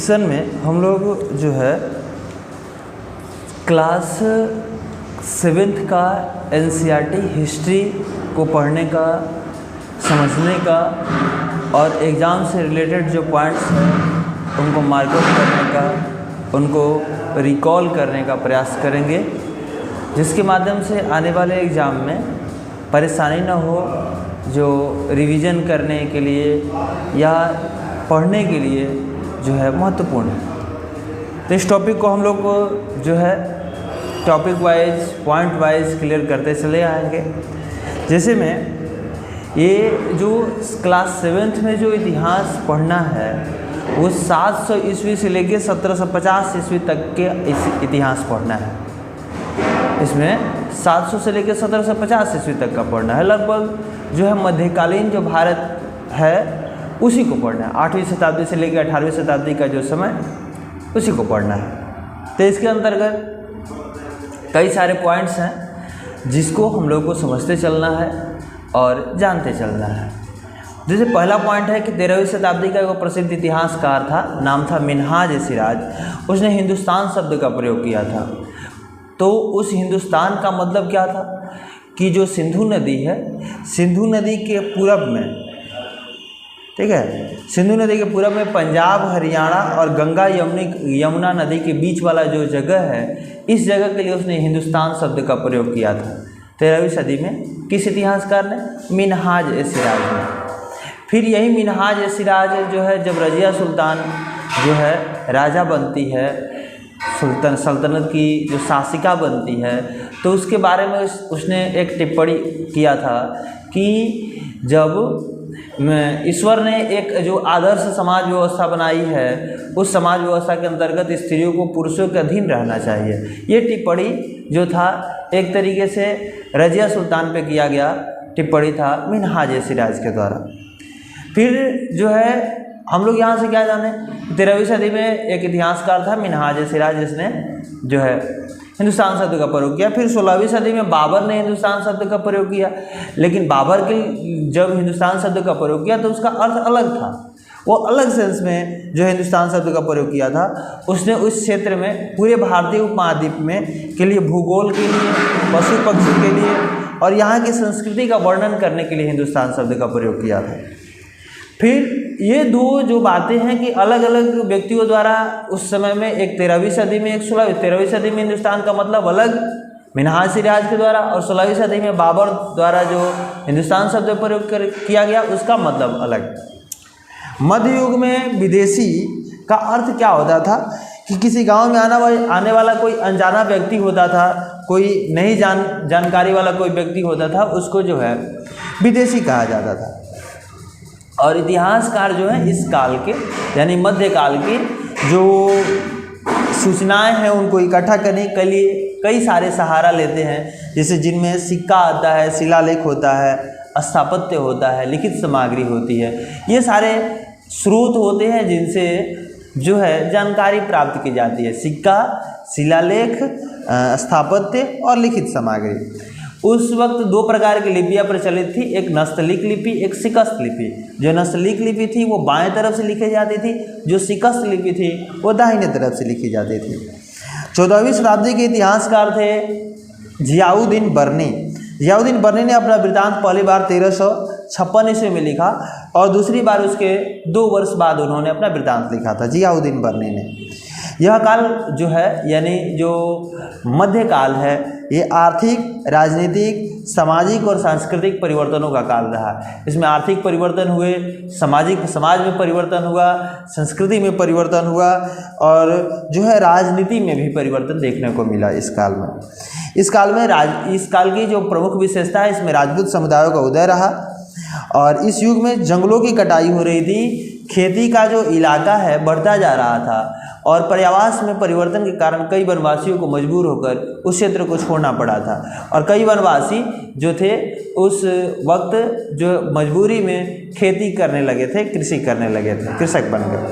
Session में हम लोग जो है क्लास 7th का NCERT हिस्ट्री को पढ़ने का, समझने का और एग्ज़ाम से रिलेटेड जो पॉइंट्स हैं उनको मार्कआउट करने का, उनको रिकॉल करने का प्रयास करेंगे, जिसके माध्यम से आने वाले एग्ज़ाम में परेशानी न हो, जो रिवीजन करने के लिए या पढ़ने के लिए जो है महत्वपूर्ण है। तो इस टॉपिक को हम लोग को जो है topic wise, point wise clear करते चले आएंगे। जैसे में ये जो क्लास 7th में जो इतिहास पढ़ना है वो 700 ईस्वी से लेकर 1750 ईस्वी तक के इतिहास पढ़ना है। इसमें 700 से लेकर 1750 ईस्वी तक का पढ़ना है। लगभग जो है मध्यकालीन जो भारत है उसी को पढ़ना है। 8वीं शताब्दी से लेकर 18वीं शताब्दी का जो समय उसी को पढ़ना है। तो इसके अंतर्गत कई सारे पॉइंट्स हैं जिसको हम लोग को समझते चलना है और जानते चलना है। जैसे पहला पॉइंट है कि 13वीं शताब्दी का एक प्रसिद्ध इतिहासकार था, नाम था मिन्हाज-ए-सिराज। उसने हिंदुस्तान शब्द का प्रयोग किया था। तो उस हिंदुस्तान का मतलब क्या था कि जो सिंधु नदी है, सिंधु नदी के पूरब में, ठीक है, सिंधु नदी के पूरब में पंजाब, हरियाणा और गंगा यमुना नदी के बीच वाला जो जगह है, इस जगह के लिए उसने हिंदुस्तान शब्द का प्रयोग किया था 13वीं सदी में। किस इतिहासकार ने? मिन्हाज-ए-सिराज ने। फिर यही मिन्हाज-ए-सिराज जो है, जब रज़िया सुल्तान जो है राजा बनती है, सल्तनत की जो शासिका बनती है, तो उसके बारे में उसने एक टिप्पणी किया था कि जब ईश्वर ने एक जो आदर्श समाज व्यवस्था बनाई है, उस समाज व्यवस्था के अंतर्गत स्त्रियों को पुरुषों के अधीन रहना चाहिए। ये टिप्पणी जो था एक तरीके से रज़िया सुल्तान पे किया गया टिप्पणी था मिन्हाज-ए-सिराज के द्वारा। फिर जो है हम लोग यहाँ से क्या जाने, 13वीं सदी में एक इतिहासकार था मिन्हाज-ए-सिराज, जिसने जो है हिंदुस्तान शब्द का प्रयोग किया। फिर 16वीं सदी में बाबर ने हिंदुस्तान शब्द का प्रयोग किया, लेकिन बाबर के जब हिंदुस्तान शब्द का प्रयोग किया तो उसका अर्थ अलग था। वो अलग सेंस में जो हिंदुस्तान शब्द का प्रयोग किया था, उसने उस क्षेत्र में पूरे भारतीय उपमहाद्वीप में के लिए, भूगोल के लिए, पशु पक्षी के लिए और यहाँ की संस्कृति का वर्णन करने के लिए हिंदुस्तान शब्द का प्रयोग किया था। फिर ये दो जो बातें हैं कि अलग अलग व्यक्तियों द्वारा उस समय में, एक 13वीं सदी में, एक 16वीं। 13वीं सदी में हिंदुस्तान का मतलब अलग मिन्हाज-ए-सिराज के द्वारा, और 16वीं सदी में बाबर द्वारा जो हिंदुस्तान शब्द प्रयोग किया गया उसका मतलब अलग। मध्य युग में विदेशी का अर्थ क्या होता था कि किसी गांव में आने वाला कोई अनजाना व्यक्ति होता था, कोई नई जानकारी वाला कोई व्यक्ति होता था, उसको जो है विदेशी कहा जाता था। और इतिहासकार जो है इस काल के, यानी मध्यकाल की जो सूचनाएं हैं उनको इकट्ठा करने के लिए कई सारे सहारा लेते हैं, जैसे जिनमें सिक्का आता है, शिलालेख होता है, स्थापत्य होता है, लिखित सामग्री होती है। ये सारे स्रोत होते हैं जिनसे जो है जानकारी प्राप्त की जाती है। सिक्का, शिलालेख, स्थापत्य और लिखित सामग्री। उस वक्त दो प्रकार की लिपियाँ प्रचलित थी, एक नस्तलीक लिपि, एक शिकस्त लिपि। जो नस्तलीक लिपि थी वो बाएं तरफ से लिखी जाती थी, जो शिकस्त लिपि थी वो दाहिने तरफ से लिखी जाती थी। 14वीं शताब्दी के इतिहासकार थे ज़ियाउद्दीन बर्नी। ज़ियाउद्दीन बर्नी ने अपना वृत्तांत पहली बार 1356 ईस्वी में लिखा और दूसरी बार उसके 2 वर्ष बाद उन्होंने अपना वृत्तांत लिखा था, ज़ियाउद्दीन बर्नी ने। यह काल जो है, यानी जो मध्यकाल है, ये आर्थिक, राजनीतिक, सामाजिक और सांस्कृतिक परिवर्तनों का काल रहा। इसमें आर्थिक परिवर्तन हुए, समाज में परिवर्तन हुआ, संस्कृति में परिवर्तन हुआ और जो है राजनीति में भी परिवर्तन देखने को मिला इस काल में। इस काल की जो प्रमुख विशेषता है, इसमें राजपूत समुदायों का उदय रहा और इस युग में जंगलों की कटाई हो रही थी। खेती का जो इलाका है बढ़ता जा रहा था और पर्यावास में परिवर्तन के कारण कई वनवासियों को मजबूर होकर उस क्षेत्र को छोड़ना पड़ा था और कई वनवासी जो थे उस वक्त जो मजबूरी में खेती करने लगे थे, कृषि करने लगे थे, कृषक बन गए।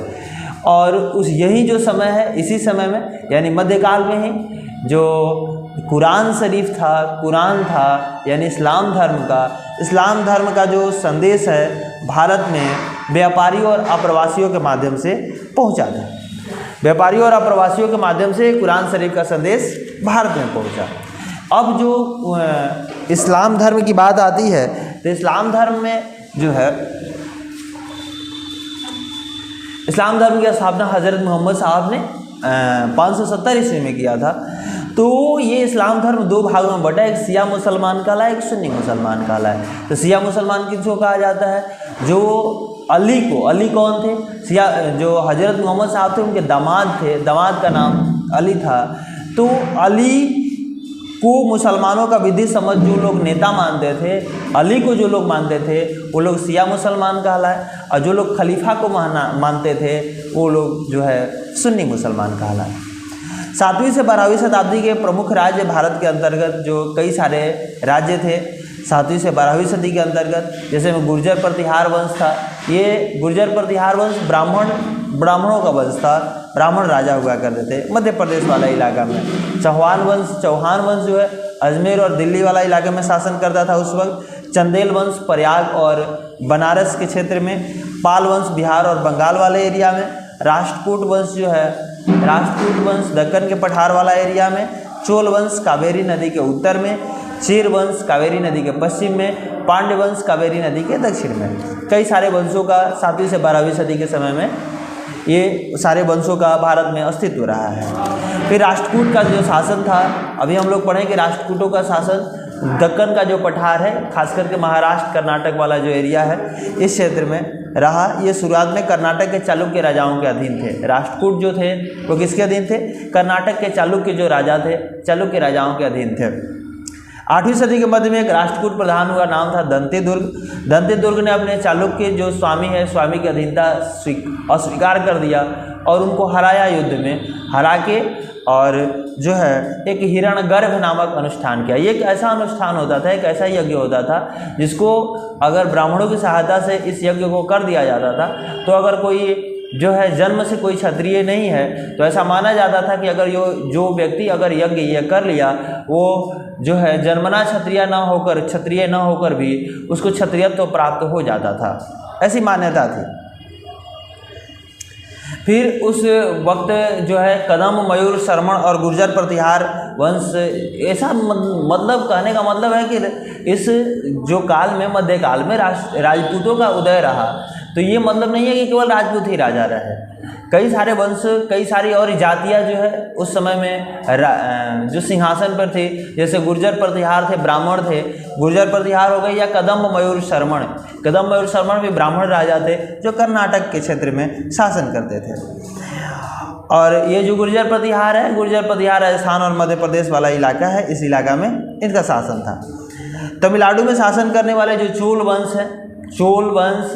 और यही जो समय है, इसी समय में यानी मध्यकाल में ही जो कुरान शरीफ था, कुरान था, यानी इस्लाम धर्म का जो संदेश है भारत में व्यापारियों और अप्रवासियों के माध्यम से पहुंचा था। व्यापारियों और अप्रवासियों के माध्यम से कुरान शरीफ का संदेश भारत में पहुंचा। अब जो इस्लाम धर्म की बात आती है तो इस्लाम धर्म में जो है, इस्लाम धर्म की स्थापना हज़रत मोहम्मद साहब ने 570 ईस्वी में किया था। तो ये इस्लाम धर्म दो भागों में बटा है, एक शिया मुसलमान कहला है, एक सुन्नी मुसलमान कहला है। तो शिया मुसलमान किसको कहा जाता है? जो अली को, अली कौन थे? शिया जो हज़रत मोहम्मद साहब थे उनके दामाद थे, दामाद का नाम अली था। तो अली को मुसलमानों का विधि समझ जो लोग नेता मानते थे, अली को जो लोग मानते थे वो लोग शिया मुसलमान कहलाए, और जो लोग खलीफा को मानते थे वो लोग जो है सुन्नी मुसलमान कहलाए। 7वीं से 12वीं शताब्दी के प्रमुख राज्य भारत के अंतर्गत जो कई सारे राज्य थे 7वीं से 12वीं सदी के अंतर्गत, जैसे में गुर्जर प्रतिहार वंश था। ये गुर्जर प्रतिहार वंश ब्राह्मणों का वंश था, ब्राह्मण राजा हुआ करते थे मध्य प्रदेश वाला इलाका में। चौहान वंश जो है अजमेर और दिल्ली वाला इलाके में शासन करता था उस वक्त। चंदेल वंश प्रयाग और बनारस के क्षेत्र में। पाल वंश बिहार और बंगाल वाले एरिया में। राष्ट्रकूट वंश जो है, राष्ट्रकूट वंश दक्कन के पठार वाला एरिया में। चोल वंश कावेरी नदी के उत्तर में। चीर वंश कावेरी नदी के पश्चिम में। पांड्य वंश कावेरी नदी के दक्षिण में। कई सारे वंशों का 7वीं से 12वीं सदी के समय में ये सारे वंशों का भारत में अस्तित्व रहा है। फिर राष्ट्रकूट का जो शासन था, अभी हम लोग पढ़ें कि राष्ट्रकूटों का शासन दक्कन का जो पठार है, खास करके महाराष्ट्र कर्नाटक वाला जो एरिया है इस क्षेत्र में रहा। ये शुरुआत में कर्नाटक के चालुक्य राजाओं के अधीन थे। राष्ट्रकूट जो थे वो किसके अधीन थे? कर्नाटक के चालुक्य जो राजा थे, चालुक्य राजाओं के अधीन थे। 8वीं सदी के मध्य में एक राष्ट्रकूट प्रधान हुआ, नाम था दंतेदुर्ग। दंतेदुर्ग ने अपने चालुक्य जो स्वामी है, स्वामी की अधीनता अस्वीकार कर दिया और उनको हराया, युद्ध में हरा के, और जो है एक हिरण्यगर्भ नामक अनुष्ठान किया। ये एक ऐसा अनुष्ठान होता था, एक ऐसा यज्ञ होता था जिसको अगर ब्राह्मणों की सहायता से इस यज्ञ को कर दिया जाता था तो अगर कोई जो है जन्म से कोई क्षत्रिय नहीं है तो ऐसा माना जाता था कि अगर जो व्यक्ति अगर यज्ञ ये कर लिया वो जो है जन्मना क्षत्रिय न होकर भी उसको क्षत्रियत्व प्राप्त हो जाता था, ऐसी मान्यता थी। फिर उस वक्त जो है कदम, मयूर, शर्मण और गुर्जर प्रतिहार वंश, ऐसा मतलब कहने का मतलब है कि इस जो काल में, मध्यकाल में राजपूतों का उदय रहा। तो ये मतलब नहीं है कि केवल राजपूत ही राजा रहे, कई सारे वंश, कई सारी और जातियाँ जो है उस समय में जो सिंहासन पर थे, जैसे गुर्जर प्रतिहार थे, ब्राह्मण थे, गुर्जर प्रतिहार हो गए, या कदम, मयूर, शर्मण। कदम, मयूर, शर्मण भी ब्राह्मण राजा थे जो कर्नाटक के क्षेत्र में शासन करते थे। और ये जो गुर्जर प्रतिहार है, गुर्जर प्रतिहार राजस्थान और मध्य प्रदेश वाला इलाका है, इस इलाका में इनका शासन था। तमिलनाडु में शासन करने वाले जो चोल वंश है, चोल वंश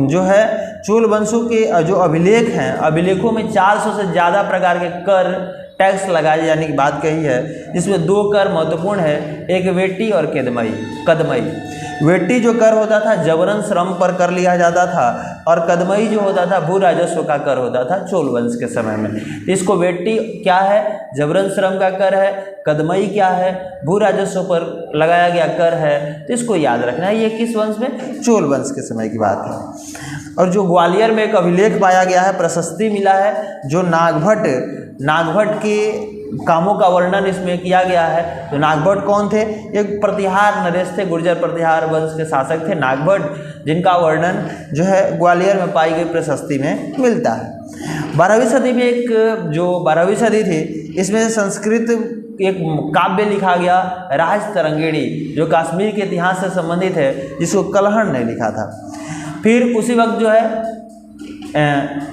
जो है, चोल वंशों के जो अभिलेख हैं, अभिलेखों में 400 से ज़्यादा प्रकार के कर, टैक्स लगाए जाने की बात कही है, जिसमें 2 कर महत्वपूर्ण है, एक वेटी और कदमई। वेटी जो कर होता था जबरन श्रम पर कर लिया जाता था, और कदमई जो होता था भू राजस्व का कर होता था चोल वंश के समय में। इसको वेटी क्या है? जबरन श्रम का कर है। कदमई क्या है? भू राजस्व पर लगाया गया कर है। तो इसको याद रखना है, ये किस वंश में? चोल वंश के समय की बात है। और जो ग्वालियर में एक अभिलेख पाया गया है, प्रशस्ति मिला है, जो नागभट्ट के कामों का वर्णन इसमें किया गया है। तो नागभट्ट कौन थे? एक प्रतिहार नरेश थे, गुर्जर प्रतिहार वंश के शासक थे नागभट्ट, जिनका वर्णन जो है ग्वालियर में पाई गई प्रशस्ति में मिलता है। 12वीं सदी में एक जो 12वीं सदी थी, इसमें संस्कृत एक काव्य लिखा गया, राज तरंगिणी, जो कश्मीर के इतिहास से संबंधित है, जिसको कलहण ने लिखा था। फिर उसी वक्त जो है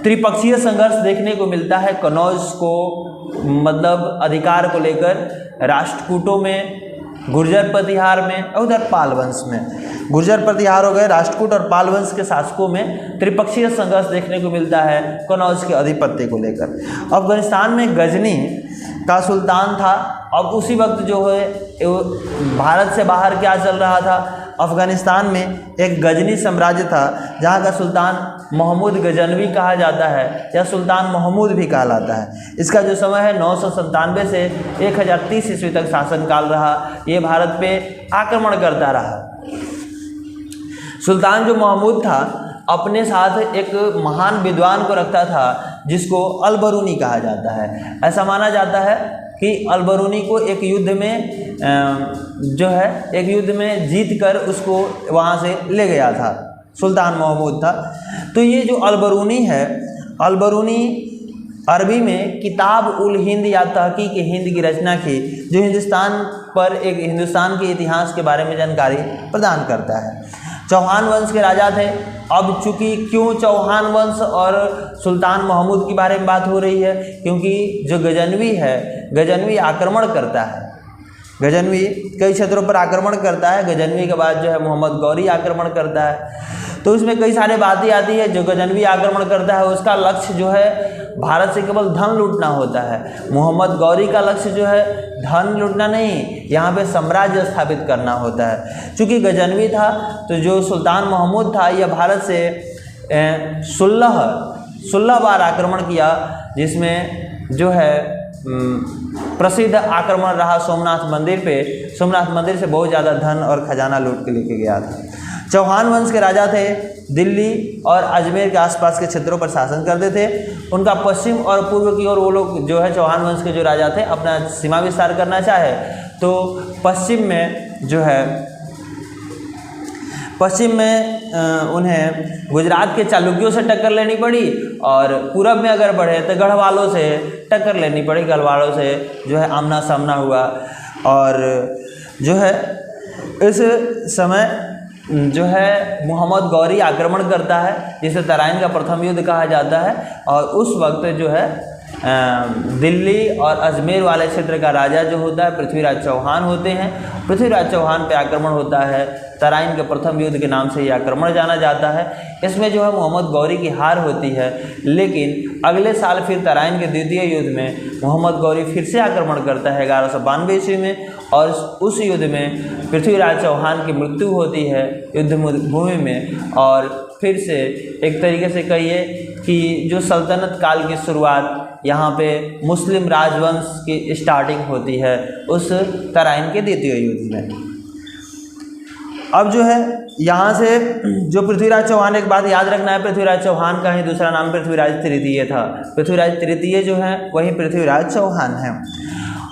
त्रिपक्षीय संघर्ष देखने को मिलता है कनौज को, मतलब अधिकार को लेकर, राष्ट्रकूटों में, गुर्जर प्रतिहार में, और उधर पाल वंश में। गुर्जर प्रतिहार हो गए, राष्ट्रकूट और पाल वंश के शासकों में त्रिपक्षीय संघर्ष देखने को मिलता है कनौज के अधिपत्य को लेकर। अफगानिस्तान में गजनी का सुल्तान था। अब उसी वक्त जो है भारत से बाहर क्या चल रहा था? अफगानिस्तान में एक गजनी साम्राज्य था, जहाँ का सुल्तान महमूद गजनवी कहा जाता है, या सुल्तान महमूद भी कहलाता है। इसका जो समय है 997 से 1030 ईस्वी तक शासनकाल रहा। ये भारत पे आक्रमण करता रहा। सुल्तान जो महमूद था अपने साथ एक महान विद्वान को रखता था, जिसको अलबरूनी कहा जाता है। ऐसा माना जाता है कि अलबरूनी को एक युद्ध में एक युद्ध में जीत कर उसको वहाँ से ले गया था, सुल्तान महमूद था। तो ये जो अलबरूनी है, अलबरूनी अरबी में किताब उल हिंद या तहकीक हिंद की रचना की, जो हिंदुस्तान के इतिहास के बारे में जानकारी प्रदान करता है। चौहान वंश के राजा थे। अब चूँकि क्यों चौहान वंश और सुल्तान महमूद के बारे में बात हो रही है, क्योंकि जो गजनवी है, गजनवी आक्रमण करता है, गजनवी कई क्षेत्रों पर आक्रमण करता है। गजनवी के बाद जो है मोहम्मद गौरी आक्रमण करता है। तो इसमें कई सारे बातें आती है। जो गजनवी आक्रमण करता है उसका लक्ष्य जो है भारत से केवल धन लूटना होता है। मोहम्मद गौरी का लक्ष्य जो है धन लूटना नहीं, यहाँ पे साम्राज्य स्थापित करना होता है। चूँकि गजनवी था तो जो सुल्तान महमूद था यह भारत से 16 बार आक्रमण किया, जिसमें जो है प्रसिद्ध आक्रमण रहा सोमनाथ मंदिर पे। सोमनाथ मंदिर से बहुत ज़्यादा धन और खजाना लूट के लेके गया था। चौहान वंश के राजा थे, दिल्ली और अजमेर के आसपास के क्षेत्रों पर शासन करते थे। उनका पश्चिम और पूर्व की ओर वो लोग जो है चौहान वंश के जो राजा थे अपना सीमा विस्तार करना चाहे तो पश्चिम में उन्हें गुजरात के चालुक्यों से टक्कर लेनी पड़ी, और पूरब में अगर बढ़े तो गढ़वालों से टक्कर लेनी पड़ी। गढ़वालों से जो है आमना सामना हुआ, और जो है इस समय जो है मोहम्मद गौरी आक्रमण करता है, जिसे तराइन का प्रथम युद्ध कहा जाता है। और उस वक्त जो है दिल्ली और अजमेर वाले क्षेत्र का राजा जो होता है पृथ्वीराज चौहान होते हैं। पृथ्वीराज चौहान पे आक्रमण होता है। तराइन के प्रथम युद्ध के नाम से ये आक्रमण जाना जाता है। इसमें जो है मोहम्मद गौरी की हार होती है, लेकिन अगले साल फिर तराइन के द्वितीय युद्ध में मोहम्मद गौरी फिर से आक्रमण करता है 1192 ईस्वी में, और उस युद्ध में पृथ्वीराज चौहान की मृत्यु होती है युद्ध भूमि में। और फिर से एक तरीके से कहिए कि जो सल्तनत काल की शुरुआत यहाँ पे मुस्लिम राजवंश की स्टार्टिंग होती है उस तराइन के द्वितीय युद्ध में। अब जो है यहाँ से जो पृथ्वीराज चौहान, एक बात याद रखना है, पृथ्वीराज चौहान का ही दूसरा नाम पृथ्वीराज तृतीय था। पृथ्वीराज तृतीय जो है वही पृथ्वीराज चौहान है।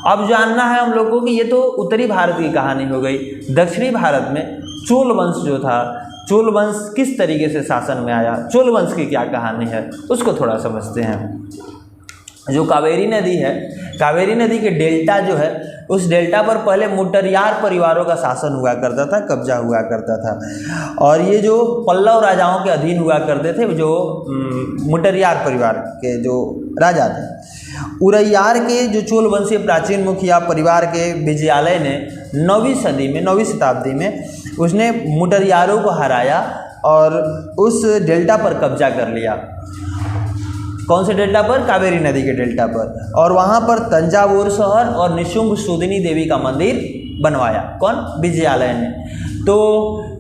अब जानना है हम लोग को कि ये तो उत्तरी भारत की कहानी हो गई। दक्षिणी भारत में चोल वंश जो था, चोल वंश किस तरीके से शासन में आया, चोल वंश की क्या कहानी है, उसको थोड़ा समझते हैं। जो कावेरी नदी है, कावेरी नदी के डेल्टा जो है, उस डेल्टा पर पहले मुटरियार परिवारों का शासन हुआ करता था, कब्जा हुआ करता था। और ये जो पल्लव राजाओं के अधीन हुआ करते थे, जो मुटरियार परिवार के जो राजा थे। उरैयार के जो चोल वंशीय प्राचीन मुखिया परिवार के विजयालय ने 9वीं शताब्दी में उसने मुटरियारों को हराया और उस डेल्टा पर कब्जा कर लिया। कौन से डेल्टा पर? कावेरी नदी के डेल्टा पर। और वहाँ पर तंजावुर शहर और निशुंभ सूदिनी देवी का मंदिर बनवाया। कौन? विजयालय ने। तो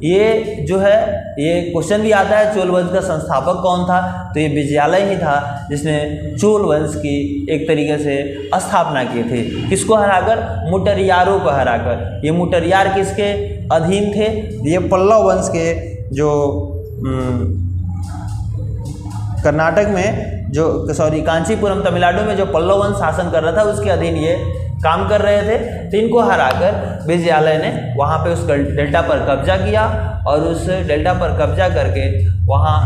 ये जो है, ये क्वेश्चन भी आता है चोल वंश का संस्थापक कौन था, तो ये विजयालय ही था जिसने चोल वंश की एक तरीके से स्थापना की थी। किसको हराकर? मुटरियारों को हराकर। ये मुटरियार किसके अधीन थे? ये पल्लव वंश के जो कर्नाटक में कांचीपुरम तमिलनाडु में जो पल्लव वंश शासन कर रहा था उसके अधीन ये काम कर रहे थे। तो इनको हराकर विजयालय ने वहाँ पे उस डेल्टा पर कब्जा किया और उस डेल्टा पर कब्जा करके वहाँ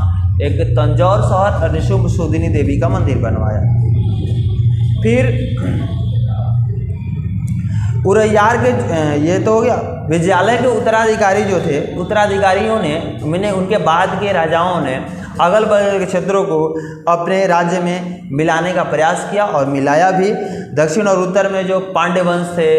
एक तंजौर शहर और निशुंभ सूदिनी देवी का मंदिर बनवाया। फिर उरैयार के ये तो हो गया। विजयालय के उत्तराधिकारी जो थे, उत्तराधिकारियों ने उनके बाद के राजाओं ने अगल बगल के क्षेत्रों को अपने राज्य में मिलाने का प्रयास किया और मिलाया भी। दक्षिण और उत्तर में जो पांड्य वंश थे,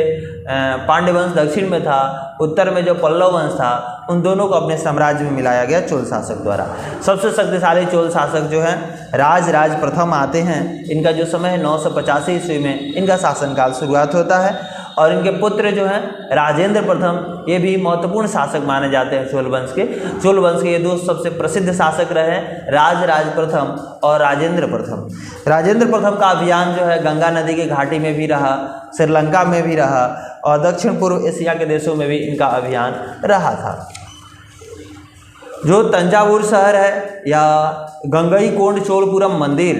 पांड्य वंश दक्षिण में था, उत्तर में जो पल्लव वंश था, उन दोनों को अपने साम्राज्य में मिलाया गया चोल शासक द्वारा। सबसे शक्तिशाली चोल शासक जो है राज प्रथम आते हैं। इनका जो समय है 985 ईस्वी में इनका शासनकाल शुरुआत होता है। और इनके पुत्र जो हैं राजेंद्र प्रथम, ये भी महत्वपूर्ण शासक माने जाते हैं चोल वंश के। चोल वंश के ये दो सबसे प्रसिद्ध शासक रहे, राज प्रथम और राजेंद्र प्रथम। राजेंद्र प्रथम का अभियान जो है गंगा नदी की घाटी में भी रहा, श्रीलंका में भी रहा और दक्षिण पूर्व एशिया के देशों में भी इनका अभियान रहा था। जो तंजावुर शहर है या गंगईकोंड चोलपुरम मंदिर,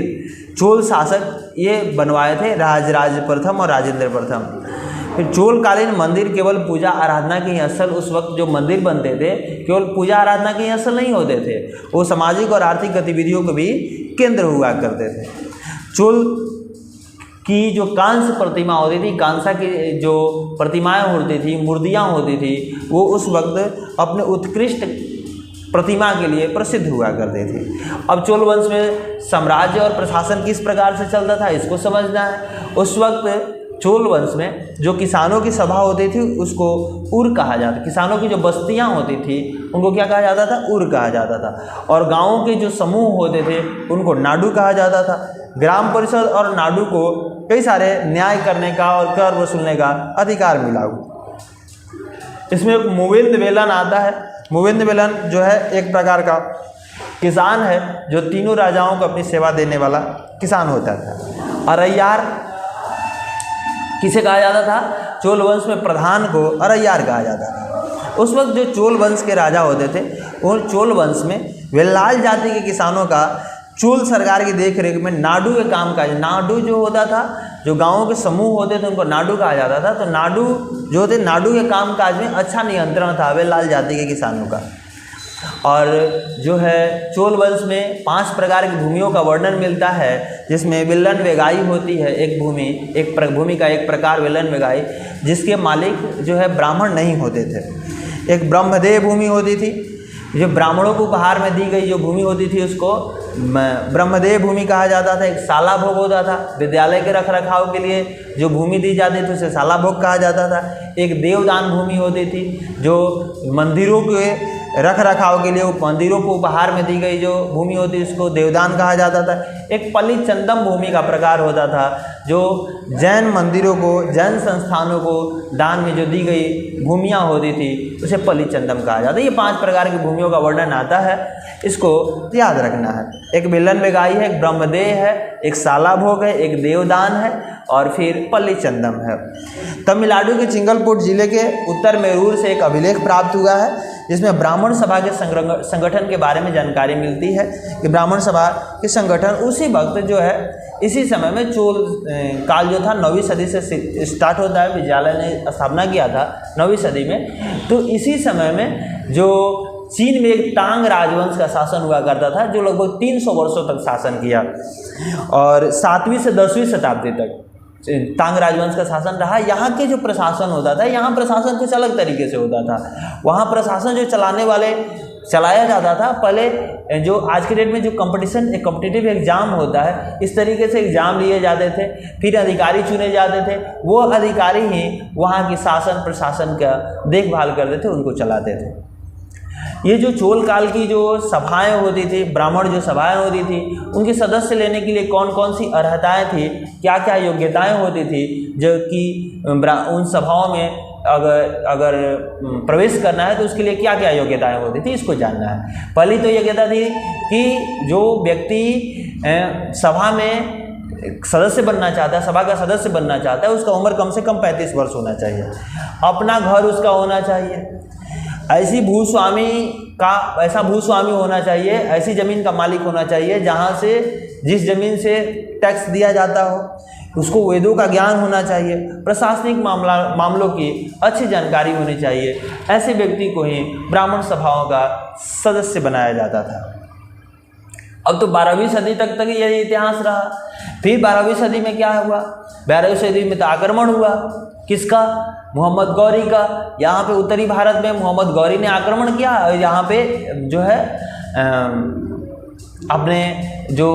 चोल शासक ये बनवाए थे, राजराज प्रथम और राजेंद्र प्रथम। फिर चोलकालीन मंदिर केवल पूजा आराधना के ही स्थल, उस वक्त जो मंदिर बनते थे केवल पूजा आराधना के ही स्थल नहीं होते थे, वो सामाजिक और आर्थिक गतिविधियों के भी केंद्र हुआ करते थे। चोल की जो कांस्य प्रतिमा होती थी, कांसा की जो प्रतिमाएं होती थी, मूर्तियाँ होती थी, वो उस वक्त अपने उत्कृष्ट प्रतिमा के लिए प्रसिद्ध हुआ करते थे। अब चोल वंश में साम्राज्य और प्रशासन किस प्रकार से चलता था, इसको समझना है। उस वक्त चोल वंश में जो किसानों की सभा होती थी उसको उर कहा जाता, किसानों की जो बस्तियां होती थी उनको क्या कहा जाता था, उर कहा जाता था। और गांवों के जो समूह होते थे उनको नाडु कहा जाता था। ग्राम परिषद और नाडु को कई सारे न्याय करने का और कर वसूलने का अधिकार मिला। इसमें एक मुविंद वेलन आता है। मुविंद वेलन जो है एक प्रकार का किसान है जो तीनों राजाओं को अपनी सेवा देने वाला किसान होता था। अरैयार किसे कहा जाता था, चोल वंश में प्रधान को अरैयार कहा जाता था। उस वक्त जो चोल वंश के राजा होते थे उन चोल वंश में वेल्लाल जाति के किसानों का चोल सरकार की देखरेख में नाडु के काम काज, नाडु जो होता था, जो गांवों के समूह होते थे उनको नाडु कहा जाता था। तो नाडु जो थे, नाडु के काम काज में अच्छा नियंत्रण था वेल्लाल जाति के किसानों का। और जो है चोल वंश में 5 प्रकार की भूमियों का वर्णन मिलता है, जिसमें विल्लन वेगाई होती है एक भूमि, एक भूमि का एक प्रकार विल्लन वेगाई, जिसके मालिक जो है ब्राह्मण नहीं होते थे। एक ब्रह्मदेव भूमि होती थी, जो ब्राह्मणों को उपहार में दी गई जो भूमि होती थी उसको ब्रह्मदेव भूमि कहा जाता था। एक साला भोग होता था, विद्यालय के रख रखाव के लिए जो भूमि दी जाती थी उसे साला भोग कहा जाता था। एक देवदान भूमि होती थी, जो मंदिरों के रख रखाव के लिए मंदिरों को उपहार में दी गई जो भूमि होती उसको देवदान कहा जाता था। एक पल्ली चंदम भूमि का प्रकार होता था, जो जैन मंदिरों को, जैन संस्थानों को दान में जो दी गई भूमियाँ होती थी उसे पल्ली चंदम कहा जाता है। ये 5 प्रकार की भूमियों का वर्णन आता है, इसको याद रखना है। एक विल्लन वेगाई है, एक ब्रह्मदेव है, एक साला भोग है, एक देवदान है और फिर पल्ली चंदम है। तमिलनाडु के चिंगलपूट जिले के उत्तर मेरूर से एक अभिलेख प्राप्त हुआ है जिसमें ब्राह्मण सभा के संगठन के बारे में जानकारी मिलती है कि ब्राह्मण सभा के संगठन उसी वक्त जो है, इसी समय में चोल काल जो था 9वीं सदी से स्टार्ट होता है। विद्यालय ने स्थापना किया था 9वीं सदी में। तो इसी समय में जो चीन में एक तांग राजवंश का शासन हुआ करता था जो लगभग 300 वर्षों तक शासन किया और 7वीं से 10वीं शताब्दी तक तांग राजवंश का शासन रहा। यहाँ के जो प्रशासन होता था, यहाँ प्रशासन कुछ अलग तरीके से होता था। वहाँ प्रशासन जो चलाया जाता था, पहले जो आज के डेट में जो एक कॉम्पिटिटिव एग्जाम होता है, इस तरीके से एग्जाम लिए जाते थे, फिर अधिकारी चुने जाते थे। वो अधिकारी ही वहाँ की शासन प्रशासन का देखभाल करते थे, उनको चलाते थे। ये जो चोल काल की जो सभाएं होती थी, ब्राह्मण जो सभाएं होती थी, उनके सदस्य लेने के लिए कौन कौन सी अर्हताएं थी, क्या क्या योग्यताएं होती थी, जो कि उन सभाओं में अगर प्रवेश करना है तो उसके लिए क्या क्या योग्यताएं होती थी, इसको जानना है। पहली तो योग्यता थी कि जो व्यक्ति सभा में सदस्य बनना चाहता है, सभा का सदस्य बनना चाहता है, उसका उम्र कम से कम 35 वर्ष होना चाहिए, अपना घर उसका होना चाहिए, ऐसा भूस्वामी होना चाहिए, ऐसी ज़मीन का मालिक होना चाहिए जहाँ से जिस ज़मीन से टैक्स दिया जाता हो, उसको वेदों का ज्ञान होना चाहिए, प्रशासनिक मामलों की अच्छी जानकारी होनी चाहिए। ऐसे व्यक्ति को ही ब्राह्मण सभाओं का सदस्य बनाया जाता था। अब तो 12वीं सदी तक यही इतिहास रहा। फिर 12वीं सदी में क्या हुआ, 12वीं सदी में तो आक्रमण हुआ। किसका? मोहम्मद गौरी का। यहाँ पे उत्तरी भारत में मोहम्मद गौरी ने आक्रमण किया और यहाँ पे जो है अपने जो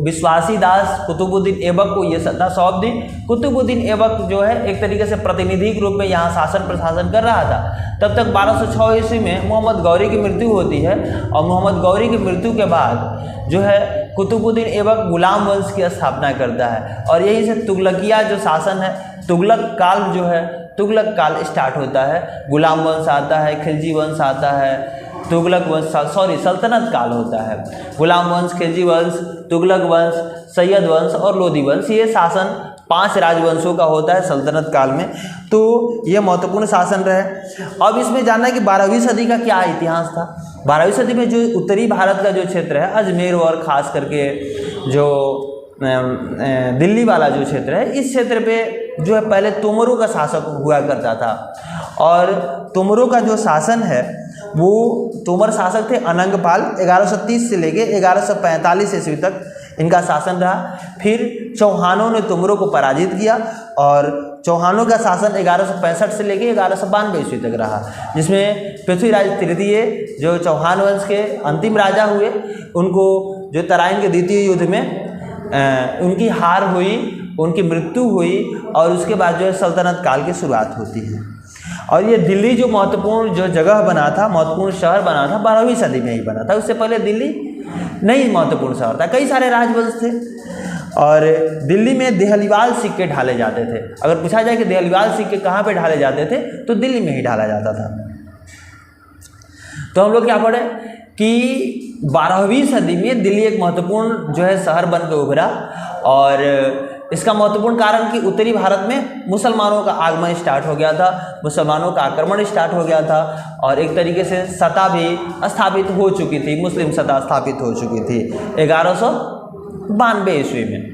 विश्वासी दास कुतुबुद्दीन ऐबक को ये सत्ता सौंप दी। कुतुबुद्दीन ऐबक जो है एक तरीके से प्रतिनिधि के रूप में यहाँ शासन प्रशासन कर रहा था। तब तक 1206 ईस्वी में मोहम्मद गौरी की मृत्यु होती है और मोहम्मद गौरी की मृत्यु के बाद जो है कुतुबुद्दीन ऐबक गुलाम वंश की स्थापना करता है और यहीं से तुगलकिया जो शासन है, तुगलक काल जो है, तुगलक काल स्टार्ट होता है। गुलाम वंश आता है, खिलजी वंश आता है, तुगलक वंश सल्तनत काल होता है। गुलाम वंश, खिलजी वंश, तुगलक वंश, सैयद वंश और लोधी वंश, ये शासन 5 राजवंशों का होता है सल्तनत काल में। तो ये महत्वपूर्ण शासन रहे। अब इसमें जानना है कि 12वीं सदी का क्या इतिहास था। 12वीं सदी में जो उत्तरी भारत का जो क्षेत्र है, अजमेर और ख़ास करके जो दिल्ली वाला जो क्षेत्र है, इस क्षेत्र पे जो है पहले तोमरों का शासक हुआ करता था। और तोमरों का जो शासन है वो तोमर शासक थे अनंगपाल, 1130 से लेके 1145 ईस्वी तक इनका शासन रहा। फिर चौहानों ने तोमरों को पराजित किया और चौहानों का शासन 1165 से लेके 1192 ईस्वी तक रहा, जिसमें पृथ्वीराज तृतीय जो चौहान वंश के अंतिम राजा हुए, उनको जो तराइन के द्वितीय युद्ध में उनकी हार हुई, उनकी मृत्यु हुई और उसके बाद जो है सल्तनत काल की शुरुआत होती है। और ये दिल्ली जो महत्वपूर्ण जो जगह बना था, महत्वपूर्ण शहर बना था, 12वीं सदी में ही बना था। उससे पहले दिल्ली नहीं महत्वपूर्ण शहर था, कई सारे राजवंश थे। और दिल्ली में देहलीवाल सिक्के ढाले जाते थे। अगर पूछा जाए कि देहलीवाल सिक्के कहाँ पे ढाले जाते थे, तो दिल्ली में ही ढाला जाता था। तो हम लोग क्या पढ़े कि 12वीं सदी में दिल्ली एक महत्वपूर्ण जो है शहर बन के उभरा। और इसका महत्वपूर्ण कारण कि उत्तरी भारत में मुसलमानों का आगमन स्टार्ट हो गया था, मुसलमानों का आक्रमण स्टार्ट हो गया था और एक तरीके से सत्ता भी स्थापित हो चुकी थी, मुस्लिम सत्ता स्थापित हो चुकी थी 1192 ईस्वी में।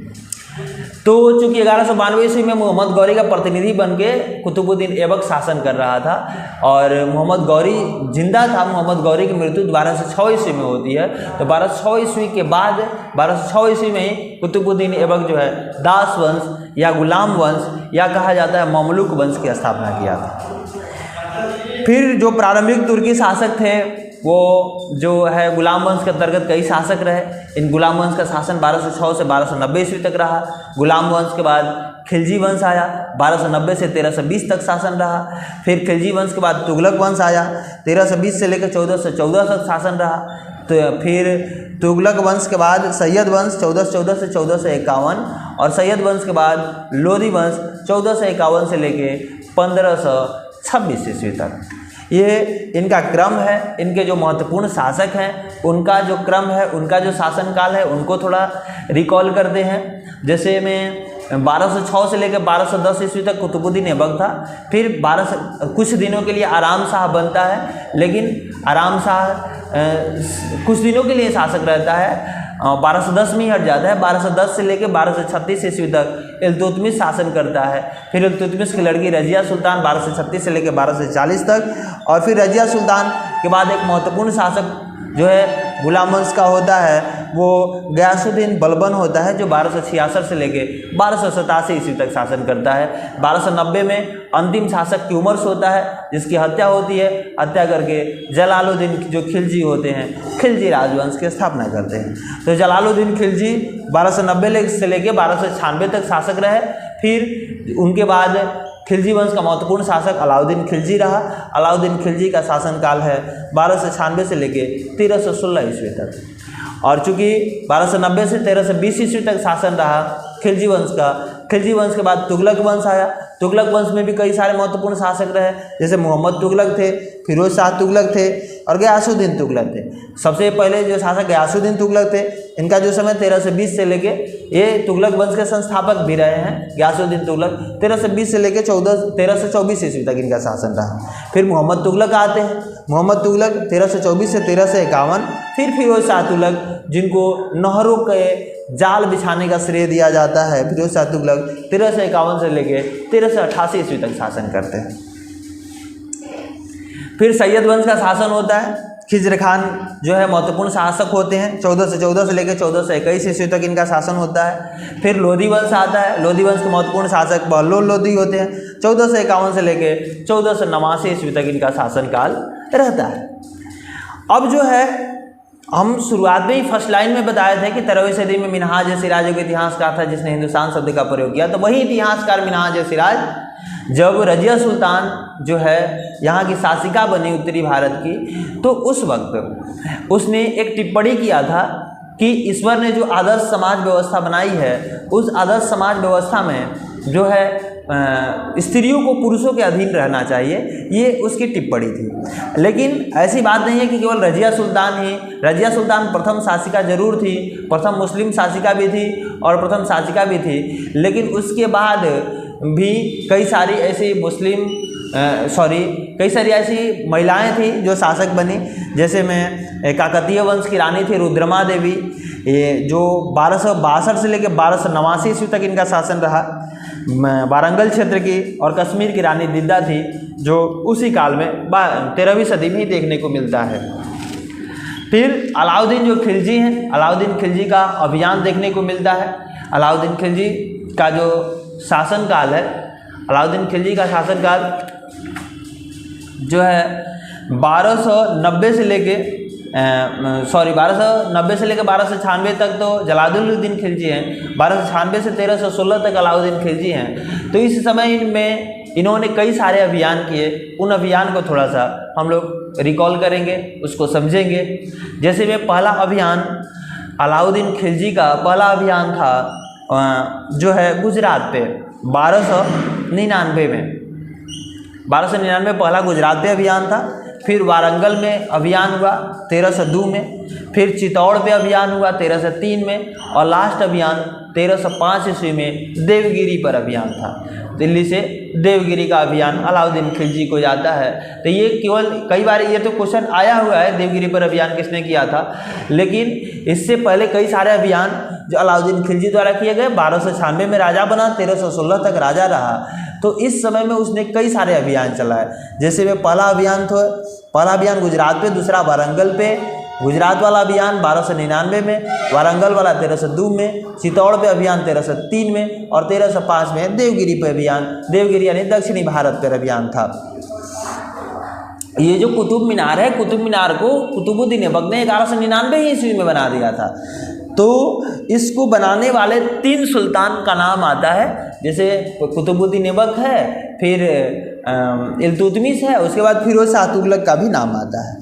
तो चूंकि 1192 ईस्वी में मोहम्मद गौरी का प्रतिनिधि बन के कुतुबुद्दीन ऐबक शासन कर रहा था और मोहम्मद गौरी जिंदा था। मोहम्मद गौरी की मृत्यु 1206 ईस्वी में होती है। तो 1206 ईस्वी के बाद 1206 ईस्वी में ही कुतुबुद्दीन ऐबक जो है दास वंश या गुलाम वंश या कहा जाता है ममलूक वंश की स्थापना किया था। फिर जो प्रारंभिक तुर्की शासक थे वो जो है गुलाम वंश के अंतर्गत कई शासक रहे। इन गुलाम वंश का शासन 1206 से 1290 ईस्वी तक रहा। गुलाम वंश के बाद खिलजी वंश आया, 1290 से 1320 तक शासन रहा। फिर खिलजी वंश के बाद तुगलक वंश आया, 1320 से लेकर 1414 तक शासन रहा। तो फिर तुगलक वंश के बाद सैयद वंश 1414 से 1451 और सैयद वंश के बाद लोधी वंश 1451 से लेके 1526 ईस्वी तक। ये इनका क्रम है। इनके जो महत्वपूर्ण शासक हैं उनका जो क्रम है, उनका जो शासनकाल है, उनको थोड़ा रिकॉल करते हैं। जैसे में 1206 से लेकर 1210 ईस्वी तक कुतुबुद्दीन ऐबक था। फिर कुछ दिनों के लिए आराम शाह बनता है, लेकिन आराम शाह कुछ दिनों के लिए शासक रहता है, 1210 में ही हट जाता है। 1210 से लेकर 1236 ईस्वी तक इल्तुतमिश शासन करता है। फिर इल्तुतमिश की लड़की रजिया सुल्तान 1236 से लेकर 1240 तक। और फिर रजिया सुल्तान के बाद एक महत्वपूर्ण शासक जो है गुलाम वंश का होता है, वो गयासुद्दीन बलबन होता है, जो 1266 से लेके 1287 ईस्वी तक शासन करता है। 1290 में अंतिम शासक ट्यूमर्स होता है, जिसकी हत्या होती है। हत्या करके जलालुद्दीन जो खिलजी होते हैं, खिलजी राजवंश की स्थापना करते हैं। तो जलालुद्दीन खिलजी 1290 से लेके 1296 तक शासक रहे। फिर उनके बाद खिलजी वंश का महत्वपूर्ण शासक अलाउद्दीन खिलजी रहा। अलाउद्दीन खिलजी का शासनकाल है 1296 से लेके 1316 ईस्वी तक। और चूंकि 1290 से 1320 ईस्वी तक शासन रहा खिलजी वंश का, खिलजी वंश के बाद तुगलक वंश आया। तुगलक वंश में भी कई सारे महत्वपूर्ण शासक रहे, जैसे मोहम्मद तुगलक थे, फिरोज शाह तुगलक थे और गयासुद्दीन तुगलक थे। सबसे पहले जो शासक गयासुद्दीन तुगलक थे, इनका जो समय 1320 से लेके, ये तुगलक वंश के संस्थापक भी रहे हैं गयासुद्दीन तुगलक। 1320 से लेके 1324 ईस्वी तक इनका शासन रहा। फिर मोहम्मद तुगलक आते हैं। मोहम्मद तुगलक 1324 से 1351। फिर फिरोज शाह तुगलक, जिनको नहरों के जाल बिछाने का श्रेय दिया जाता है, फिरोज शाह तुगलक 1351 से लेके 1388 ईस्वी तक शासन करते हैं। फिर सैयद वंश का शासन होता है। खिज्र खान जो है महत्वपूर्ण शासक होते हैं। 1414 से लेकर 1421 ईस्वी तक इनका शासन होता है। फिर लोधी वंश आता है। लोधी वंश के महत्वपूर्ण शासक बहलोल लोधी होते हैं। 1451 से लेकर 1489 ईस्वी तक इनका शासनकाल रहता है। अब जो है हम शुरुआत में ही फर्स्ट लाइन में बताए थे कि 13वीं सदी में मिन्हाज सिराज का इतिहासकार था जिसने हिंदुस्तान शब्द का प्रयोग किया। तो वही इतिहासकार मिन्हाज सिराज जब रजिया सुल्तान जो है यहाँ की शासिका बनी उत्तरी भारत की, तो उस वक्त उसने एक टिप्पणी किया था कि ईश्वर ने जो आदर्श समाज व्यवस्था बनाई है, उस आदर्श समाज व्यवस्था में जो है स्त्रियों को पुरुषों के अधीन रहना चाहिए, ये उसकी टिप्पणी थी। लेकिन ऐसी बात नहीं है कि केवल रजिया सुल्तान ही, रजिया सुल्तान प्रथम शासिका जरूर थी, प्रथम मुस्लिम शासिका भी थी और प्रथम शासिका भी थी, लेकिन उसके बाद भी कई सारी ऐसी कई सारी ऐसी महिलाएं थी जो शासक बनी। जैसे में काकतीय वंश की रानी थी रुद्रमा देवी, ये जो 1262 से लेकर 1289 ईस्वी तक इनका शासन रहा। वारंगल क्षेत्र की और कश्मीर की रानी दिद्दा थी, जो उसी काल में 13वीं सदी में ही देखने को मिलता है। फिर अलाउद्दीन जो खिलजी हैं, अलाउद्दीन खिलजी का अभियान देखने को मिलता है। अलाउद्दीन खिलजी का जो शासनकाल है, अलाउद्दीन खिलजी का शासनकाल जो है 1290 से लेके 1296 तक तो जलालुद्दीन खिलजी हैं, 1296 से 1316 तक अलाउद्दीन खिलजी हैं। तो इस समय इनमें इन्होंने कई सारे अभियान किए। उन अभियान को थोड़ा सा हम लोग रिकॉल करेंगे, उसको समझेंगे। जैसे में पहला अभियान अलाउद्दीन खिलजी का पहला अभियान था जो है गुजरात पे 1299 में। 1299 पहला गुजरात पे अभियान था। फिर वारंगल में अभियान हुआ 1302 में। फिर चित्तौड़ पे अभियान हुआ 1303 में। और लास्ट अभियान 1305 ईस्वी में देवगिरी पर अभियान था। दिल्ली से देवगिरी का अभियान अलाउद्दीन खिलजी को जाता है। तो ये केवल कई बार ये तो क्वेश्चन आया हुआ है, देवगिरी पर अभियान किसने किया था, लेकिन इससे पहले कई सारे अभियान जो अलाउद्दीन खिलजी द्वारा किए गए। 1296 में राजा बना, 1316 तक राजा रहा। तो इस समय में उसने कई सारे अभियान चलाए। जैसे में पहला अभियान गुजरात पे, दूसरा वारंगल पे। गुजरात वाला अभियान 1299 में, वारंगल वाला 1302 में, चित्तौड़ पे अभियान 1303 में और 1305 में देवगिरी पे अभियान, देवगिरी यानी दक्षिणी भारत पर अभियान था। ये जो कुतुब मीनार है, कुतुब मीनार को कुतुबुद्दीन ऐबक ने 1199 ईस्वी में बना दिया था। तो इसको बनाने वाले 3 सुल्तान का नाम आता है। जैसे कुतुबुद्दीन ऐबक है, फिर इल्तुतमिश है, उसके बाद फिरोज शाह तुगलक का भी नाम आता है।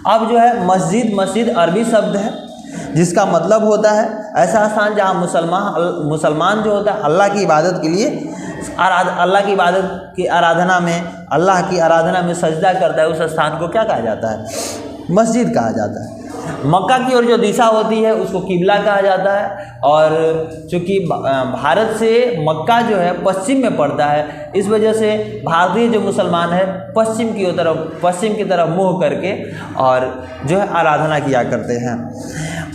अब जो है मस्जिद अरबी शब्द है जिसका मतलब होता है ऐसा स्थान जहाँ मुसलमान जो होता है अल्लाह की इबादत के लिए अल्लाह की इबादत की आराधना में, अल्लाह की आराधना में सजदा करता है। उस स्थान को क्या कहा जाता है? मस्जिद कहा जाता है। मक्का की ओर जो दिशा होती है उसको किबला कहा जाता है। और चूँकि भारत से मक्का जो है पश्चिम में पड़ता है, इस वजह से भारतीय जो मुसलमान है पश्चिम की तरफ मुँह करके और जो है आराधना किया करते हैं।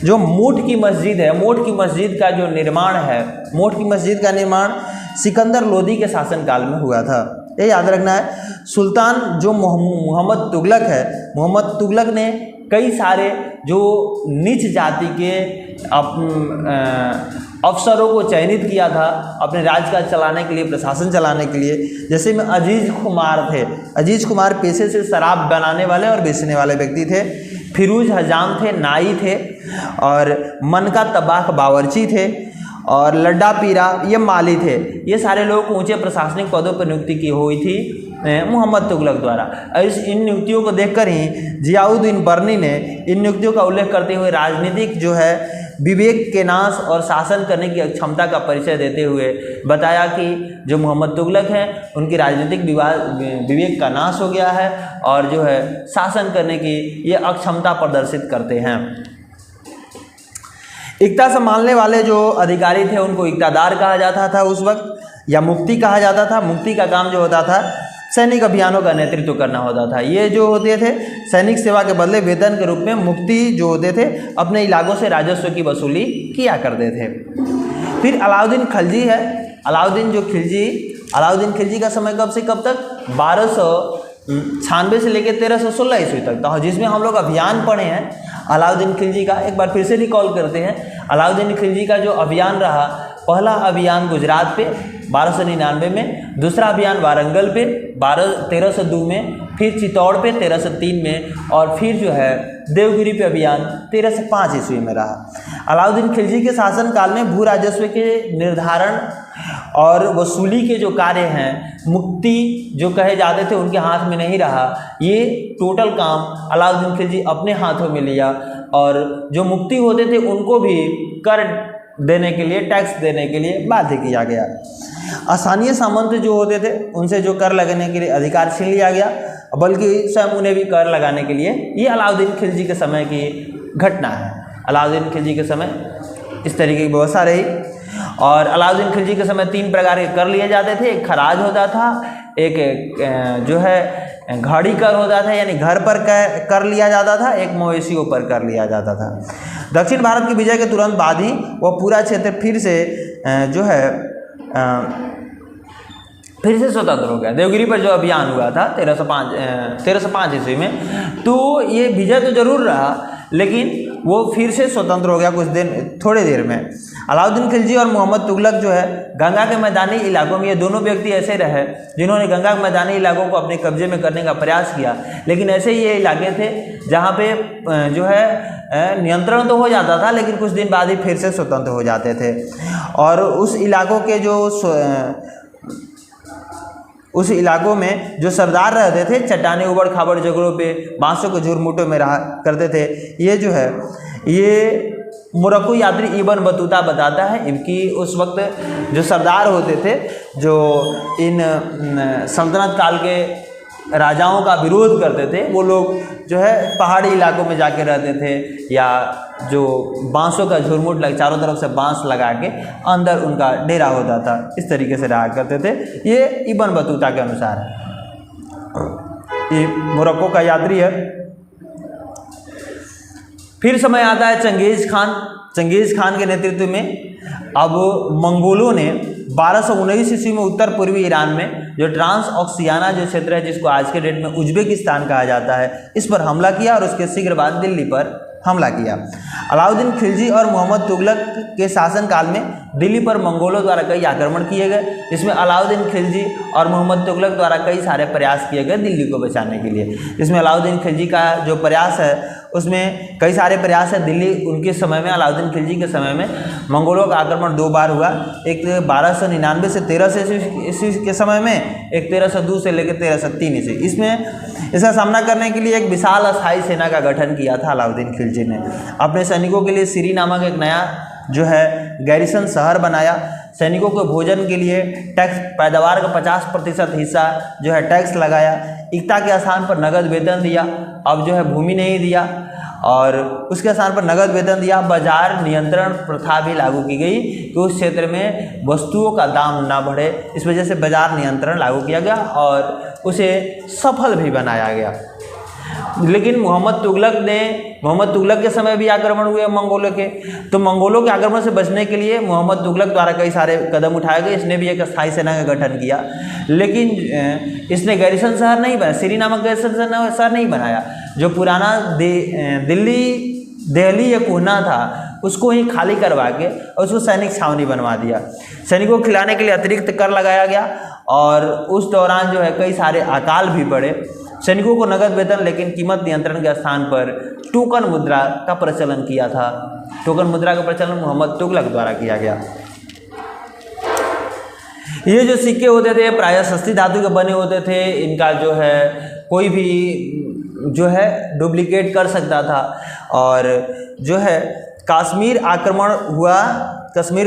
जो मोठ की मस्जिद है, मोठ की मस्जिद का जो निर्माण है, मोठ की मस्जिद का निर्माण सिकंदर लोदी के शासनकाल में हुआ था। ये याद रखना है। सुल्तान जो मोहम्मद तुगलक है, मोहम्मद तुगलक ने कई सारे जो नीच जाति के अफसरों को चयनित किया था अपने राजकाज चलाने के लिए, प्रशासन चलाने के लिए। जैसे में अजीज कुमार थे। अजीज कुमार पेशे से शराब बनाने वाले और बेचने वाले व्यक्ति थे। फिरोज हजाम थे, नाई थे। और मनका तबाख बावर्ची थे। और लड्डा पीरा ये माली थे। ये सारे लोग ऊंचे प्रशासनिक पदों पर नियुक्ति की हुई थी मोहम्मद तुगलक द्वारा। इन नियुक्तियों को देखकर ही जियाउद्दीन बर्नी ने इन नियुक्तियों का उल्लेख करते हुए राजनीतिक जो है विवेक के नाश और शासन करने की क्षमता का परिचय देते हुए बताया कि जो मोहम्मद तुगलक हैं उनकी राजनीतिक विवेक का नाश हो गया है और जो है शासन करने की ये अक्षमता प्रदर्शित करते हैं। इक्ता संभालने वाले जो अधिकारी थे उनको इक्तादार कहा जाता था उस वक्त, या मुफ्ती कहा जाता था। मुफ्ती का काम जो होता था सैनिक अभियानों का नेतृत्व करना होता था। ये जो होते थे सैनिक सेवा के बदले वेतन के रूप में मुफ्ती जो होते थे अपने इलाकों से राजस्व की वसूली किया करते थे। फिर अलाउद्दीन खिलजी है। अलाउद्दीन खिलजी का समय कब से कब तक? 1296 से लेकर 1316 ईस्वी तक था, जिसमें हम लोग अभियान पढ़े हैं अलाउद्दीन खिलजी का। एक बार फिर से रिकॉल करते हैं। अलाउद्दीन खिलजी का जो अभियान रहा, पहला अभियान गुजरात पे 1299 में, दूसरा अभियान वारंगल पे 1302 में, फिर चित्तौड़ पे 1303 में और फिर जो है देवगिरी पे अभियान 1305 ईस्वी में रहा। अलाउद्दीन खिलजी के शासनकाल में भू राजस्व के निर्धारण और वसूली के जो कार्य हैं, मुक्ति जो कहे जाते थे उनके हाथ में नहीं रहा। ये टोटल काम अलाउद्दीन खिलजी अपने हाथों में लिया और जो मुक्ति होते थे उनको भी कर देने के लिए, टैक्स देने के लिए बाध्य किया गया। स्थानीय सामंत जो होते थे उनसे जो कर लगाने के लिए अधिकार छीन लिया गया, बल्कि स्वयं उन्हें भी कर लगाने के लिए, ये अलाउद्दीन खिलजी के समय की घटना है। अलाउद्दीन खिलजी के समय इस तरीके की व्यवस्था रही। और अलाउद्दीन खिलजी के समय 3 प्रकार के कर लिए जाते थे। एक खराज होता था, एक जो है घड़ी कर होता था, यानी घर पर कर लिया जाता था, एक मवेशियों पर कर लिया जाता था। दक्षिण भारत की विजय के तुरंत बाद ही वह पूरा क्षेत्र फिर से जो है फिर से स्वतंत्र हो गया। देवगिरी पर जो अभियान हुआ था 1305 ईस्वी में, तो ये विजय तो जरूर रहा, लेकिन वो फिर से स्वतंत्र हो गया कुछ दिन, थोड़े देर में। अलाउद्दीन खिलजी और मोहम्मद तुगलक जो है गंगा के मैदानी इलाकों में, ये दोनों व्यक्ति ऐसे रहे जिन्होंने गंगा के मैदानी इलाकों को अपने कब्जे में करने का प्रयास किया, लेकिन ऐसे ये इलाके थे जहाँ पे जो है नियंत्रण तो हो जाता था, लेकिन कुछ दिन बाद ही फिर से स्वतंत्र हो जाते थे। और उस इलाकों में जो सरदार रहते थे, चट्टाने उबड़ खाबड़ जगहों पे बांसों के झुरमुटों में रहा करते थे। ये जो है ये मोरक्को यात्री इब्न बतूता बताता है कि उस वक्त जो सरदार होते थे, जो इन सल्तनत काल के राजाओं का विरोध करते थे, वो लोग जो है पहाड़ी इलाकों में जाके रहते थे, या जो बांसों का झुरमुट चारों तरफ से बांस लगा के अंदर उनका डेरा होता था, इस तरीके से रहा करते थे। ये इब्न बतूता के अनुसार है, ये मोरक्को का यात्री है। फिर समय आता है चंगेज खान के नेतृत्व में। अब मंगोलों ने 1219 ईस्वी में उत्तर पूर्वी ईरान में जो ट्रांस ऑक्सियाना जो क्षेत्र है, जिसको आज के डेट में उज्बेकिस्तान कहा जाता है, इस पर हमला किया और उसके शीघ्र बाद दिल्ली पर हमला किया। अलाउद्दीन खिलजी और मोहम्मद तुगलक के शासनकाल में दिल्ली पर मंगोलों द्वारा कई आक्रमण किए गए। इसमें अलाउद्दीन खिलजी और मोहम्मद तुगलक द्वारा कई सारे प्रयास किए गए दिल्ली को बचाने के लिए। इसमें अलाउद्दीन खिलजी का जो प्रयास है, उसमें कई सारे प्रयास है। दिल्ली उनके समय में, अलाउद्दीन खिलजी के समय में मंगोलों का आक्रमण 2 बार हुआ, एक 1299 से 1300 ईस्वी के समय में, एक 1302 से लेकर 1303 ईस्वी। इसमें इसका सामना करने के लिए एक विशाल अस्थायी सेना का गठन किया था अलाउद्दीन खिलजी ने। अपने सैनिकों के लिए सिरी नामक एक नया जो है गैरिसन शहर बनाया। सैनिकों को भोजन के लिए टैक्स, पैदावार का 50% हिस्सा जो है टैक्स लगाया। एकता के स्थान पर नगद वेतन दिया, अब जो है भूमि नहीं दिया, और उसके स्थान पर नगद वेतन दिया। बाजार नियंत्रण प्रथा भी लागू की गई कि उस क्षेत्र में वस्तुओं का दाम ना बढ़े, इस वजह से बाजार नियंत्रण लागू किया गया और उसे सफल भी बनाया गया। लेकिन मोहम्मद तुगलक के समय भी आक्रमण हुए मंगोलों के, तो मंगोलों के आक्रमण से बचने के लिए मोहम्मद तुगलक द्वारा कई सारे कदम उठाए गए। इसने भी एक अस्थायी सेना का गठन किया, लेकिन इसने गैरिसन शहर नहीं बनाया, सिरी नामक गैरिसन शहर नहीं बनाया। जो पुराना दिल्ली या कोहना था, उसको ही खाली करवा के और उसको सैनिक छावनी बनवा दिया। सैनिकों को खिलाने के लिए अतिरिक्त कर लगाया गया, और उस दौरान जो है कई सारे अकाल भी पड़े। सैनिकों को नगद वेतन, लेकिन कीमत नियंत्रण के स्थान पर टोकन मुद्रा का प्रचलन किया था। टोकन मुद्रा का प्रचलन मोहम्मद तुगलक द्वारा किया गया। ये जो सिक्के होते थे प्रायः सस्ती धातु के बने होते थे। इनका जो है कोई भी जो है डुप्लीकेट कर सकता था। और जो है कश्मीर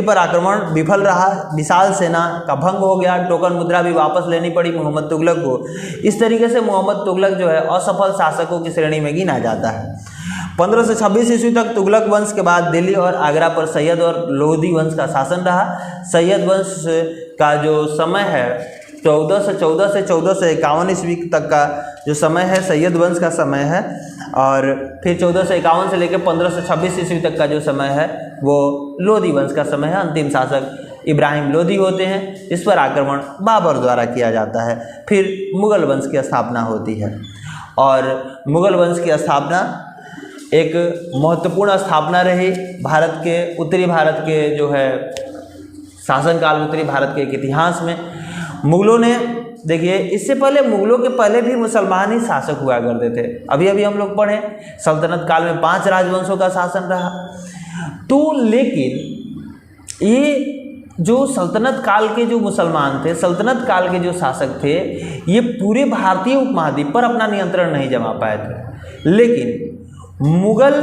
पर आक्रमण विफल रहा, विशाल सेना का भंग हो गया, टोकन मुद्रा भी वापस लेनी पड़ी मोहम्मद तुगलक को। इस तरीके से मोहम्मद तुगलक जो है असफल शासकों की श्रेणी में गिना जाता है। 1526 ईस्वी तक तुगलक वंश के बाद दिल्ली और आगरा पर सैयद और लोधी वंश का शासन रहा। सैयद वंश का जो समय है 1414 से 1451 ईस्वी तक का जो समय है सैयद वंश का समय है, और फिर 1451 से लेकर 1526 ईस्वी तक का जो समय है वो लोधी वंश का समय है। अंतिम शासक इब्राहिम लोधी होते हैं। इस पर आक्रमण बाबर द्वारा किया जाता है। फिर मुगल वंश की स्थापना होती है, और मुगल वंश की स्थापना एक महत्वपूर्ण स्थापना रही भारत के, उत्तरी भारत के जो है शासनकाल में, उत्तरी भारत के इतिहास में। मुगलों ने, देखिए इससे पहले मुगलों के पहले भी मुसलमान ही शासक हुआ करते थे। अभी हम लोग पढ़े सल्तनत काल में 5 राजवंशों का शासन रहा। तो लेकिन ये जो सल्तनत काल के जो मुसलमान थे, सल्तनत काल के जो शासक थे, ये पूरे भारतीय उपमहाद्वीप पर अपना नियंत्रण नहीं जमा पाए थे। लेकिन मुगल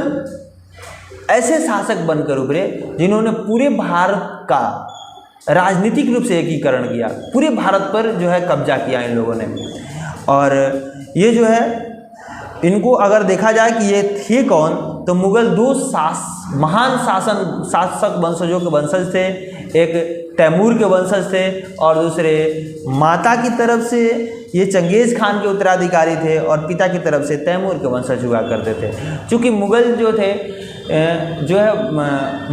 ऐसे शासक बनकर उभरे जिन्होंने पूरे भारत का राजनीतिक रूप से एकीकरण किया, पूरे भारत पर जो है कब्जा किया इन लोगों ने। और ये जो है इनको अगर देखा जाए कि ये थे कौन, तो मुगल 2 महान शासक वंशजों के वंशज थे। एक तैमूर के वंशज थे और दूसरे माता की तरफ से ये चंगेज़ खान के उत्तराधिकारी थे और पिता की तरफ से तैमूर के वंशज हुआ करते थे। चूँकि मुग़ल जो थे जो है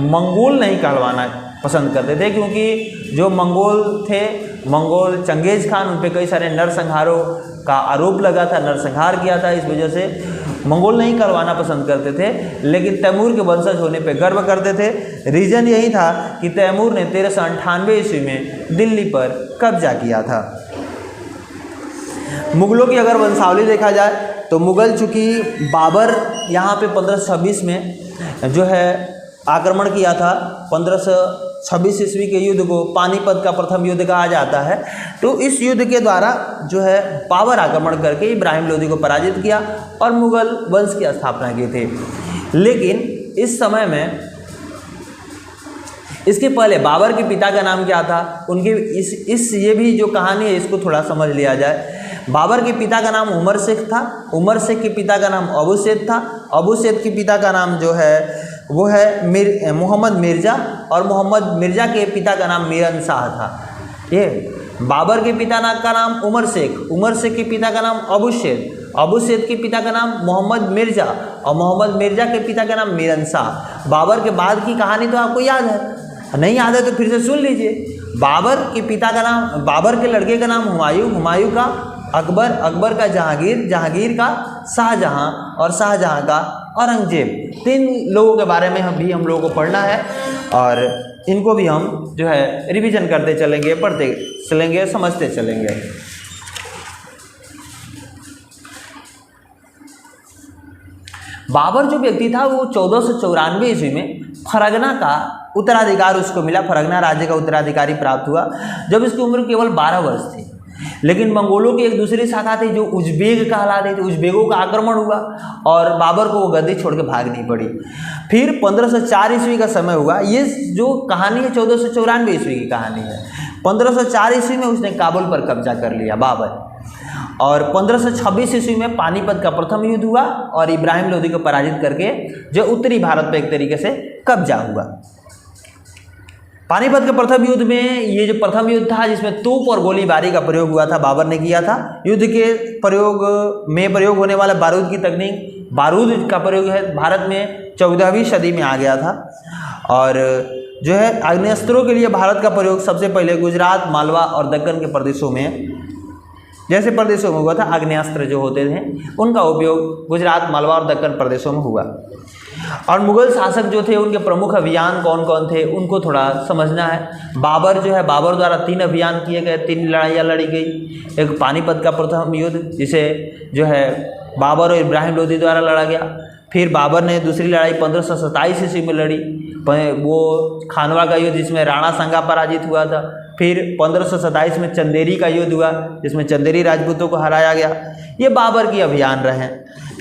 मंगोल नहीं कहलवाना पसंद करते थे, क्योंकि जो मंगोल थे, मंगोल चंगेज़ खान, उन पे कई सारे नरसंहारों का आरोप लगा था, नरसंहार किया था, इस वजह से मंगोल नहीं करवाना पसंद करते थे, लेकिन तैमूर के वंशज होने पे गर्व करते थे। रीज़न यही था कि तैमूर ने 1398 ईस्वी में दिल्ली पर कब्जा किया था। मुग़लों की अगर वंशावली देखा जाए तो मुग़ल चूँकि बाबर यहाँ पे 1526 में जो है आक्रमण किया था, 1526 ईस्वी के युद्ध को पानीपत का प्रथम युद्ध कहा जाता है। तो इस युद्ध के द्वारा जो है बाबर आक्रमण करके इब्राहिम लोदी को पराजित किया और मुग़ल वंश की स्थापना की थी। लेकिन इस समय में, इसके पहले बाबर के पिता का नाम क्या था, उनके ये भी जो कहानी है इसको थोड़ा समझ लिया जाए। बाबर के पिता का नाम उमर शेख था, उमर शेख के पिता का नाम अबू सैद था, अबू सैद के पिता का नाम जो है वो है मोहम्मद मिर्ज़ा, और मोहम्मद मिर्ज़ा के पिता का नाम मीरन शाह था। ये बाबर के पिता का नाम उमर शेख, उमर शेख के पिता का नाम अबू सैद, अबू सैद के पिता का नाम मोहम्मद मिर्ज़ा और मोहम्मद मिर्ज़ा के पिता का नाम मीरन शाह। बाबर के बाद की कहानी तो आपको याद है, नहीं याद है तो फिर से सुन लीजिए। बाबर के पिता का नाम, बाबर के लड़के का नाम हुमायूं, हुमायूं का अकबर, अकबर का जहांगीर, जहांगीर का शाहजहां और शाहजहां का औरंगजेब। 3 लोगों के बारे में हम लोगों को पढ़ना है और इनको भी हम जो है रिवीजन करते चलेंगे, पढ़ते चलेंगे, समझते चलेंगे। बाबर जो व्यक्ति था वो 1494 ईस्वी में फरगना का उत्तराधिकार उसको मिला, फरगना राज्य का उत्तराधिकारी प्राप्त हुआ जब इसकी उम्र केवल 12 वर्ष थी। लेकिन मंगोलों की एक दूसरी शाखा थी जो उज्बेक कहलाते थे, उज्बेकों का आक्रमण हुआ और बाबर को वो गद्दी छोड़ के भागनी पड़ी। फिर 1504 ईस्वी का समय हुआ। ये जो कहानी है 1494 ईस्वी की कहानी है। 1504 ईस्वी में उसने काबुल पर कब्जा कर लिया बाबर, और 1526 ईस्वी में पानीपत का प्रथम युद्ध हुआ और इब्राहिम लोदी को पराजित करके जो उत्तरी भारत पर एक तरीके से कब्जा हुआ। पानीपत के प्रथम युद्ध में, ये जो प्रथम युद्ध था जिसमें तोप और गोलीबारी का प्रयोग हुआ था, बाबर ने किया था। युद्ध के प्रयोग होने वाला बारूद की तकनीक, बारूद का प्रयोग है भारत में 14वीं सदी में आ गया था। और जो है आग्नेयास्त्रों के लिए भारत का प्रयोग सबसे पहले गुजरात, मालवा और दक्कन के प्रदेशों में, जैसे प्रदेशों में हुआ था, आग्नेयास्त्र जो होते थे उनका उपयोग गुजरात, मालवा और दक्कन प्रदेशों में हुआ। और मुग़ल शासक जो थे उनके प्रमुख अभियान कौन कौन थे उनको थोड़ा समझना है। बाबर जो है, बाबर द्वारा 3 अभियान किए गए, 3 लड़ाइयाँ लड़ी गई। एक पानीपत का प्रथम युद्ध जिसे जो है बाबर और इब्राहिम लोदी द्वारा लड़ा गया। फिर बाबर ने दूसरी लड़ाई 1527 ईस्वी में लड़ी, वो खानवा का युद्ध जिसमें राणा सांगा पराजित हुआ था। फिर 1527 में चंदेरी का युद्ध हुआ जिसमें चंदेरी राजपूतों को हराया गया। ये बाबर की अभियान रहे।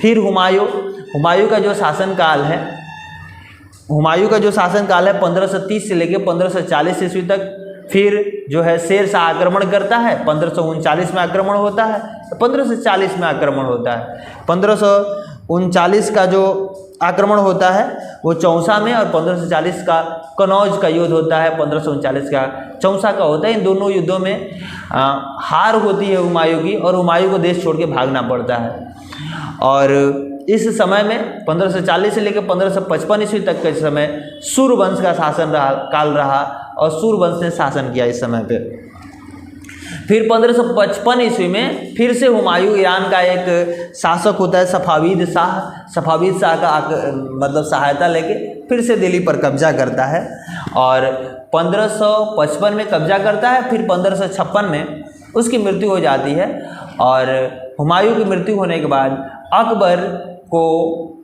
फिर हुमायूं का जो शासनकाल है, हुमायूं का जो शासनकाल है 1530 से लेकर 1540 ईस्वी तक। फिर जो है शेर शाह आक्रमण करता है, 1539 में आक्रमण होता है, 1540 में आक्रमण होता है। 1539 का जो आक्रमण होता है वो चौसा में, और 1540 का कनौज का युद्ध होता है, 1539 का चौसा का होता है। इन दोनों युद्धों में हार होती है हुमायूं की, और हुमायूं को देश छोड़ के भागना पड़ता है। और इस समय में 1540 से लेकर 1555 ईस्वी तक के समय सूर्यवंश का शासन काल रहा और सूर्यवंश ने शासन किया इस समय पे। फिर 1555 ईस्वी में फिर से हुमायूं, ईरान का एक शासक होता है सफाविद शाह, सफाविद शाह का मतलब सहायता लेके फिर से दिल्ली पर कब्जा करता है और 1555 में कब्जा करता है। फिर 1556 में उसकी मृत्यु हो जाती है, और हुमायूं की मृत्यु होने के बाद अकबर को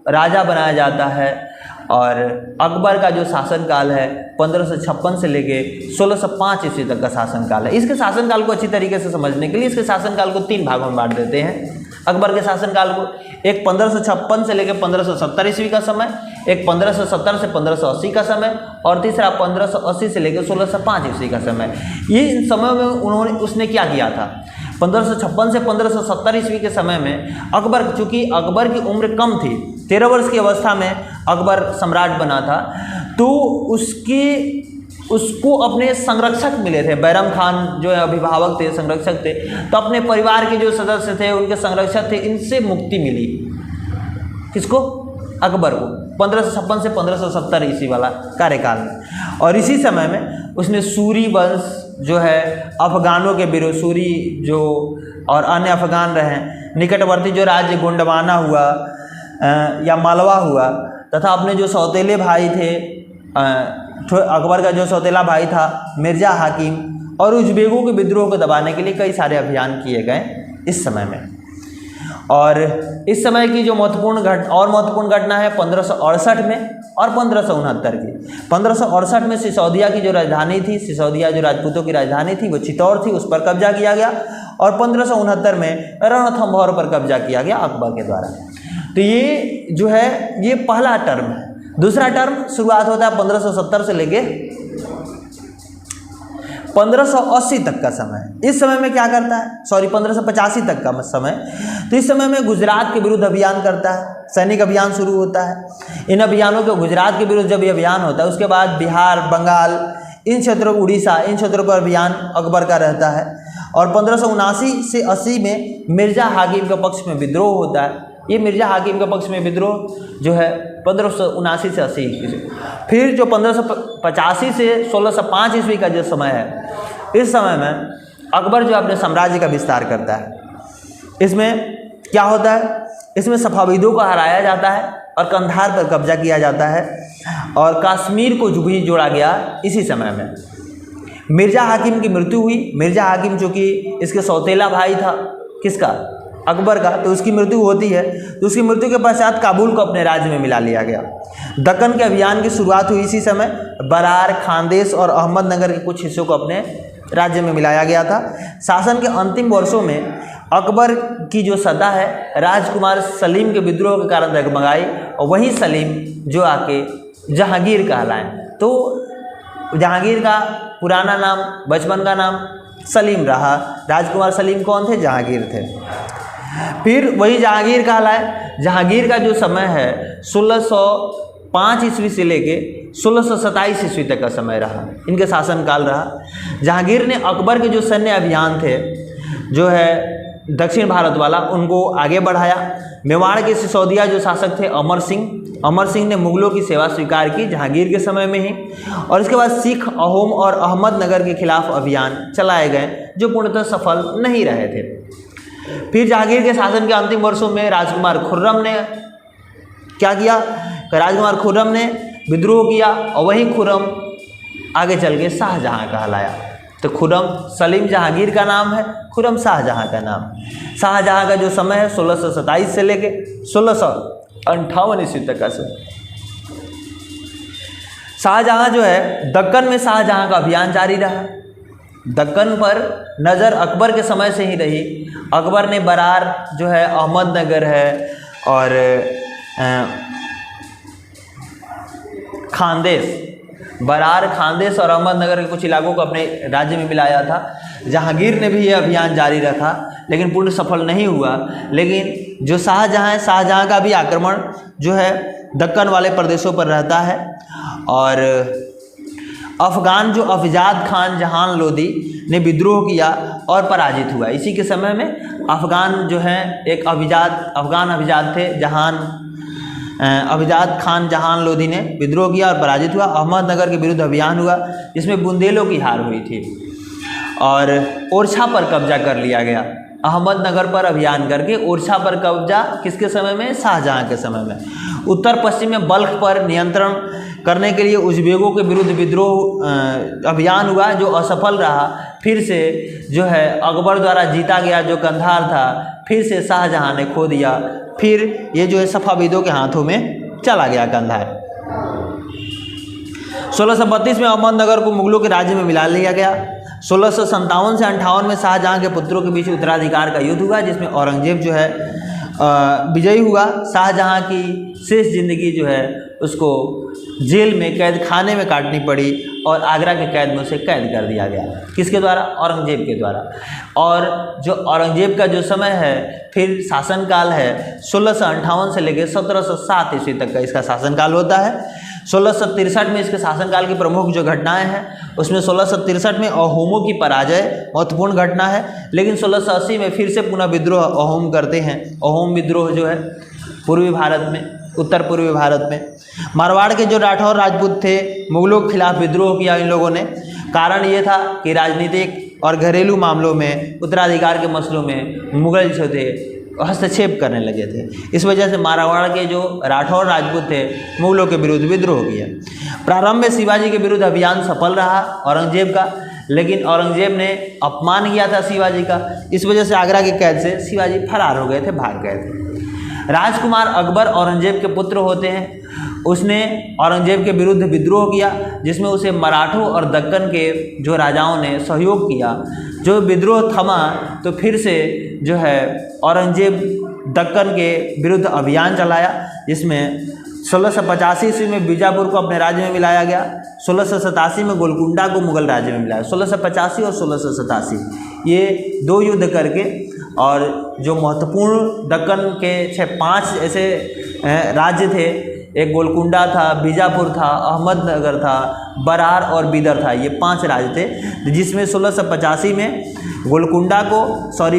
राजा बनाया जाता है। और अकबर का जो शासनकाल है 1556 से लेके 1605 ईस्वी तक का शासनकाल है। इसके शासनकाल को अच्छी तरीके से समझने के लिए इसके शासनकाल को 3 भागों में बांट देते हैं। अकबर के शासनकाल को एक 1556 से लेकर 1570 ईस्वी का समय, एक 1570 से 1580 का समय, और तीसरा 1580 से लेकर 1605 ईस्वी का समय। ये इन समय में उसने क्या किया था? 1556 से 1570 ईस्वी के समय में अकबर, चूँकि अकबर की उम्र कम थी, 13 वर्ष की अवस्था में अकबर सम्राट बना था, तो उसकी उसको अपने संरक्षक मिले थे। बैरम खान जो है अभिभावक थे, संरक्षक थे, तो अपने परिवार के जो सदस्य थे उनके संरक्षक थे, इनसे मुक्ति मिली। किसको? अकबर को 1556 से 1570 ईस्वी वाला कार्यकाल में। और इसी समय में उसने सूरी वंश जो है अफगानों के विरुद्ध, सूरी जो और अन्य अफगान रहे, निकटवर्ती जो राज्य गोंडवाना हुआ या मालवा हुआ, तथा अपने जो सौतेले भाई थे, अकबर का जो सौतेला भाई था मिर्जा हाकिम, और उज़्बेकों के विद्रोह को दबाने के लिए कई सारे अभियान किए गए इस समय में। और इस समय की जो महत्वपूर्ण घटना है 1568 में और 1569 की। 1568 में सिसोदिया की जो राजधानी थी, सिसोदिया जो राजपूतों की राजधानी थी, वो चित्तौड़ थी, उस पर कब्जा किया गया। और 1569 में रणथंभौर पर कब्जा किया गया अकबर के द्वारा। तो ये जो है ये पहला टर्म है। दूसरा टर्म शुरुआत होता है 1570 से लेके 1580 तक का समय। इस समय में क्या करता है, 1585 तक का समय। तो इस समय में गुजरात के विरुद्ध अभियान करता है, सैनिक अभियान शुरू होता है। इन अभियानों के गुजरात के विरुद्ध जब ये अभियान होता है, उसके बाद बिहार, बंगाल, इन क्षेत्रों, उड़ीसा, इन क्षेत्रों पर अभियान अकबर का रहता है। और 1579 से 80 में मिर्जा हाकिम के पक्ष में विद्रोह होता है। ये मिर्जा हाकिम के पक्ष में विद्रोह जो है 1579 से 80 ईस्वी। फिर जो 1585 से 1605 ईस्वी का जो समय है, इस समय में अकबर जो अपने साम्राज्य का विस्तार करता है। इसमें क्या होता है, इसमें सफाविदों को हराया जाता है और कंधार पर कब्जा किया जाता है, और कश्मीर को भी जोड़ा गया इसी समय में। मिर्जा हाकिम की मृत्यु हुई। मिर्जा हाकिम जो कि इसके सौतेला भाई था, किसका? अकबर का। तो उसकी मृत्यु होती है। तो उसकी मृत्यु के पश्चात काबुल को अपने राज्य में मिला लिया गया। दक्कन के अभियान की शुरुआत हुई इसी समय। बरार, खानदेश और अहमदनगर के कुछ हिस्सों को अपने राज्य में मिलाया गया था। शासन के अंतिम वर्षों में अकबर की जो सत्ता है राजकुमार सलीम के विद्रोह के कारण डगमगाई, और वही सलीम जो आके जहांगीर कहलाए। तो जहांगीर का पुराना नाम, बचपन का नाम सलीम रहा। राजकुमार सलीम कौन थे? जहांगीर थे। फिर वही जहांगीर कहलाए। जहांगीर का जो समय है 1605 ईस्वी से लेके 1627 ईस्वी तक का समय रहा, इनके शासनकाल रहा। जहांगीर ने अकबर के जो सैन्य अभियान थे जो है दक्षिण भारत वाला, उनको आगे बढ़ाया। मेवाड़ के सिसोदिया जो शासक थे अमर सिंह ने मुगलों की सेवा स्वीकार की जहांगीर के समय में ही। और इसके बाद सिख, अहोम और अहमदनगर के खिलाफ अभियान चलाए गए जो पूर्णतः सफल नहीं रहे थे। फिर जहांगीर के शासन के अंतिम वर्षों में राजकुमार खुर्रम ने क्या किया? राजकुमार खुर्रम ने विद्रोह किया, और वही खुर्रम आगे चल के शाहजहां कहलाया। तो खुर्रम, सलीम जहांगीर का नाम है, खुर्रम शाहजहां का नाम। शाहजहां का जो समय है 1627 से लेके 1658 ईस्वी तक का समय। शाहजहां जो है दक्कन में शाहजहां का अभियान जारी रहा। दक्कन पर नज़र अकबर के समय से ही रही। अकबर ने बरार जो है, अहमदनगर है और खानदेश, बरार, खानदेश और अहमदनगर के कुछ इलाकों को अपने राज्य में मिलाया था। जहांगीर ने भी यह अभियान जारी रखा, लेकिन पूर्ण सफल नहीं हुआ। लेकिन जो शाहजहां है, शाहजहां का भी आक्रमण जो है दक्कन वाले प्रदेशों पर रहता है। और अफगान जो अफजाद खान जहान लोदी ने विद्रोह किया और पराजित हुआ। इसी के समय में अफगान जो है एक अफगान अभिजात थे, अफजाद खान जहान लोदी ने विद्रोह किया और पराजित हुआ। अहमदनगर के विरुद्ध अभियान हुआ जिसमें बुंदेलों की हार हुई थी, और ओरछा पर कब्जा कर लिया गया। अहमदनगर पर अभियान करके ओरछा पर कब्जा किसके समय में? शाहजहां के समय में। उत्तर पश्चिम में बल्ख पर नियंत्रण करने के लिए उज़्बेकों के विरुद्ध विद्रोह अभियान हुआ जो असफल रहा। फिर से जो है अकबर द्वारा जीता गया जो कंधार था, फिर से शाहजहां ने खो दिया। फिर ये जो है सफाविदों के हाथों में चला गया कंधार। 1632 में अहमदनगर को मुगलों के राज्य में मिला लिया गया। 1657 से 58 में शाहजहां के पुत्रों के बीच उत्तराधिकार का युद्ध हुआ जिसमें औरंगजेब जो है विजयी हुआ। शाहजहां की शेष जिंदगी जो है उसको जेल में, कैद खाने में काटनी पड़ी और आगरा के कैद में उसे कैद कर दिया गया। किसके द्वारा? औरंगजेब के द्वारा। और जो औरंगजेब का जो समय है फिर शासनकाल है 1658 से लेकर 1707 ईस्वी तक का इसका शासनकाल होता है। 1663 में इसके शासनकाल की प्रमुख जो घटनाएं हैं उसमें 1663 में अहोमों की पराजय महत्वपूर्ण घटना है, लेकिन 1680 में फिर से पुनः विद्रोह अहोम करते हैं। अहोम विद्रोह जो है पूर्वी भारत में, उत्तर पूर्वी भारत में मारवाड़ के जो राठौर राजपूत थे मुगलों के खिलाफ विद्रोह किया इन लोगों ने। कारण ये था कि राजनीतिक और घरेलू मामलों में, उत्तराधिकार के मसलों में मुगल जो थे हस्तक्षेप करने लगे थे। इस वजह से मारवाड़ के जो राठौर राजपूत थे मुगलों के विरुद्ध विद्रोह किया। प्रारंभ में शिवाजी के विरुद्ध अभियान सफल रहा औरंगजेब का, लेकिन औरंगजेब ने अपमान किया था शिवाजी का। इस वजह से आगरा की कैद से शिवाजी फरार हो गए थे, भाग गए थे। राजकुमार अकबर औरंगजेब के पुत्र होते हैं। उसने औरंगजेब के विरुद्ध विद्रोह किया जिसमें उसे मराठों और दक्कन के जो राजाओं ने सहयोग किया। जो विद्रोह थमा तो फिर से जो है औरंगजेब दक्कन के विरुद्ध अभियान चलाया, जिसमें 1685 ईस्वी में बीजापुर को अपने राज्य में मिलाया गया। 1687 में गोलकुंडा को मुगल राज्य में मिलाया। 1685 और 1687 ये दो युद्ध करके, और जो महत्वपूर्ण दक्कन के 5 ऐसे राज्य थे, एक गोलकुंडा था, बीजापुर था, अहमदनगर था, बरार और बीदर था, ये 5 राज्य थे, जिसमें 1685 में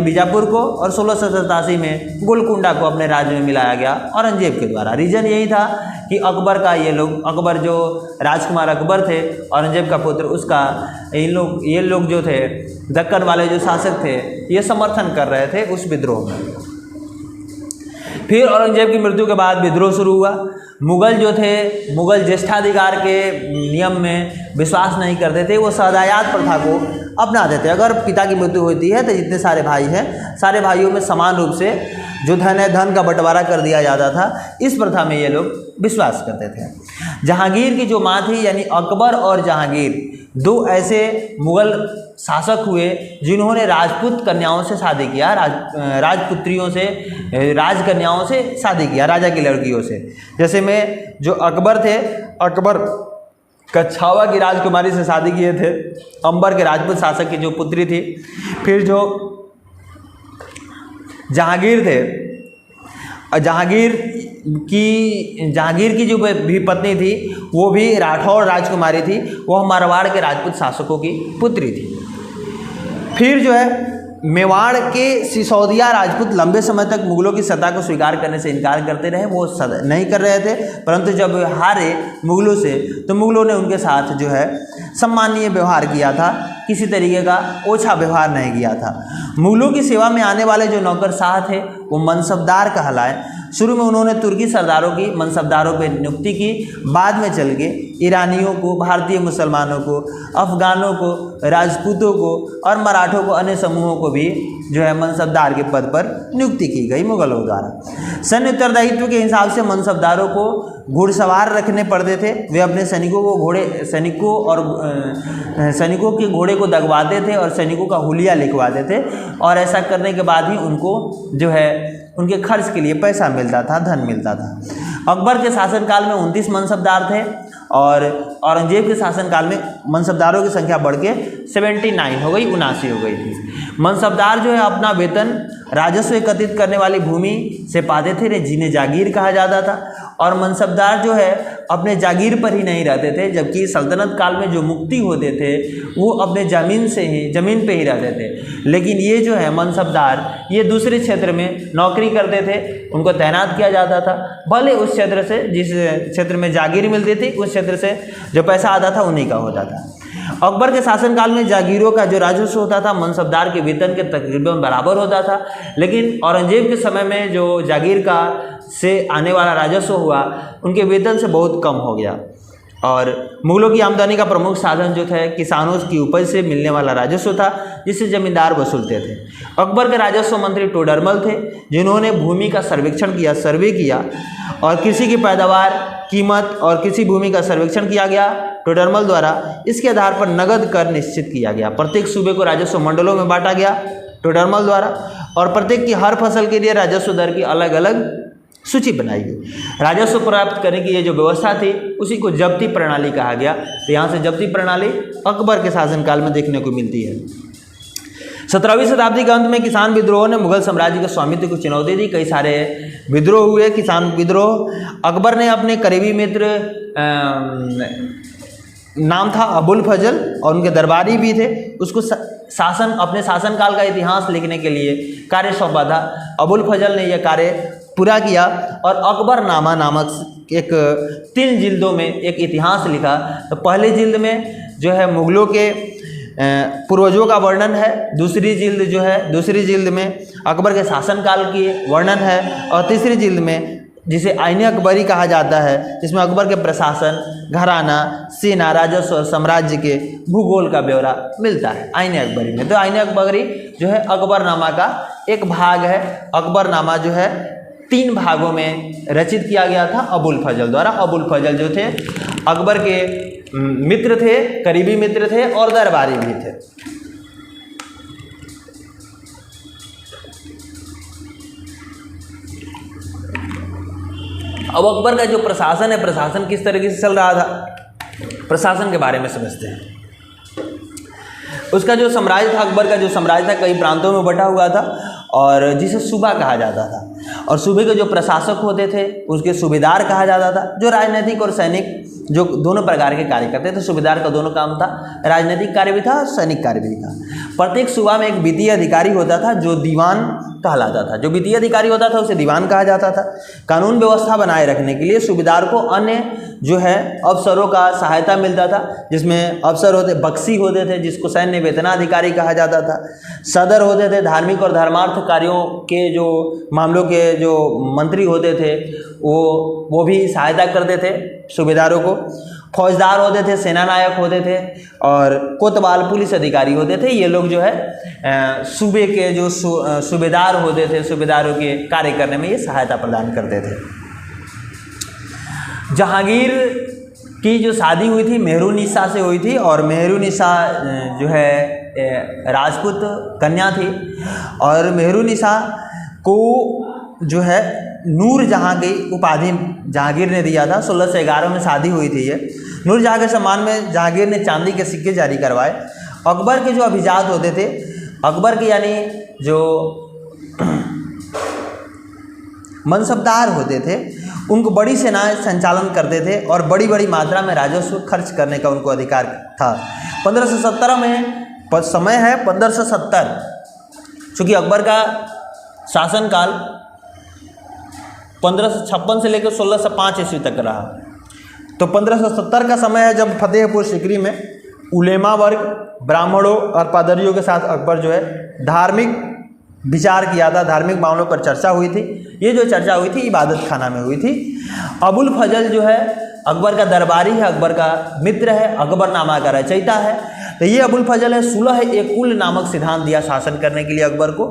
बीजापुर को और 1687 में गोलकुंडा को अपने राज्य में मिलाया गया औरंगजेब के द्वारा। रीजन यही था कि अकबर का अकबर जो राजकुमार अकबर थे औरंगजेब का पुत्र, उसका ये लोग जो थे दक्कन वाले जो शासक थे ये समर्थन कर रहे थे उस विद्रोह में। फिर औरंगजेब की मृत्यु के बाद विद्रोह शुरू हुआ। मुगल जो थे, मुगल ज्येष्ठाधिकार के नियम में विश्वास नहीं करते थे, वो सदायात प्रथा को अपनाते थे। अगर पिता की मृत्यु होती है तो जितने सारे भाई हैं, सारे भाइयों में समान रूप से जो धन है धन का बंटवारा कर दिया जाता था। इस प्रथा में ये लोग विश्वास करते थे। जहांगीर की जो माँ थी, यानी अकबर और जहांगीर, 2 ऐसे मुगल शासक हुए जिन्होंने राजपूत कन्याओं से शादी किया, राजपुत्रियों से, राजकन्याओं से शादी किया, राजा की लड़कियों से। जैसे में जो अकबर थे, अकबर कछावा की राजकुमारी से शादी किए थे, अंबर के राजपूत शासक की जो पुत्री थी। फिर जो जहांगीर थे, जहांगीर की जो भी पत्नी थी वो भी राठौर राजकुमारी थी, वह मारवाड़ के राजपूत शासकों की पुत्री थी। फिर जो है मेवाड़ के सिसोदिया राजपूत लंबे समय तक मुगलों की सत्ता को स्वीकार करने से इनकार करते रहे, वो नहीं कर रहे थे, परंतु जब हारे मुगलों से तो मुगलों ने उनके साथ जो है सम्मानीय व्यवहार किया था, किसी तरीके का ओछा व्यवहार नहीं किया था। मुगलों की सेवा में आने वाले जो नौकरशाह थे वो मनसबदार कहलाए। शुरू में उन्होंने तुर्की सरदारों की मनसबदारों पर नियुक्ति की, बाद में चल के ईरानियों को, भारतीय मुसलमानों को, अफगानों को, राजपूतों को और मराठों को, अन्य समूहों को भी जो है मनसबदार के पद पर नियुक्ति की गई मुगलों द्वारा। सैन्य उत्तरदायित्व के हिसाब से मनसबदारों को घुड़सवार रखने पड़ते थे। वे अपने सैनिकों के घोड़े को दगवाते थे और सैनिकों का हुलिया लिखवाते थे, और ऐसा करने के बाद ही उनको जो है उनके खर्च के लिए पैसा मिलता था, धन मिलता था। अकबर के शासनकाल में 29 मनसबदार थे और औरंगजेब के शासनकाल में मनसबदारों की संख्या बढ़ के 79 हो गई, 79 हो गई थी। मनसबदार जो है अपना वेतन राजस्व एकत्रित करने वाली भूमि से पाते थे, जिन्हें जागीर कहा जाता था। और मनसबदार जो है अपने जागीर पर ही नहीं रहते थे, जबकि सल्तनत काल में जो मुक्ति होते थे वो अपने ज़मीन पे ही रहते थे। लेकिन ये जो है मनसबदार, ये दूसरे क्षेत्र में नौकरी करते थे, उनको तैनात किया जाता था। भले उस क्षेत्र से, जिस क्षेत्र में जागीर मिलती थी, उस क्षेत्र से जो पैसा आता था उन्हीं का होता था। अकबर के शासनकाल में जागीरों का जो राजस्व होता था मनसबदार के वेतन के तकरीबन बराबर होता था। लेकिन औरंगजेब के समय में जो जागीर का से आने वाला राजस्व हुआ, उनके वेतन से बहुत कम हो गया। और मुगलों की आमदनी का प्रमुख साधन जो था किसानों की उपज से मिलने वाला राजस्व था, जिसे जमींदार वसूलते थे। अकबर के राजस्व मंत्री टोडरमल थे, जिन्होंने भूमि का सर्वे किया और कृषि की पैदावार, कीमत और कृषि भूमि का सर्वेक्षण किया गया टोडरमल द्वारा। इसके आधार पर नगद कर निश्चित किया गया। प्रत्येक सूबे को राजस्व मंडलों में बांटा गया टोडरमल द्वारा, और प्रत्येक की हर फसल के लिए राजस्व दर की अलग अलग सूची बनाई गई। राजस्व प्राप्त करने की ये जो व्यवस्था थी उसी को जब्ती प्रणाली कहा गया। तो यहाँ से जब्ती प्रणाली अकबर के शासनकाल में देखने को मिलती है। 17वीं शताब्दी के अंत में किसान विद्रोह ने मुगल साम्राज्य के स्वामित्व को चुनौती दी। कई सारे विद्रोह हुए, किसान विद्रोह। अकबर ने अपने करीबी मित्र नाम था अबुल फजल और उनके दरबारी भी थे, उसको अपने शासनकाल का इतिहास लिखने के लिए कार्य सौंपा था। अबुल फजल ने यह कार्य पूरा किया और अकबरनामा नामक एक 3 जिल्दों में एक इतिहास लिखा। तो पहले जिल्द में जो है मुगलों के पूर्वजों का वर्णन है, दूसरी जिल्द में अकबर के शासनकाल की वर्णन है और तीसरी जिल्द में जिसे आईने अकबरी कहा जाता है, जिसमें अकबर के प्रशासन, घराना, सेना, राजस्व और साम्राज्य के भूगोल का ब्यौरा मिलता है आईने अकबरी में। तो आईने अकबरी जो है अकबरनामा का एक भाग है। अकबरनामा जो है 3 भागों में रचित किया गया था अबुल फजल द्वारा। अबुल फजल जो थे अकबर के मित्र थे, करीबी मित्र थे और दरबारी भी थे। अब अकबर का जो प्रशासन है, प्रशासन किस तरीके से चल रहा था, प्रशासन के बारे में समझते हैं। उसका जो साम्राज्य था, अकबर का जो साम्राज्य था कई प्रांतों में बटा हुआ था और जिसे सूबा कहा जाता था। और सूबे के जो प्रशासक होते थे उसके सूबेदार कहा जाता था, जो राजनीतिक और सैनिक जो दोनों प्रकार के कार्य करते थे। सूबेदार का दोनों काम था, राजनीतिक कार्य भी था, सैनिक कार्य भी था। प्रत्येक सूबा में एक वित्तीय अधिकारी होता था जो दीवान कहलाता था। जो वित्तीय अधिकारी होता था उसे दीवान कहा जाता था। कानून व्यवस्था बनाए रखने के लिए सूबेदार को अन्य जो है अफसरों का सहायता मिलता था, जिसमें अफसर होते, बख्शी होते थे जिसको सैन्य वेतनाधिकारी कहा जाता था, सदर होते थे, धार्मिक और धर्मार्थ कार्यों के जो मामलों के जो मंत्री होते थे वो भी सहायता करते थे सूबेदारों को, फौजदार होते थे, सेना नायक होते थे और कोतवाल पुलिस अधिकारी होते थे। ये लोग जो है सूबे के जो सूबेदार होते थे, सूबेदारों के कार्य करने में ये सहायता प्रदान करते थे। जहांगीर की जो शादी हुई थी मेहरुनिसा से हुई थी और मेहरुनिसा जो है राजपूत कन्या थी और मेहरुनिसा को जो है नूर जहाँ की उपाधि जहांगीर ने दिया था। 1611 में शादी हुई थी ये। नूर जहाँ के सम्मान में जहांगीर ने चांदी के सिक्के जारी करवाए। अकबर के जो अभिजात होते थे, अकबर के यानी जो मनसबदार होते थे, उनको बड़ी सेनाएं संचालन करते थे और बड़ी बड़ी मात्रा में राजस्व खर्च करने का उनको अधिकार था। 1517 में समय है 1570, चूँकि अकबर का शासनकाल 1556 से लेकर 1605 ईस्वी तक रहा। तो 1570 का समय है जब फतेहपुर सीकरी में उलेमा वर्ग, ब्राह्मणों और पादरियों के साथ अकबर जो है धार्मिक विचार किया था, धार्मिक मामलों पर चर्चा हुई थी। ये जो चर्चा हुई थी इबादत खाना में हुई थी। अबुल फजल जो है अकबर का दरबारी है, अकबर का मित्र है, अकबरनामा का रचयिता है। तो ये अबुल फजल है 16-ए-कुल नामक सिद्धांत दिया शासन करने के लिए अकबर को,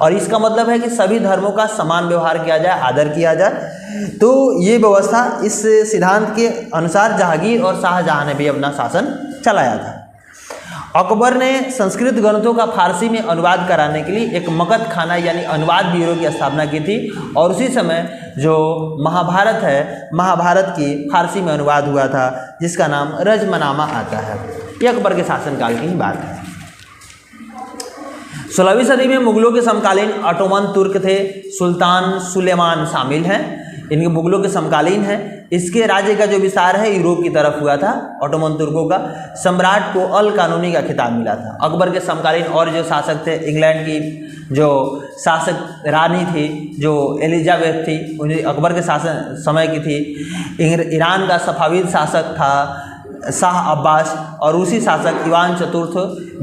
और इसका मतलब है कि सभी धर्मों का समान व्यवहार किया जाए, आदर किया जाए। तो ये व्यवस्था, इस सिद्धांत के अनुसार जहांगीर और शाहजहां ने भी अपना शासन चलाया था। अकबर ने संस्कृत ग्रंथों का फारसी में अनुवाद कराने के लिए एक मगध खाना यानी अनुवाद ब्यूरो की स्थापना की थी और उसी समय जो महाभारत है, महाभारत की फारसी में अनुवाद हुआ था जिसका नाम रजमनामा आता है। ये अकबर के शासनकाल की ही बात है। 16वीं सदी में मुगलों के समकालीन ऑटोमन तुर्क थे, सुल्तान सुलेमान शामिल हैं, इनके मुगलों के समकालीन हैं। इसके राज्य का जो विस्तार है यूरोप की तरफ हुआ था। ऑटोमन तुर्कों का सम्राट को अल कानूनी का खिताब मिला था। अकबर के समकालीन और जो शासक थे, इंग्लैंड की जो शासक रानी थी जो एलिजाबेथ थी, उन्हें अकबर के शासन समय की थी। ईरान का सफाविद शासक था शाह अब्बास और उसी शासक इवान चतुर्थ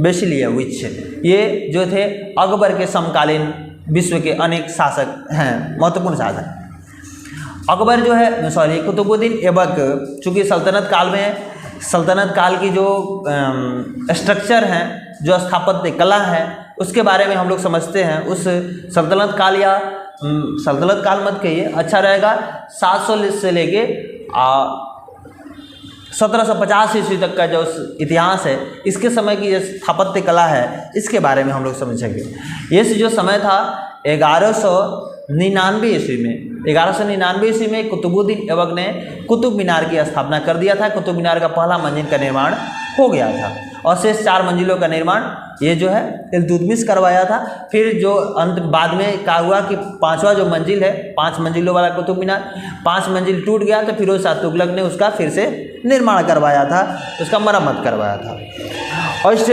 बेसिलियविच, ये जो थे अकबर के समकालीन विश्व के अनेक शासक हैं, महत्वपूर्ण शासक। अकबर जो है कुतुबुद्दीन ऐबक, चूँकि सल्तनत काल में सल्तनत काल की जो स्ट्रक्चर हैं, जो स्थापत्य कला है, उसके बारे में हम लोग समझते हैं। उस सल्तनत काल या सल्तनत काल मत कहिए, अच्छा रहेगा 700 से लेके 1750 ईस्वी तक का जो इतिहास है, इसके समय की जो स्थापत्य कला है, इसके बारे में हम लोग समझेंगे। ये जो समय था 1199 ईस्वी में, 1199 ईस्वी में कुतुबुद्दीन ऐबक ने कुतुब मीनार की स्थापना कर दिया था। कुतुब मीनार का पहला मंजिल का निर्माण हो गया था और शेष 4 मंजिलों का निर्माण ये जो है इल्तुतमिश करवाया था। फिर जो अंत बाद में क्या हुआ कि 5वां जो मंजिल है, 5 मंजिलों वाला कुतुब मीनार, 5 मंजिल टूट गया तो फिरोज शाह तुगलक ने उसका फिर से निर्माण करवाया था, उसका मरम्मत करवाया था। और इस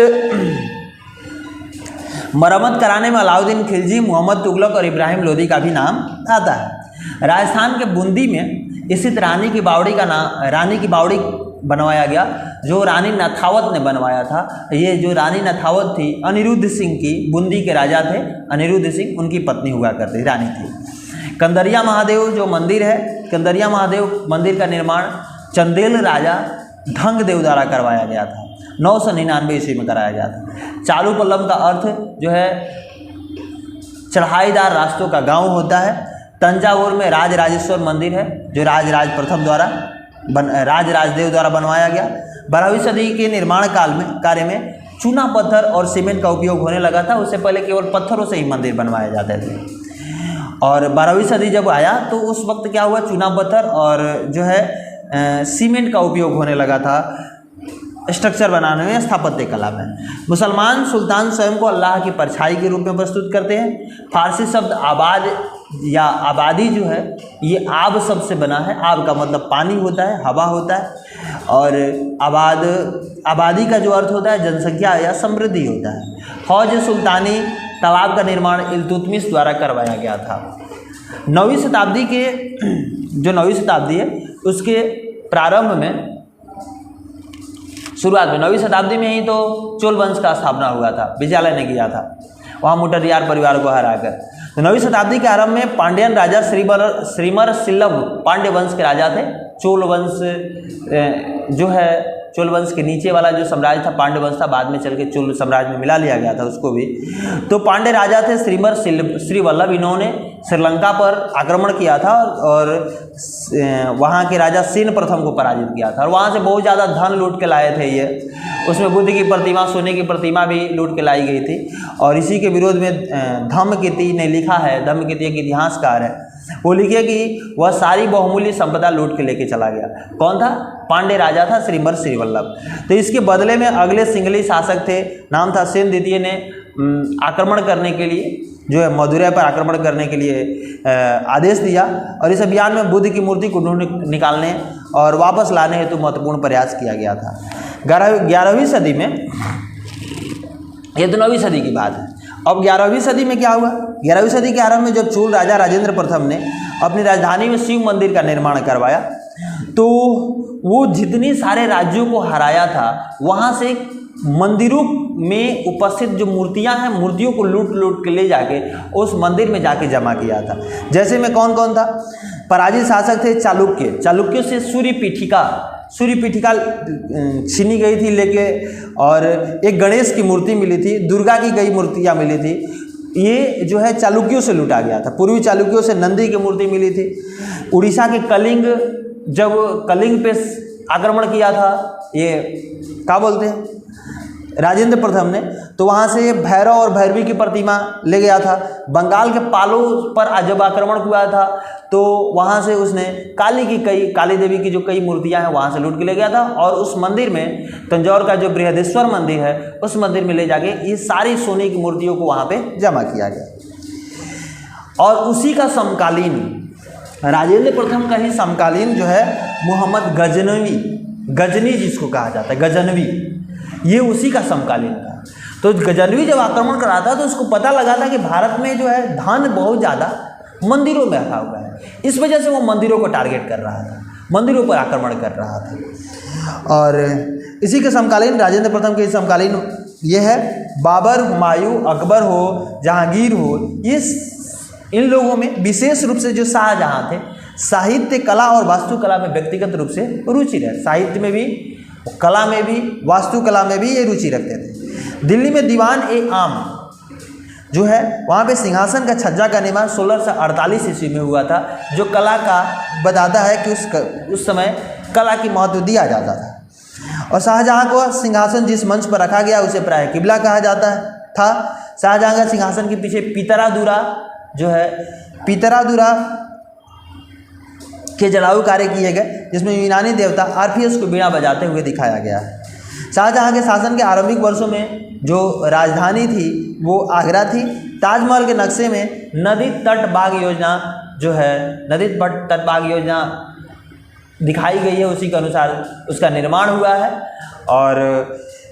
मरम्मत कराने में अलाउद्दीन खिलजी, मोहम्मद तुगलक और इब्राहिम लोदी का भी नाम आता है। राजस्थान के बूंदी में स्थित रानी की बावड़ी बनवाया गया, जो रानी नथावत ने बनवाया था। ये जो रानी नथावत थी अनिरुद्ध सिंह की, बूंदी के राजा थे अनिरुद्ध सिंह, उनकी पत्नी हुआ करती रानी थी। कंदरिया महादेव जो मंदिर है, कंदरिया महादेव मंदिर का निर्माण चंदेल राजा धंग देव द्वारा करवाया गया था, 999 ईस्वी में कराया गया था। चालू पल्लम का अर्थ जो है चढ़ाईदार रास्तों का गांव होता है। तंजावुर में राजराजेश्वर मंदिर है, जो राजराज प्रथम द्वारा राजराजदेव द्वारा बनवाया गया। 12वीं सदी के निर्माण कार्य में चूना पत्थर और सीमेंट का उपयोग होने लगा था। उससे पहले केवल पत्थरों से ही मंदिर बनवाए जाते थे। और 12वीं सदी जब आया तो उस वक्त क्या हुआ, चूना पत्थर और जो है सीमेंट का उपयोग होने लगा था स्ट्रक्चर बनाने में, स्थापत्य कला में। मुसलमान सुल्तान स्वयं को अल्लाह की परछाई के रूप में प्रस्तुत करते हैं। फारसी शब्द आबाद या आबादी जो है ये आब शब्द से बना है। आब का मतलब पानी होता है, हवा होता है, और आबादी का जो अर्थ होता है जनसंख्या या समृद्धि होता है। हौज सुल्तानी तालाब का निर्माण इल्तुतमिश द्वारा करवाया गया था। 9वीं शताब्दी के जो 9वीं शताब्दी है उसके प्रारंभ में, शुरुआत में 9वीं शताब्दी में ही तो चोल वंश का स्थापना हुआ था, विजयालय ने किया था वहाँ मुटरियार परिवार को हराकर। तो 9वीं शताब्दी के आरंभ में पांड्यन राजा श्रीमर सिल्लभ पांड्य वंश के राजा थे। चोल वंश जो है, चोल वंश के नीचे वाला जो साम्राज्य था पांड्य वंश था, बाद में चल के चोल साम्राज्य में मिला लिया गया था उसको भी। तो पांड्य राजा थे श्रीमर श्रीवल्लभ, इन्होंने श्रीलंका पर आक्रमण किया था और वहाँ के राजा सेन प्रथम को पराजित किया था, और वहाँ से बहुत ज़्यादा धन लूट के लाए थे ये। उसमें बुद्ध की प्रतिमा, सोने की प्रतिमा भी लूट के लाई गई थी। और इसी के विरोध में धम्मकिति ने लिखा है, धम्मकिति एक इतिहासकार है, वो लिखे कि वह सारी बहुमूल्य संपदा लूट के लेके चला गया। कौन था? पांड्य राजा था श्रीमर श्रीवल्लभ। तो इसके बदले में अगले सिंहली शासक थे, नाम था सेन द्वितीय, ने आक्रमण करने के लिए जो है मदुरै पर आक्रमण करने के लिए आदेश दिया, और इस अभियान में बुद्ध की मूर्ति को निकालने और वापस लाने हेतु महत्वपूर्ण प्रयास किया गया था। 11वीं सदी में, ये तो 9वीं सदी की बात है। अब 11वीं सदी में क्या हुआ? 11वीं सदी के आरंभ में जब चोल राजा राजेंद्र प्रथम ने अपनी राजधानी में शिव मंदिर का निर्माण करवाया, तो वो जितने सारे राज्यों को हराया था वहाँ से मंदिरों में उपस्थित जो मूर्तियां हैं, मूर्तियों को लूट लूट के ले जाके उस मंदिर में जाके जमा किया था। जैसे में कौन कौन था? पराजित शासक थे चालुक्य, चालुक्यों से सूर्य पीठिका छीनी गई थी लेके, और एक गणेश की मूर्ति मिली थी, दुर्गा की कई मूर्तियां मिली थी। ये जो है चालुक्यों से लूटा गया था। पूर्वी चालुक्यों से नंदी की मूर्ति मिली थी। उड़ीसा के कलिंग, जब कलिंग पे आक्रमण किया था ये क्या बोलते हैं राजेंद्र प्रथम ने, तो वहाँ से भैरव और भैरवी की प्रतिमा ले गया था। बंगाल के पालो पर जब आक्रमण हुआ था तो वहाँ से उसने काली देवी की जो कई मूर्तियाँ हैं वहाँ से लूट के ले गया था, और उस मंदिर में, तंजौर का जो बृहदेश्वर मंदिर है उस मंदिर में ले जाके ये सारी सोने की मूर्तियों को वहाँ पे जमा किया गया। और उसी का समकालीन, राजेंद्र प्रथम का ही समकालीन जो है मोहम्मद गजनी जिसको कहा जाता है, गजनवी, ये उसी का समकालीन था। तो गजनवी जब आक्रमण करा था तो उसको पता लगा था कि भारत में जो है धन बहुत ज़्यादा मंदिरों में रखा हुआ है, इस वजह से वो मंदिरों को टारगेट कर रहा था, मंदिरों पर आक्रमण कर रहा था। और इसी के समकालीन, राजेंद्र प्रथम के समकालीन ये है बाबर, हुमायूं, अकबर हो, जहांगीर हो, ये इन लोगों में विशेष रूप से जो शाहजहां थे, साहित्य, कला और वास्तुकला में व्यक्तिगत रूप से रुचि रहे। साहित्य में भी, कला में भी, वास्तुकला में भी ये रुचि रखते थे। दिल्ली में दीवान-ए-आम जो है वहाँ पे सिंहासन का छज्जा का निर्माण 1648 ईस्वी में हुआ था, जो कला का बताता है कि उस समय कला की महत्व दिया जाता था। और शाहजहां को सिंहासन जिस मंच पर रखा गया उसे प्राय किबला कहा जाता था। शाहजहां का सिंहासन के पीछे पीतरादुरा जो है, पीतरादुरा के जलाऊ कार्य किए गए, जिसमें यूनानी देवता आर्फियस को बीड़ा बजाते हुए दिखाया गया है। शाहजहाँ के शासन के आरंभिक वर्षों में जो राजधानी थी वो आगरा थी। ताजमहल के नक्शे में नदी तट बाग योजना जो है, नदी तट बाग योजना दिखाई गई है, उसी के अनुसार उसका निर्माण हुआ है। और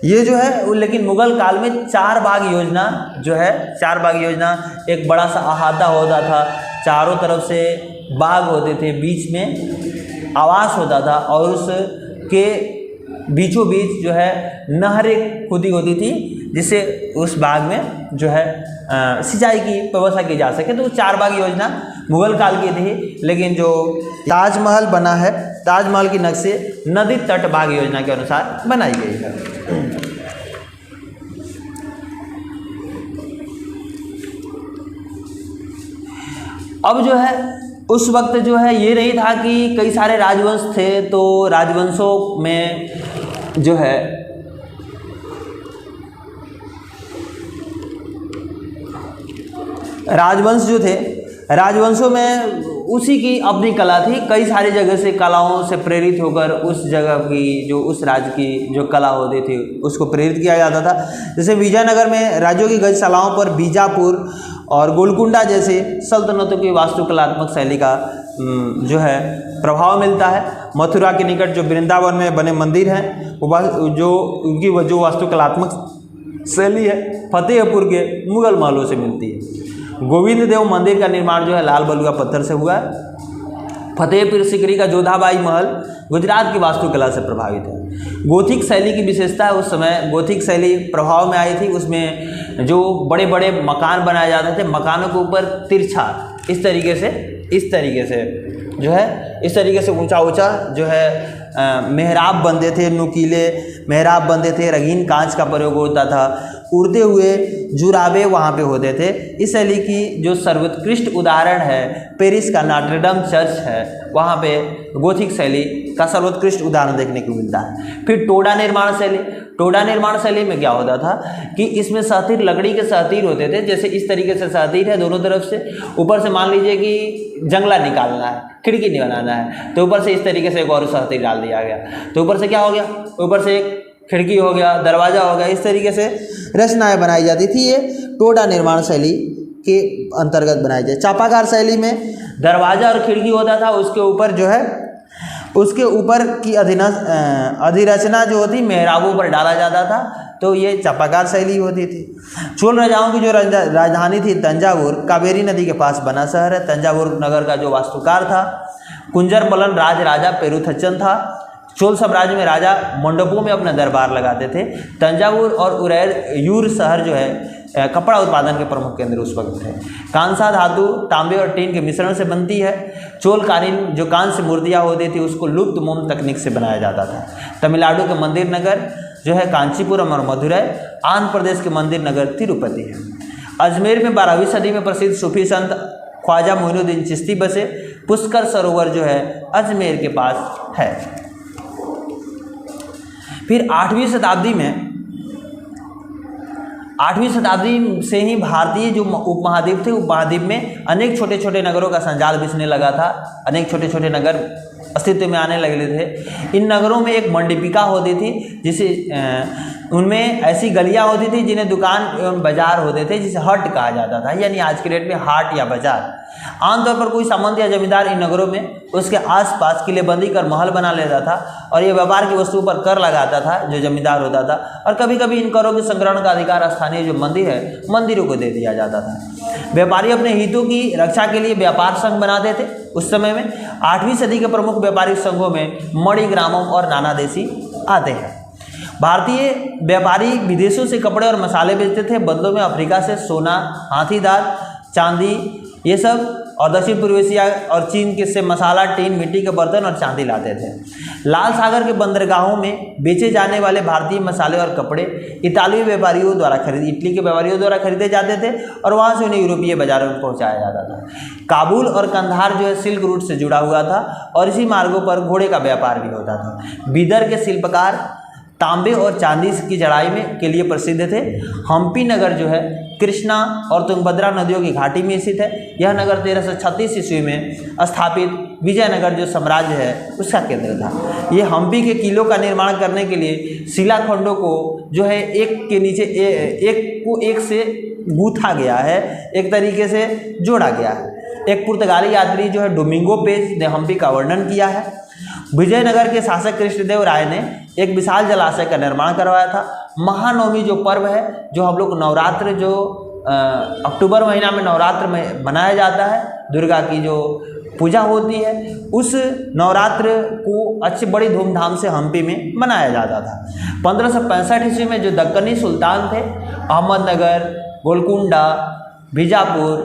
ये जो है लेकिन मुगल काल में 4 बाग योजना जो है, 4 बाग योजना एक बड़ा सा अहाता होता था, चारों तरफ से बाग होते थे, बीच में आवास होता था और उसके बीचों बीच जो है नहरें खुदी होती थी जिससे उस बाग में जो है सिंचाई की व्यवस्था की जा सके। तो 4 बाग योजना मुगल काल की थी, लेकिन जो ताजमहल बना है, ताजमहल की नक्शे नदी तट बाग योजना के अनुसार बनाई गई है। अब जो है उस वक्त जो है ये नहीं था कि कई सारे राजवंश थे, तो राजवंशों में जो है राजवंश जो थे, राजवंशों में उसी की अपनी कला थी। कई सारी जगह से कलाओं से प्रेरित होकर उस जगह की जो उस राज्य की जो कला होती थी उसको प्रेरित किया जाता था। जैसे विजयनगर में राज्यों की गजशालाओं पर बीजापुर और गोलकुंडा जैसे सल्तनतों की वास्तुकलात्मक शैली का जो है प्रभाव मिलता है। मथुरा के निकट जो वृंदावन में बने मंदिर हैं वो जो उनकी जो वास्तुकलात्मक शैली है फतेहपुर के मुगल महलों से मिलती है। गोविंद देव मंदिर का निर्माण जो है लाल बलुआ पत्थर से हुआ है। फतेहपुर सिकरी का जोधाबाई महल गुजरात की वास्तुकला से प्रभावित है। गोथिक शैली की विशेषता है, उस समय गोथिक शैली प्रभाव में आई थी। उसमें जो बड़े बड़े मकान बनाए जाते थे, मकानों के ऊपर तिरछा इस तरीके से जो है इस तरीके से ऊंचा जो है मेहराब बनते थे, नुकीले मेहराब बनते थे, रंगीन कांच का प्रयोग होता था, उड़ते हुए जुराबे वहाँ पे होते थे। इस शैली की जो सर्वोत्कृष्ट उदाहरण है पेरिस का नॉट्रे-डेम चर्च है, वहाँ पे गोथिक शैली का सर्वोत्कृष्ट उदाहरण देखने को मिलता है। फिर टोडा निर्माण शैली, टोडा निर्माण शैली में क्या होता था कि इसमें सहतीर लकड़ी के सहतीर होते थे। जैसे इस तरीके से सहतीर है दोनों तरफ से, ऊपर से मान लीजिए कि जंगला निकालना है, खिड़की नहीं बनाना है, तो ऊपर से इस तरीके से एक और सहतीर डाल दिया गया, तो ऊपर से क्या हो गया, ऊपर से एक खिड़की हो गया, दरवाज़ा हो गया। इस तरीके से रचनाएं बनाई जाती थी। ये टोडा निर्माण शैली के अंतर्गत बनाई जाए। चापागार शैली में दरवाज़ा और खिड़की होता था, उसके ऊपर जो है उसके ऊपर की अधिरचना जो होती मेहराबों पर डाला जाता था, तो ये चापागार शैली होती थी। चोल राजाओं की जो राजधानी थी तंजावुर, कावेरी नदी के पास बना शहर है। तंजावुर नगर का जो वास्तुकार था कुंजरमलन राजा पेरुथच्चन था। चोल साम्राज्य में राजा मंडपों में अपना दरबार लगाते थे। तंजावुर और उरैयूर शहर जो है कपड़ा उत्पादन के प्रमुख केंद्र उस वक्त थे। कांसा धातु तांबे और टीन के मिश्रण से बनती है। चोलकालीन जो कांस्य मूर्तियाँ होती थी उसको लुप्त मोम तकनीक से बनाया जाता था। तमिलनाडु के मंदिर नगर जो है कांचीपुरम और मदुरै, आंध्र प्रदेश के मंदिर नगर तिरुपति है। अजमेर में 12वीं सदी में प्रसिद्ध सूफी संत ख्वाजा मोइनुद्दीन चिश्ती बसे। पुष्कर सरोवर जो है अजमेर के पास है। फिर 8वीं शताब्दी से ही भारतीय जो उपमहाद्वीप थे, उपमहाद्वीप में अनेक छोटे छोटे नगरों का संजाल बिछने लगा था। अनेक छोटे छोटे नगर अस्तित्व में आने लगे थे। इन नगरों में एक मंडपिका होती थी, जिसे उनमें ऐसी गलियां होती थी जिन्हें दुकान एवं बाजार होते थे, जिसे हट कहा जाता था, यानी आज के डेट में हाट या बाजार। आमतौर पर कोई सामंत या जमींदार इन नगरों में उसके आसपास किलेबंदी कर महल बना लेता था और ये व्यापार की वस्तुओं पर कर लगाता था जो जमींदार होता था, और कभी कभी इन करों के संग्रहण का अधिकार स्थानीय जो मंदिर है मंदिरों को दे दिया जाता था। व्यापारी अपने हितों की रक्षा के लिए व्यापार संघ बनाते थे। उस समय में 8वीं सदी के प्रमुख व्यापारिक संघों में मणिग्रामम और नानादेशी आते हैं। भारतीय व्यापारी विदेशों से कपड़े और मसाले बेचते थे, बदलों में अफ्रीका से सोना, हाथी दांत, चांदी ये सब, और दक्षिण पूर्व एशिया और चीन के से मसाला, टीन, मिट्टी के बर्तन और चांदी लाते थे। लाल सागर के बंदरगाहों में बेचे जाने वाले भारतीय मसाले और कपड़े इटली के व्यापारियों द्वारा खरीदे जाते थे और वहाँ से उन्हें यूरोपीय बाजारों में पहुँचाया जाता था। काबुल और कंधार जो है सिल्क रूट से जुड़ा हुआ था और इसी मार्गों पर घोड़े का व्यापार भी होता था। बीदर के शिल्पकार तांबे और चांदी की जड़ाई में के लिए प्रसिद्ध थे। हम्पी नगर जो है कृष्णा और तुंगभद्रा नदियों की घाटी में स्थित है। यह नगर 1336 ईस्वी में स्थापित विजयनगर जो साम्राज्य है उसका केंद्र था। ये हम्पी के किलों का निर्माण करने के लिए शिलाखंडों को जो है एक के नीचे एक से गूथा गया है, एक तरीके से जोड़ा गया है। एक पुर्तगाली यात्री जो है डोमिंगो पेज ने हम्पी का वर्णन किया है। विजयनगर के शासक कृष्णदेव राय ने एक विशाल जलाशय का निर्माण करवाया था। महानवमी जो पर्व है, जो हम लोग नवरात्र जो अक्टूबर महीना में नवरात्र में मनाया जाता है, दुर्गा की जो पूजा होती है, उस नवरात्र को अच्छी बड़ी धूमधाम से हम्पी में मनाया जाता था। 1565 ईस्वी में जो दक्कनी सुल्तान थे, अहमदनगर, गोलकुंडा, बीजापुर,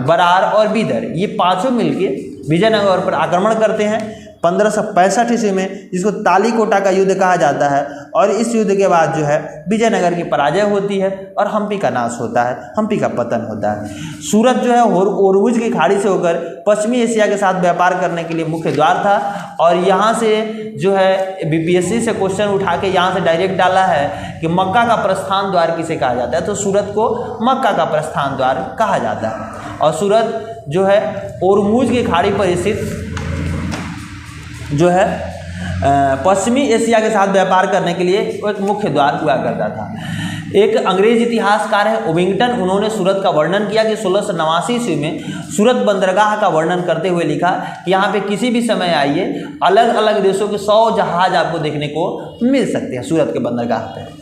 बरार और बीदर, ये पांचों मिलके विजयनगर पर आक्रमण करते हैं 1565 ईस्वी में, जिसको तालीकोटा का युद्ध कहा जाता है। और इस युद्ध के बाद जो है विजयनगर की पराजय होती है और हम्पी का नाश होता है, हम्पी का पतन होता है। सूरत जो है होरमुज की खाड़ी से होकर पश्चिमी एशिया के साथ व्यापार करने के लिए मुख्य द्वार था। और यहाँ से जो है बीपीएससी से क्वेश्चन उठा के यहाँ से डायरेक्ट डाला है कि मक्का का प्रस्थान द्वार किसे कहा जाता है, तो सूरत को मक्का का प्रस्थान द्वार कहा जाता है। और सूरत जो है होरमुज की खाड़ी पर स्थित जो है पश्चिमी एशिया के साथ व्यापार करने के लिए एक मुख्य द्वार हुआ करता था। एक अंग्रेज इतिहासकार है ओविंगटन, उन्होंने सूरत का वर्णन किया कि 1689 ईस्वी में सूरत बंदरगाह का वर्णन करते हुए लिखा कि यहाँ पे किसी भी समय आइए, अलग अलग देशों के 100 जहाज आपको देखने को मिल सकते हैं सूरत के बंदरगाह पे।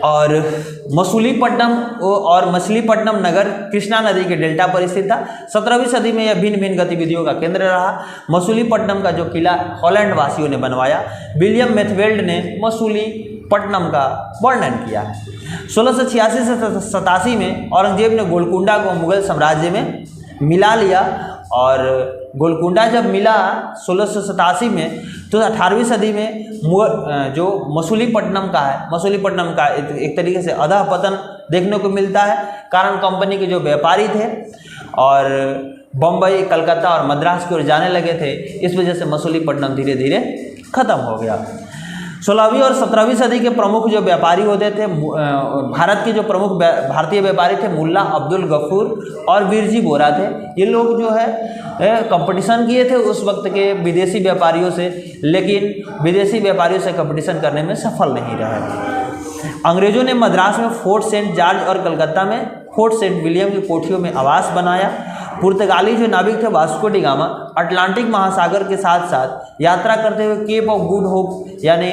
और मसूलीपट्टनम और मछलीपट्टनम नगर कृष्णा नदी के डेल्टा पर स्थित था। 17वीं सदी में यह भिन्न भिन्न गतिविधियों का केंद्र रहा। मसूलीपट्टनम का जो किला हॉलैंड वासियों ने बनवाया। विलियम मेथवेल्ड ने मसूलीपट्टनम का वर्णन किया है। 1686 से 87 में औरंगजेब ने गोलकुंडा को मुगल साम्राज्य में मिला लिया। और गोलकुंडा जब मिला 1687 में, तो 18वीं सदी में जो मसूलीपट्टनम का है, मसूलीपट्टनम का एक तरीके से अधः पतन देखने को मिलता है। कारण कंपनी के जो व्यापारी थे और बम्बई, कलकत्ता और मद्रास की ओर जाने लगे थे, इस वजह से मसूलीपट्टनम धीरे धीरे खत्म हो गया। 16वीं और 17वीं सदी के प्रमुख जो व्यापारी होते थे, भारत के जो प्रमुख भारतीय व्यापारी थे, मुल्ला अब्दुल गफूर और वीरजी बोरा थे। ये लोग जो है कंपटीशन किए थे उस वक्त के विदेशी व्यापारियों से, लेकिन विदेशी व्यापारियों से कंपटीशन करने में सफल नहीं रहे। अंग्रेजों ने मद्रास में फोर्ट सेंट जॉर्ज और कलकत्ता में फोर्ट सेंट विलियम की कोठियों में आवास बनाया। पुर्तगाली जो नाविक थे वास्को डी गामा अटलांटिक महासागर के साथ साथ यात्रा करते हुए केप ऑफ गुड होप यानी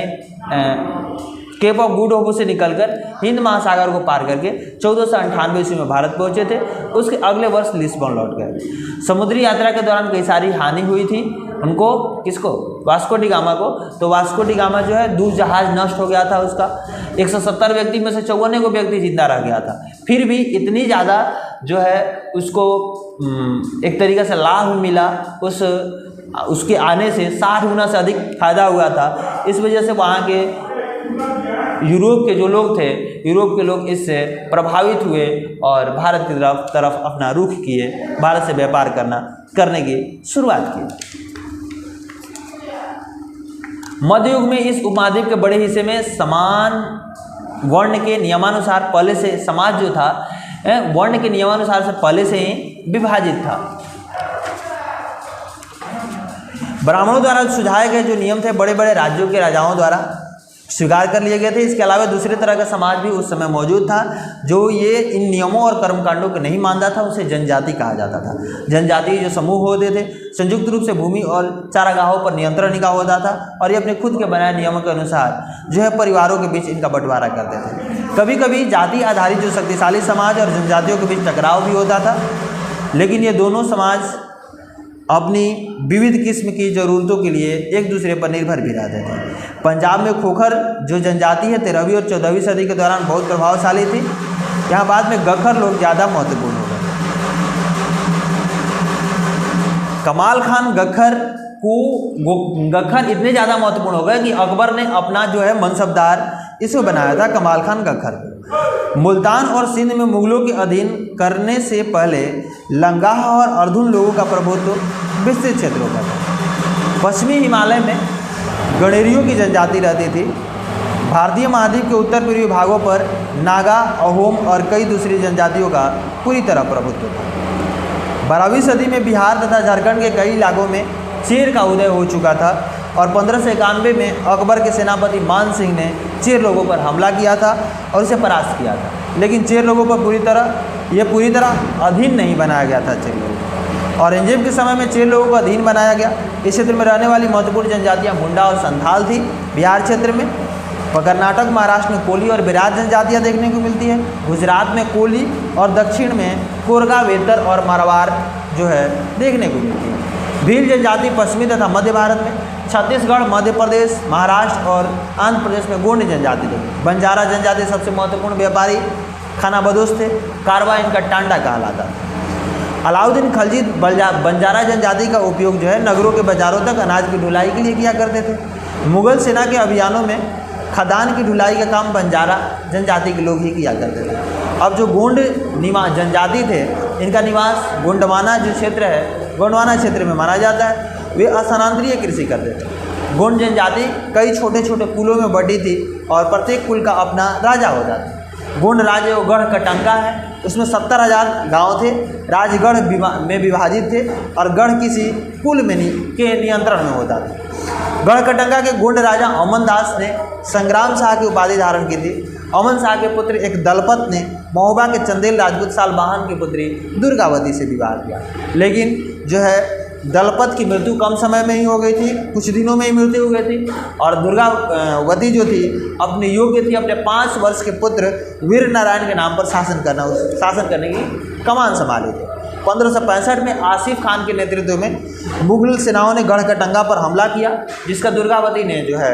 केप ऑफ गुड होप से निकलकर हिंद महासागर को पार करके 1498 ईस्वी में भारत पहुंचे थे। उसके अगले वर्ष लिस्बन लौट गए। समुद्री यात्रा के दौरान कई सारी हानि हुई थी उनको, किसको? वास्को डी गामा को। तो वास्को डी गामा जो है दूर जहाज नष्ट हो गया था उसका। 170 व्यक्ति में से 54 को व्यक्ति जिंदा रह गया था। फिर भी इतनी ज़्यादा जो है उसको एक तरीके से लाभ मिला, उसके आने से 60 गुना से अधिक फायदा हुआ था। इस वजह से वहाँ के यूरोप के जो लोग थे, यूरोप के लोग इससे प्रभावित हुए और भारत की तरफ अपना रुख किए, भारत से व्यापार करने की शुरुआत की। मध्य युग में इस उपमहाद्वीप के बड़े हिस्से में समान वर्ण के नियमानुसार पहले से समाज जो था वर्ण के नियमानुसार से पहले से ही विभाजित था। ब्राह्मणों द्वारा सुझाए गए जो नियम थे बड़े बड़े राज्यों के राजाओं द्वारा स्वीकार कर लिए गए थे। इसके अलावा दूसरे तरह का समाज भी उस समय मौजूद था। जो ये इन नियमों और कर्मकांडों को नहीं मानता था उसे जनजाति कहा जाता था। जनजाति जो समूह होते थे संयुक्त रूप से भूमि और चारागाहों पर नियंत्रण इनका होता था और ये अपने खुद के बनाए नियमों के अनुसार जो है परिवारों के बीच इनका बंटवारा करते थे। कभी कभी जाति आधारित जो शक्तिशाली समाज और जनजातियों के बीच टकराव भी होता था, लेकिन ये दोनों समाज अपनी विविध किस्म की ज़रूरतों के लिए एक दूसरे पर निर्भर भी रहते थे। पंजाब में खोखर जो जनजाति है 13वीं और 14वीं सदी के दौरान बहुत प्रभावशाली थी। यहाँ बाद में गखर लोग ज़्यादा महत्वपूर्ण हो गए। कमाल खान गखर इतने ज़्यादा महत्वपूर्ण हो गए कि अकबर ने अपना जो है मनसबदार इसको बनाया था कमाल खान गखर। मुल्तान और सिंध में मुगलों के अधीन करने से पहले लंगाह और अर्धुन लोगों का प्रभुत्व विस्तृत क्षेत्रों पर था। पश्चिमी हिमालय में गणेरियों की जनजाति रहती थी। भारतीय महाद्वीप के उत्तर पूर्वी भागों पर नागा, अहोम और कई दूसरी जनजातियों का पूरी तरह प्रभुत्व था। 12वीं सदी में बिहार तथा झारखंड के कई इलाकों में चेर का उदय हो चुका था और 1591 में अकबर के सेनापति मान सिंह ने चेर लोगों पर हमला किया था और उसे परास्त किया था। लेकिन चेर लोगों पर पूरी तरह अधीन नहीं बनाया गया था चेर लोगों को। औरंगजेब के समय में चेर लोगों को अधीन बनाया गया। इस क्षेत्र में रहने वाली महत्वपूर्ण जनजातियाँ मुंडा और संथाल थी। बिहार क्षेत्र में कर्नाटक, महाराष्ट्र में कोली और बिराज जनजातियाँ देखने को मिलती है। गुजरात में कोली और दक्षिण में कोरगा, वेतर और मारवाड़ जो है देखने को मिलती है। भील जनजाति पश्चिमी तथा मध्य भारत में, छत्तीसगढ़, मध्य प्रदेश, महाराष्ट्र और आंध्र प्रदेश में गोंड जनजाति थी। बंजारा जनजाति सबसे महत्वपूर्ण व्यापारी खानाबदोश थे। कारवा इनका टांडा कहलाता था। अलाउद्दीन खलजी बंजारा जनजाति का उपयोग जो है नगरों के बाजारों तक अनाज की ढुलाई के लिए किया करते थे। मुगल सेना के अभियानों में खदान की ढुलाई का काम बंजारा जनजाति के लोग ही किया करते थे। अब जो गोंड जनजाति थे, इनका निवास गोंडवाना जो क्षेत्र है, गोंडवाना क्षेत्र में माना जाता है। वे स्थानांतरीय कृषि करते थे। गोंड जनजाति कई छोटे छोटे कुलों में बटी थी और प्रत्येक कुल का अपना राजा होता था। गोंड राज्य वो गढ़ कटंगा है, उसमें 70,000 गांव थे। राजगढ़ में विभाजित थे और गढ़ किसी कुल में के नियंत्रण में होता था। गढ़ कटंगा के गोंड राजा अमन दास ने संग्राम शाह की उपाधि धारण की थी। अमन शाह के पुत्र एक दलपत ने महोबा के चंदेल राजपूत सालबहान की पुत्री दुर्गावती से विवाह किया। लेकिन जो है दलपत की मृत्यु कम समय में ही हो गई थी, कुछ दिनों में ही मृत्यु हो गई थी। और दुर्गावती जो थी अपने योग्य थी अपने 5 वर्ष के पुत्र वीर नारायण के नाम पर शासन करने की कमान संभाली थी। 1565 में आसिफ खान के नेतृत्व में मुगल सेनाओं ने गढ़ कटंगा पर हमला किया, जिसका दुर्गावती ने जो है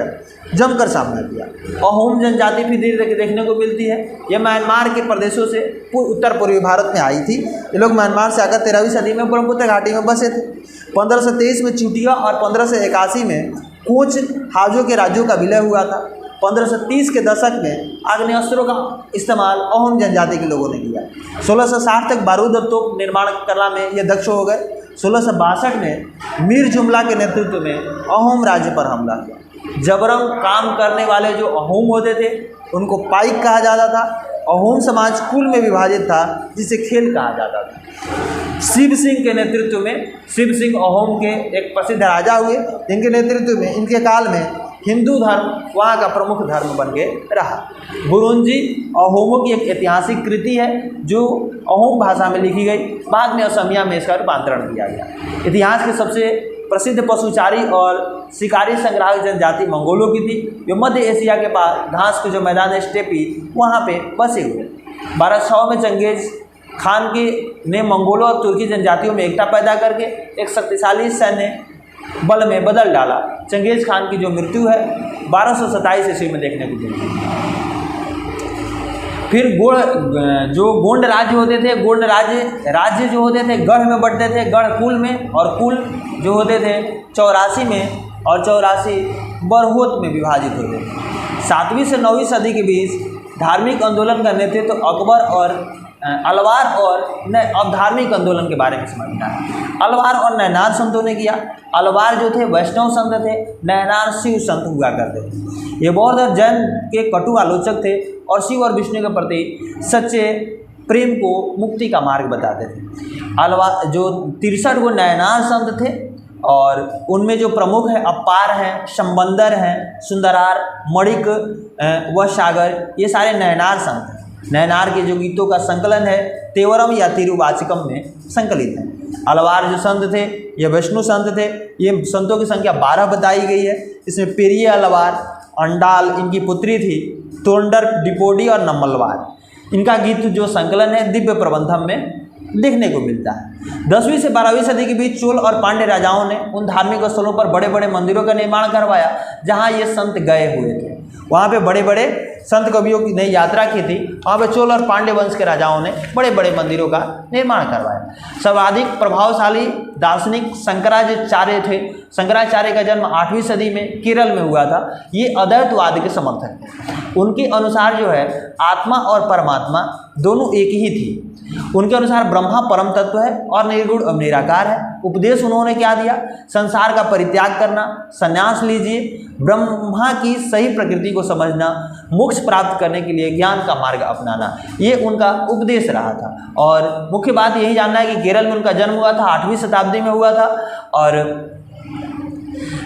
जमकर सामना किया। अहोम जनजाति भी धीरे धीरे देखने को मिलती है। ये म्यांमार के प्रदेशों से उत्तर पूर्वी भारत में आई थी। ये लोग म्यांमार से आकर 13वीं सदी में ब्रह्मपुत्र घाटी में बसे थे। 1523 में चुटिया और 1581 में कोच हाजों के राज्यों का विलय हुआ था। 1530 के दशक में आग्नेयास्त्रों का इस्तेमाल अहोम जनजाति के लोगों ने किया। 1660 तक बारूद और तोप निर्माण करना में ये दक्ष हो गए। 1662 में मीर जुमला के नेतृत्व में अहोम राज्य पर हमला किया। जबरन काम करने वाले जो अहोम होते थे उनको पाइक कहा जाता था। अहोम समाज कुल में विभाजित था, जिसे खेल कहा जाता था। शिव सिंह के नेतृत्व में, शिव सिंह अहोम के एक प्रसिद्ध राजा हुए, जिनके नेतृत्व में इनके काल में हिंदू धर्म वहाँ का प्रमुख धर्म बन के रहा। बुरुंजी अहोमों की एक ऐतिहासिक कृति है जो अहोम भाषा में लिखी गई। बाद में असमिया में इसका रूपांतरण किया गया। इतिहास के सबसे प्रसिद्ध पशुचारी और शिकारी संग्राहक जनजाति मंगोलों की थी, जो मध्य एशिया के पास घास के जो मैदान है स्टेपी वहाँ पे बसे हुए। 1200 में चंगेज खान ने मंगोलों और तुर्की जनजातियों में एकता पैदा करके एक शक्तिशाली सैन्य बल में बदल डाला। चंगेज खान की जो मृत्यु है 1227 ईस्वी में देखने को मिली। फिर जो गोंड राज्य होते थे, गोंड राज्य जो होते थे गढ़ में बढ़ते थे, गढ़ कुल में, और कुल जो होते थे 84 में, और 84 बरहोत में विभाजित होते थे। 7वीं से 9वीं सदी के बीच धार्मिक आंदोलन का नेतृत्व अकबर और अलवार और अब धार्मिक आंदोलन के बारे में समझना है। अलवार और नैनार संतों ने किया। अलवार जो थे वैष्णव संत थे, नैनार शिव संत हुआ करते थे। ये बौद्ध और जैन के कटु आलोचक थे और शिव और विष्णु के प्रति सच्चे प्रेम को मुक्ति का मार्ग बताते थे। अलवार जो 63 वो नैनार संत थे और उनमें जो प्रमुख है अपार हैं, शंबंदर हैं, सुंदरार, मणिक व सागर, ये सारे नैनार संत हैं। नैनार के जो गीतों का संकलन है तेवरम या तिरुवाचिकम में संकलित है। अलवार जो संत थे ये वैष्णु संत थे। ये संतों की संख्या 12 बताई गई है। इसमें पेरिये अलवार, अंडाल इनकी पुत्री थी, तोंडर, डिपोडी और नम्मलवार। इनका गीत जो संकलन है दिव्य प्रबंधम में देखने को मिलता है। 10वीं से 12वीं सदी के बीच चोल और पांड्य राजाओं ने उन धार्मिक स्थलों पर बड़े बड़े मंदिरों का निर्माण करवाया जहां ये संत गए हुए थे। वहाँ पे बड़े बड़े संत कवियों की नई यात्रा की थी। वहाँ पे चोल और पांड्य वंश के राजाओं ने बड़े बड़े मंदिरों का निर्माण करवाया। सर्वाधिक प्रभावशाली दार्शनिक शंकराचार्य थे शंकराचार्य का जन्म 8वीं सदी में केरल में हुआ था। ये अद्वैतवाद के समर्थक हैं। उनके अनुसार जो है आत्मा और परमात्मा दोनों एक ही थी। उनके अनुसार ब्रह्मा परम तत्व है और निर्गुण और निराकार है। उपदेश उन्होंने क्या दिया? संसार का परित्याग करना, संन्यास लीजिए, ब्रह्मा की सही प्रकृति को समझना, मोक्ष प्राप्त करने के लिए ज्ञान का मार्ग अपनाना, ये उनका उपदेश रहा था। और मुख्य बात यही जानना है कि केरल में उनका जन्म हुआ था, 8वीं शताब्दी में हुआ था। और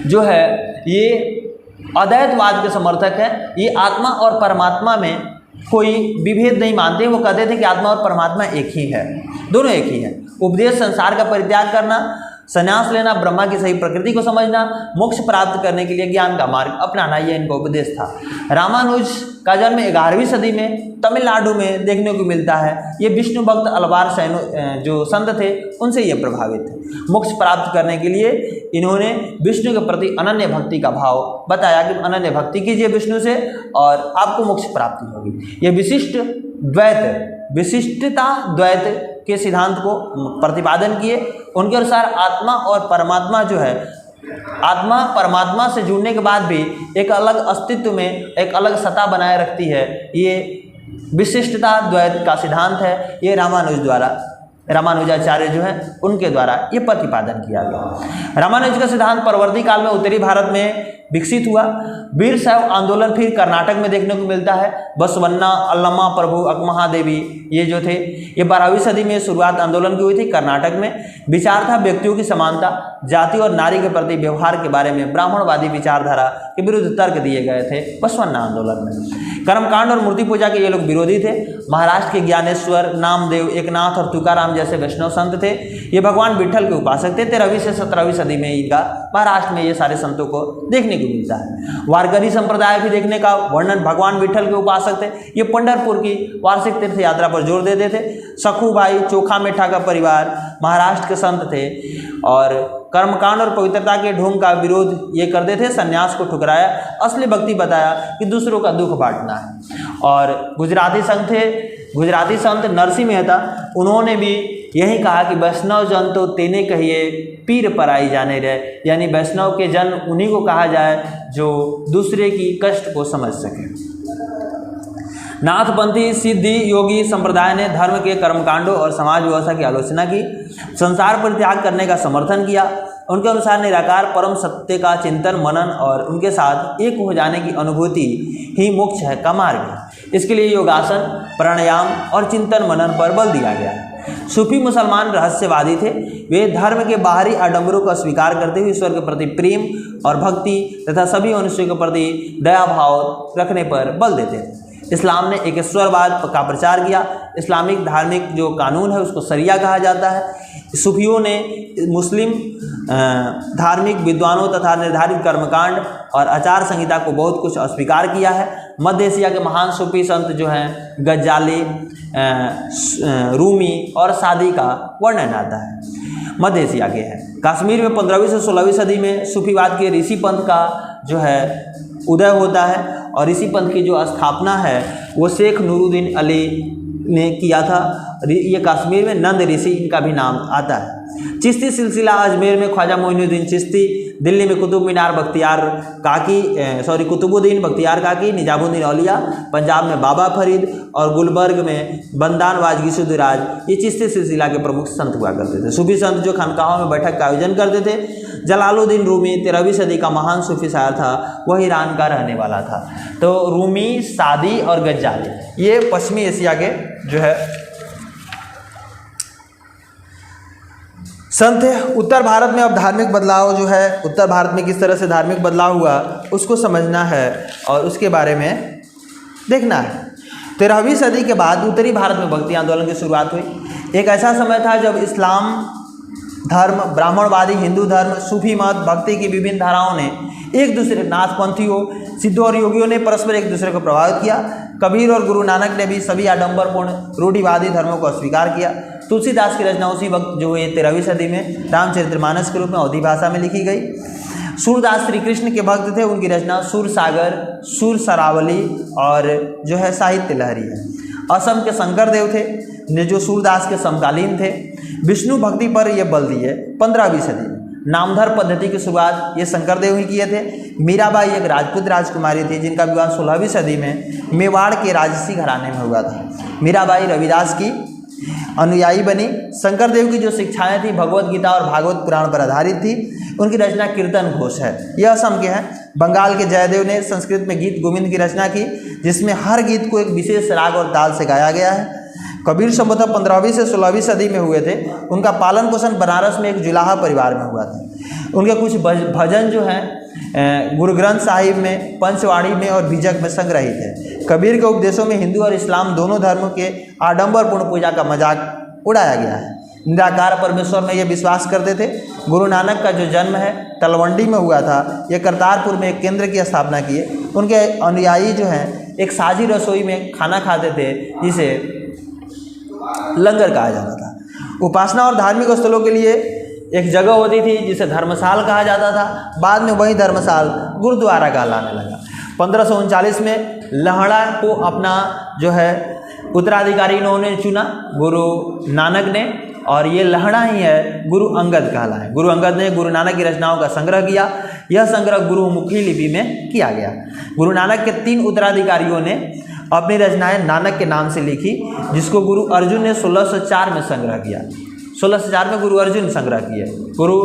जो है ये अद्वैतवाद के समर्थक हैं। ये आत्मा और परमात्मा में कोई विभेद नहीं मानते। वो कहते थे कि आत्मा और परमात्मा एक ही है, दोनों एक ही है। उपदेश संसार का परित्याग करना, संन्यास लेना, ब्रह्मा की सही प्रकृति को समझना, मोक्ष प्राप्त करने के लिए ज्ञान का मार्ग अपनाना, यह इनका उपदेश था। रामानुज का जन्म 11वीं सदी में तमिलनाडु में देखने को मिलता है। ये विष्णु भक्त अलवार सैनो जो संत थे उनसे ये प्रभावित थे। मोक्ष प्राप्त करने के लिए इन्होंने विष्णु के प्रति अनन्य भक्ति का भाव बताया कि अनन्य भक्ति कीजिए विष्णु से और आपको मोक्ष प्राप्ति होगी। ये विशिष्ट द्वैत, विशिष्टता द्वैत के सिद्धांत को प्रतिपादन किए। उनके अनुसार आत्मा और परमात्मा जो है, आत्मा परमात्मा से जुड़ने के बाद भी एक अलग अस्तित्व में एक अलग सत्ता बनाए रखती है। ये विशिष्टता द्वैत का सिद्धांत है। ये रामानुजाचार्य जो है उनके द्वारा ये प्रतिपादन किया गया। रामानुज का सिद्धांत परवर्ती काल में उत्तरी भारत में विकसित हुआ। वीर शैव आंदोलन फिर कर्नाटक में देखने को मिलता है। बसवन्ना, अल्लमा प्रभु, अकमहादेवी ये जो थे ये 12वीं सदी में शुरुआत आंदोलन की हुई थी कर्नाटक में। विचार था व्यक्तियों की समानता, जाति और नारी के प्रति व्यवहार के बारे में ब्राह्मणवादी विचारधारा के विरुद्ध तर्क दिए गए थे बसवन्ना आंदोलन में। कर्मकांड और मूर्ति पूजा के ये लोग विरोधी थे। महाराष्ट्र के ज्ञानेश्वर, नामदेव, एकनाथ और तुकाराम जैसे वैष्णव संत थे। ये भगवान विठल के उपासक थे। 13वीं से 17वीं सदी में इनका महाराष्ट्र में ये सारे संतों को देखने को मिलता है। वारकरी संप्रदाय भी देखने का वर्णन, भगवान विठल के उपासक थे। ये पंढरपुर की वार्षिक तीर्थ यात्रा पर जोर देते थे। सखूभाई चोखा मेठा का परिवार महाराष्ट्र के संत थे और कर्मकांड और पवित्रता के ढोंग का विरोध ये करते थे। संन्यास को ठुकराया, असली भक्ति बताया कि दूसरों का दुख बांटना है। और गुजराती संत थे, गुजराती संत नरसिंह मेहता, उन्होंने भी यही कहा कि वैष्णव जन तो तेने कहिए पीर पराई जाने रहे, यानी वैष्णव के जन उन्हीं को कहा जाए जो दूसरे की कष्ट को समझ सके। नाथपंथी सिद्धि योगी संप्रदाय ने धर्म के कर्मकांडों और समाज व्यवस्था की आलोचना की, संसार परित्याग करने का समर्थन किया। उनके अनुसार निराकार परम सत्य का चिंतन मनन और उनके साथ एक हो जाने की अनुभूति ही मोक्ष है का मार्ग है। इसके लिए योगासन, प्राणायाम और चिंतन मनन पर बल दिया गया है। सूफी मुसलमान रहस्यवादी थे। वे धर्म के बाहरी आडंबरों का स्वीकार करते हुए ईश्वर के प्रति प्रेम और भक्ति तथा सभी मनुष्यों के प्रति दया भाव रखने पर बल देते थे। इस्लाम ने एकेश्वरवाद का प्रचार किया। इस्लामिक धार्मिक जो कानून है उसको शरिया कहा जाता है। सूफियों ने मुस्लिम धार्मिक विद्वानों तथा निर्धारित कर्मकांड और आचार संहिता को बहुत कुछ अस्वीकार किया है। मध्य एशिया के महान सूफी संत जो हैं गज्जाली, रूमी और सादी का वर्णन आता है, मध्य एशिया के हैं। कश्मीर में 15वीं से 16वीं सदी में सूफीवाद के ऋषि पंथ का जो है उदय होता है और ऋषि पंथ की जो स्थापना है वो शेख नूरुद्दीन अली ने किया था। ये कश्मीर में नंद ऋषि इनका भी नाम आता है। चिश्ती सिलसिला अजमेर में ख्वाजा मोइनुद्दीन चिश्ती, दिल्ली में कुतुबुद्दीन बख्तियार काकी, निजामुद्दीन औलिया, पंजाब में बाबा फरीद और गुलबर्ग में बंदान वाजगी सुदराज, ये चिश्ती सिलसिला के प्रमुख संत हुआ करते थे। सूफी संत जो खानकाहों में बैठक का आयोजन करते थे। जलालुद्दीन रूमी 13वीं सदी का महान सूफी शायर था, वह ईरान का रहने वाला था। तो रूमी, सादी और गज्जाली ये पश्चिमी एशिया के जो है संत है। उत्तर भारत में अब धार्मिक बदलाव जो है, उत्तर भारत में किस तरह से धार्मिक बदलाव हुआ उसको समझना है और उसके बारे में देखना है। 13वीं सदी के बाद उत्तरी भारत में भक्ति आंदोलन की शुरुआत हुई। एक ऐसा समय था जब इस्लाम धर्म, ब्राह्मणवादी हिंदू धर्म, सूफी मत, भक्ति की विभिन्न धाराओं ने एक दूसरे, नाथपंथियों, सिद्धों और योगियों ने परस्पर एक दूसरे को प्रभावित किया। कबीर और गुरु नानक ने भी सभी आडंबरपूर्ण रूढ़िवादी धर्मों को अस्वीकार किया। तुलसीदास की रचना उसी वक्त जो है 13वीं सदी में रामचरितमानस के रूप में अवधी भाषा में लिखी गई। सूरदास श्री कृष्ण के भक्त थे। उनकी रचना सूर सागर, सूर सरावली और जो है साहित्य लहरी है। असम के शंकरदेव थे जो सूरदास के समकालीन थे। विष्णु भक्ति पर यह बल दिए 15वीं सदी में। नामधर पद्धति की शुरुआत ये शंकरदेव ही किए थे। मीराबाई एक राजपूत राजकुमारी थी जिनका विवाह 16वीं सदी में मेवाड़ के राजसी घराने में हुआ था। मीराबाई रविदास की अनुयायी बनी। शंकरदेव की जो शिक्षाएं थी भगवत गीता और भागवत पुराण पर आधारित थी। उनकी रचना कीर्तन घोष है, यह असम के हैं। बंगाल के जयदेव ने संस्कृत में गीत गोविंद की रचना की जिसमें हर गीत को एक विशेष राग और ताल से गाया गया है। कबीर संभवतः 15वीं से 16वीं सदी में हुए थे। उनका पालन पोषण बनारस में एक जुलाहा परिवार में हुआ था। उनके कुछ भजन जो हैं गुरु ग्रंथ साहिब में, पंचवाड़ी में और बीजक में संग्रहित है। कबीर के उपदेशों में हिंदू और इस्लाम दोनों धर्मों के आडंबरपूर्ण पूजा का मजाक उड़ाया गया है। निराकार परमेश्वर में ये विश्वास करते थे। गुरु नानक का जो जन्म है तलवंडी में हुआ था। ये करतारपुर में एक केंद्र की स्थापना किए। उनके अनुयायी जो हैं एक साझी रसोई में खाना खाते थे जिसे लंगर कहा जाता था। उपासना और धार्मिक स्थलों के लिए एक जगह होती थी जिसे धर्मशाल कहा जाता था। बाद में वही धर्मशाल गुरुद्वारा कहलाने लगा। 1539 में लहड़ा को अपना जो है उत्तराधिकारी इन्होंने चुना गुरु नानक ने, और ये लहड़ा ही है गुरु अंगद कहलाए। गुरु अंगद ने गुरु नानक की रचनाओं का संग्रह किया। यह संग्रह गुरुमुखी लिपि में किया गया। गुरु नानक के 3 उत्तराधिकारियों ने अपनी रचनाएं नानक के नाम से लिखी, जिसको गुरु अर्जुन ने 1604 में संग्रह किया। 1604 में गुरु अर्जुन संग्रह किए। गुरु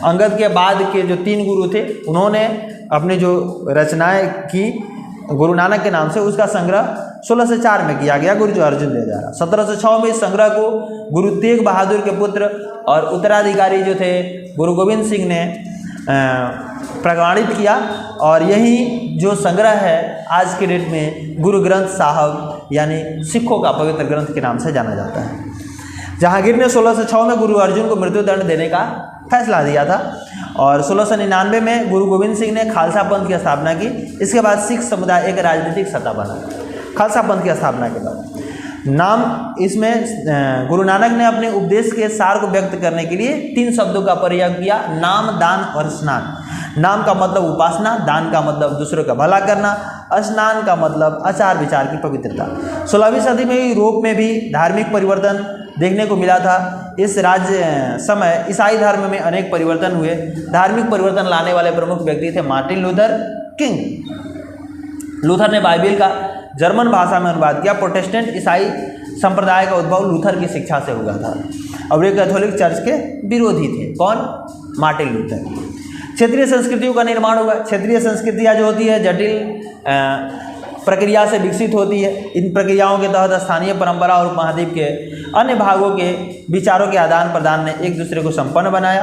अंगद के बाद के जो 3 गुरु थे उन्होंने अपनी जो रचनाएं की गुरु नानक के नाम से, उसका संग्रह 1604 में किया गया। गुरु जो अर्जुन दे जा रहा 1706 में इस संग्रह को गुरु तेग बहादुर के पुत्र और उत्तराधिकारी जो थे गुरु गोविंद सिंह ने प्रमाणित किया, और यही जो संग्रह है आज के डेट में गुरु ग्रंथ साहब यानी सिखों का पवित्र ग्रंथ के नाम से जाना जाता है। जहांगीर ने 1606 में गुरु अर्जुन को मृत्युदंड देने का फैसला दिया था, और 1699 में गुरु गोविंद सिंह ने खालसा पंथ की स्थापना की। इसके बाद सिख समुदाय एक राजनीतिक सत्ता बना। खालसा पंथ की स्थापना के बाद नाम इसमें गुरु नानक ने अपने उपदेश के सार को व्यक्त करने के लिए 3 शब्दों का प्रयोग किया, नाम, दान और स्नान। नाम का मतलब उपासना, दान का मतलब दूसरों का भला करना, स्नान का मतलब आचार विचार की पवित्रता। 16वीं सदी में यूरोप में भी धार्मिक परिवर्तन देखने को मिला था। इस राज्य समय ईसाई धर्म में अनेक परिवर्तन हुए। धार्मिक परिवर्तन लाने वाले प्रमुख व्यक्ति थे मार्टिन लूथर किंग। लूथर ने बाइबिल का जर्मन भाषा में अनुवाद किया। प्रोटेस्टेंट ईसाई संप्रदाय का उद्भव लूथर की शिक्षा से हुआ था, और वे कैथोलिक चर्च के विरोधी थे। कौन? Martin Luther. क्षेत्रीय संस्कृतियों का निर्माण हुआ। क्षेत्रीय संस्कृतियाँ जो होती है जटिल प्रक्रिया से विकसित होती है। इन प्रक्रियाओं के तहत स्थानीय परंपरा और उपमहाद्वीप के अन्य भागों के विचारों के आदान प्रदान ने एक दूसरे को संपन्न बनाया।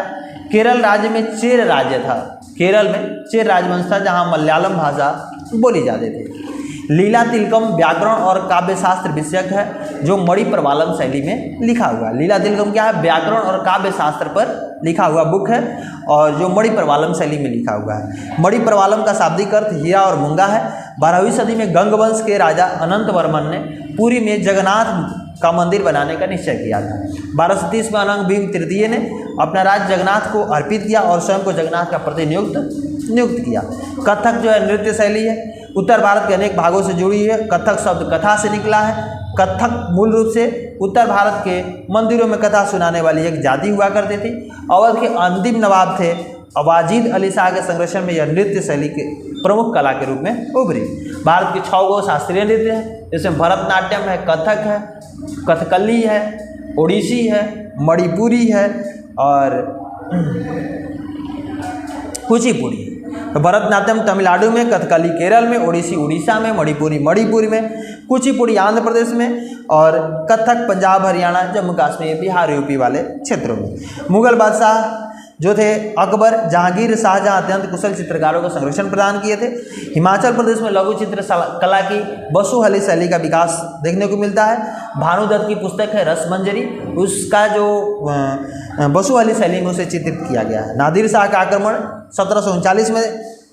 केरल राज्य में चेर राज्य था। केरल में चेर राजवंश था जहाँ मलयालम भाषा बोली जाती थी। लीला तिलकम व्याकरण और काव्यशास्त्र विषयक है जो मणि प्रवालम शैली में लिखा हुआ है। लीला तिलकम क्या है? व्याकरण और काव्यशास्त्र पर लिखा हुआ बुक है, और जो मणि प्रवालम शैली में लिखा हुआ है। मणि प्रवालम का शाब्दिक अर्थ हीरा और मूंगा है। 12वीं सदी में गंग वंश के राजा अनंत वर्मन ने पुरी में जगन्नाथ का मंदिर बनाने का निश्चय किया था। 1230 में अनंग भीम तृतीय ने अपना राज्य जगन्नाथ को अर्पित किया और स्वयं को जगन्नाथ का नियुक्त किया। कथक जो है नृत्य शैली है, उत्तर भारत के अनेक भागों से जुड़ी है। कथक शब्द कथा से निकला है। कथक मूल रूप से उत्तर भारत के मंदिरों में कथा सुनाने वाली एक जाति हुआ करती थी। अवध के अंतिम नवाब थे अवाजीद अली शाह के संरक्षण में यह नृत्य शैली के प्रमुख कला के रूप में उभरी। भारत के 6 गो शास्त्रीय नृत्य हैं, जिसमें भरतनाट्यम है, कथक है, कथकली है, ओडिसी है, मणिपुरी है और कुचिपुड़ी। तो भरतनाट्यम तमिलनाडु में, कथकली केरल में, ओडिसी उड़ीसा में, मणिपुरी मणिपुर में, कुचिपुड़ी आंध्र प्रदेश में और कथक पंजाब, हरियाणा, जम्मू कश्मीर, बिहार, यूपी वाले क्षेत्रों में। मुगल बादशाह जो थे अकबर, जहांगीर, शाहजहां अत्यंत कुशल चित्रकारों को संरक्षण प्रदान किए थे। हिमाचल प्रदेश में लघु चित्र कला की बसुहली शैली का विकास देखने को मिलता है। भानुदत्त की पुस्तक है रसमंजरी, उसका जो बसुहली शैली में उसे चित्रित किया गया है। नादिर शाह का आक्रमण 1739 में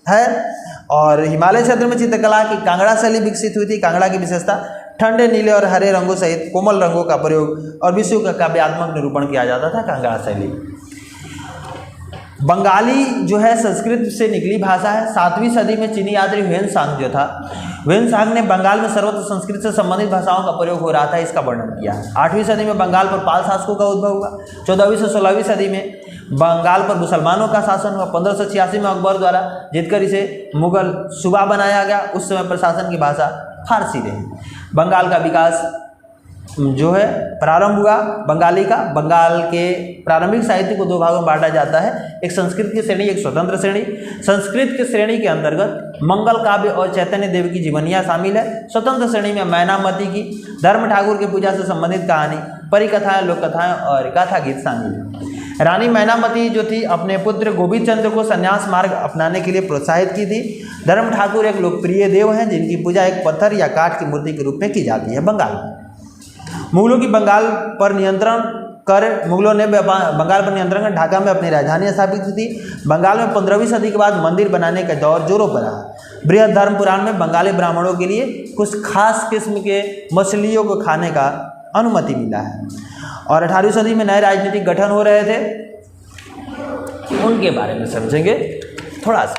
है और हिमालय क्षेत्र में चित्रकला की कांगड़ा शैली विकसित हुई थी। कांगड़ा की विशेषता ठंडे नीले और हरे रंगों सहित कोमल रंगों का प्रयोग और विषयों का काव्यात्मक निरूपण किया जाता था। कांगड़ा शैली। बंगाली जो है संस्कृत से निकली भाषा है। 7वीं सदी में चीनी यात्री ह्वेन-सांग जो था, ह्वेन-सांग ने बंगाल में सर्वत्र संस्कृत से संबंधित भाषाओं का प्रयोग हो रहा था इसका वर्णन किया। 8वीं सदी में बंगाल पर पाल शासकों का उद्भव हुआ। 14वीं से 16वीं सदी में बंगाल पर मुसलमानों का शासन हुआ। 1586 में अकबर द्वारा जीतकर इसे मुगल सूबा बनाया गया। उस समय प्रशासन की भाषा फारसी रही। बंगाल का विकास जो है प्रारंभ हुआ बंगाली का। बंगाल के प्रारंभिक साहित्य को दो भागों में बांटा जाता है, एक संस्कृत की श्रेणी, एक स्वतंत्र श्रेणी। संस्कृत की श्रेणी के अंतर्गत मंगल काव्य और चैतन्य देव की जीवनियाँ शामिल है। स्वतंत्र श्रेणी में मैनामती की धर्म ठाकुर की पूजा से संबंधित कहानी, परिकथाएं, लोक कथाएं और गाथा गीत शामिल है। रानी मैनामती जो थी अपने पुत्र गोविंद चंद्र को संन्यास मार्ग अपनाने के लिए प्रोत्साहित की थी। धर्म ठाकुर एक लोकप्रिय देव हैं जिनकी पूजा एक पत्थर या काठ की मूर्ति के रूप में की जाती है। बंगाल मुगलों की बंगाल पर नियंत्रण कर कर ढाका में अपनी राजधानी स्थापित की थी। बंगाल में 15वीं सदी के बाद मंदिर बनाने का दौर जोरों पर रहा। बृहद धर्म पुराण में बंगाली ब्राह्मणों के लिए कुछ खास किस्म के मछलियों को खाने का अनुमति मिला है। और 18वीं सदी में नए राजनीतिक गठन हो रहे थे, उनके बारे में समझेंगे थोड़ा सा।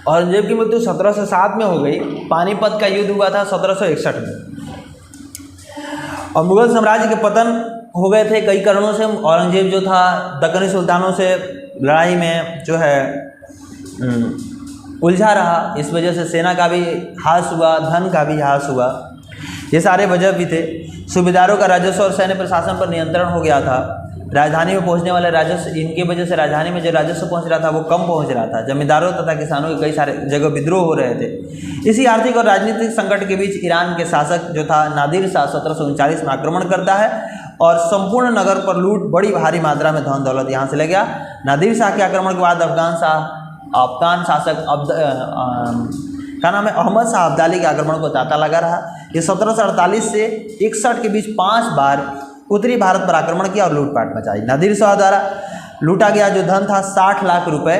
औरंगजेब की मृत्यु 1707 में हो गई। पानीपत का युद्ध हुआ था 1761 में। और मुगल साम्राज्य के पतन हो गए थे कई कारणों से। औरंगजेब जो था दक्कनी सुल्तानों से लड़ाई में जो है उलझा रहा। इस वजह से सेना का भी ह्रास हुआ, धन का भी ह्रास हुआ, ये सारे वजह भी थे। सूबेदारों का राजस्व और सैन्य प्रशासन पर नियंत्रण हो गया था। राजधानी में पहुंचने वाले राजस्व, इनकी वजह से राजधानी में जो राजस्व पहुंच रहा था वो कम पहुंच रहा था। जमींदारों तथा किसानों के कई सारे जगह विद्रोह हो रहे थे। इसी आर्थिक और राजनीतिक संकट के बीच ईरान के शासक जो था नादिर शाह 1739 में आक्रमण करता है और संपूर्ण नगर पर लूट, बड़ी भारी मात्रा में धन दौलत यहाँ से ले गया। नादिर शाह के आक्रमण के बाद अफगान शासक का नाम है अहमद शाह अब्दाली के आक्रमण को तांता लगा रहा। ये 1748 से 61 के बीच 5 बार उत्तरी भारत पर आक्रमण किया और लूटपाट मचाई। नादिर शाह द्वारा लूटा गया जो धन था 60 लाख रुपए,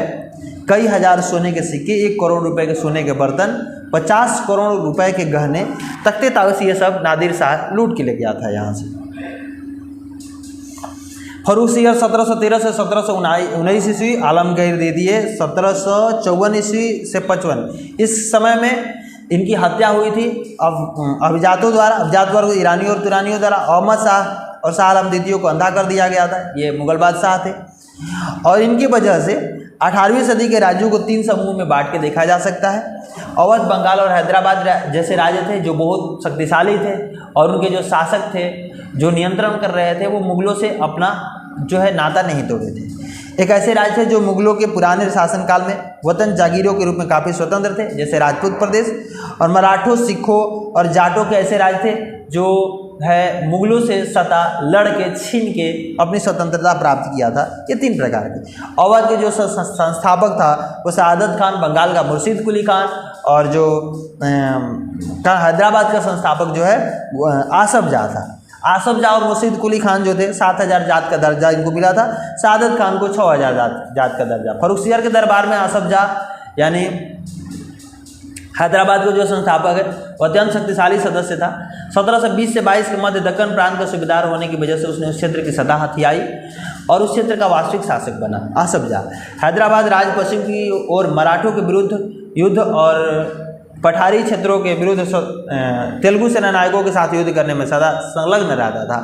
कई हजार सोने के सिक्के, 1 करोड़ रुपए के सोने के बर्तन, 50 करोड़ रुपए के गहने, तख्ते ताउसी, ये सब नादिर शाह लूट के ले गया था यहाँ से। फर्रुखसियर 1713 से 1719 ईस्वी, आलमगीर दे दिए 1754 ईस्वी से 55। इस समय में इनकी हत्या हुई थी अभिजात वर्ग ईरानियों और तुरानियों द्वारा। अहमद शाह और शाह आलम द्वितीय को अंधा कर दिया गया था। ये मुगल बादशाह थे और इनकी वजह से 18वीं सदी के राज्यों को 3 समूह में बांट के देखा जा सकता है। अवध, बंगाल और हैदराबाद जैसे राज्य थे जो बहुत शक्तिशाली थे और उनके जो शासक थे जो नियंत्रण कर रहे थे वो मुगलों से अपना जो है नाता नहीं तोड़े थे। एक ऐसे राज्य थे जो मुगलों के पुराने शासनकाल में वतन जागीरों के रूप में काफ़ी स्वतंत्र थे, जैसे राजपूत प्रदेश। और मराठों, सिखों और जाटों के ऐसे राज्य थे जो है मुगलों से सत्ता लड़ के छीन के अपनी स्वतंत्रता प्राप्त किया था। ये 3 प्रकार के। अवध के जो संस्थापक था वो सआदत खान, बंगाल का मुर्शिद कुली खान, और जो हैदराबाद का संस्थापक जो है वो आसफ जाह था। आसफ जाह और मुर्शिद कुली खान जो थे 7000 जात का दर्जा इनको मिला था। सआदत खान को 6000 जात का दर्जा। फर्रुखसियर के दरबार में आसफ जाह यानी हैदराबाद का जो संस्थापक है वो अत्यंत शक्तिशाली सदस्य था। 1720 से 22 के मध्य दक्कन प्रांत का सूबेदार होने की वजह से उसने उस क्षेत्र की सत्ता हथियाई और उस क्षेत्र का वास्तविक शासक बना आसफ जाह। हैदराबाद राज पश्चिम की ओर मराठों के विरुद्ध युद्ध और पठारी क्षेत्रों के विरुद्ध तेलुगु सेना नायकों के साथ युद्ध करने में सदा संलग्न रहता था।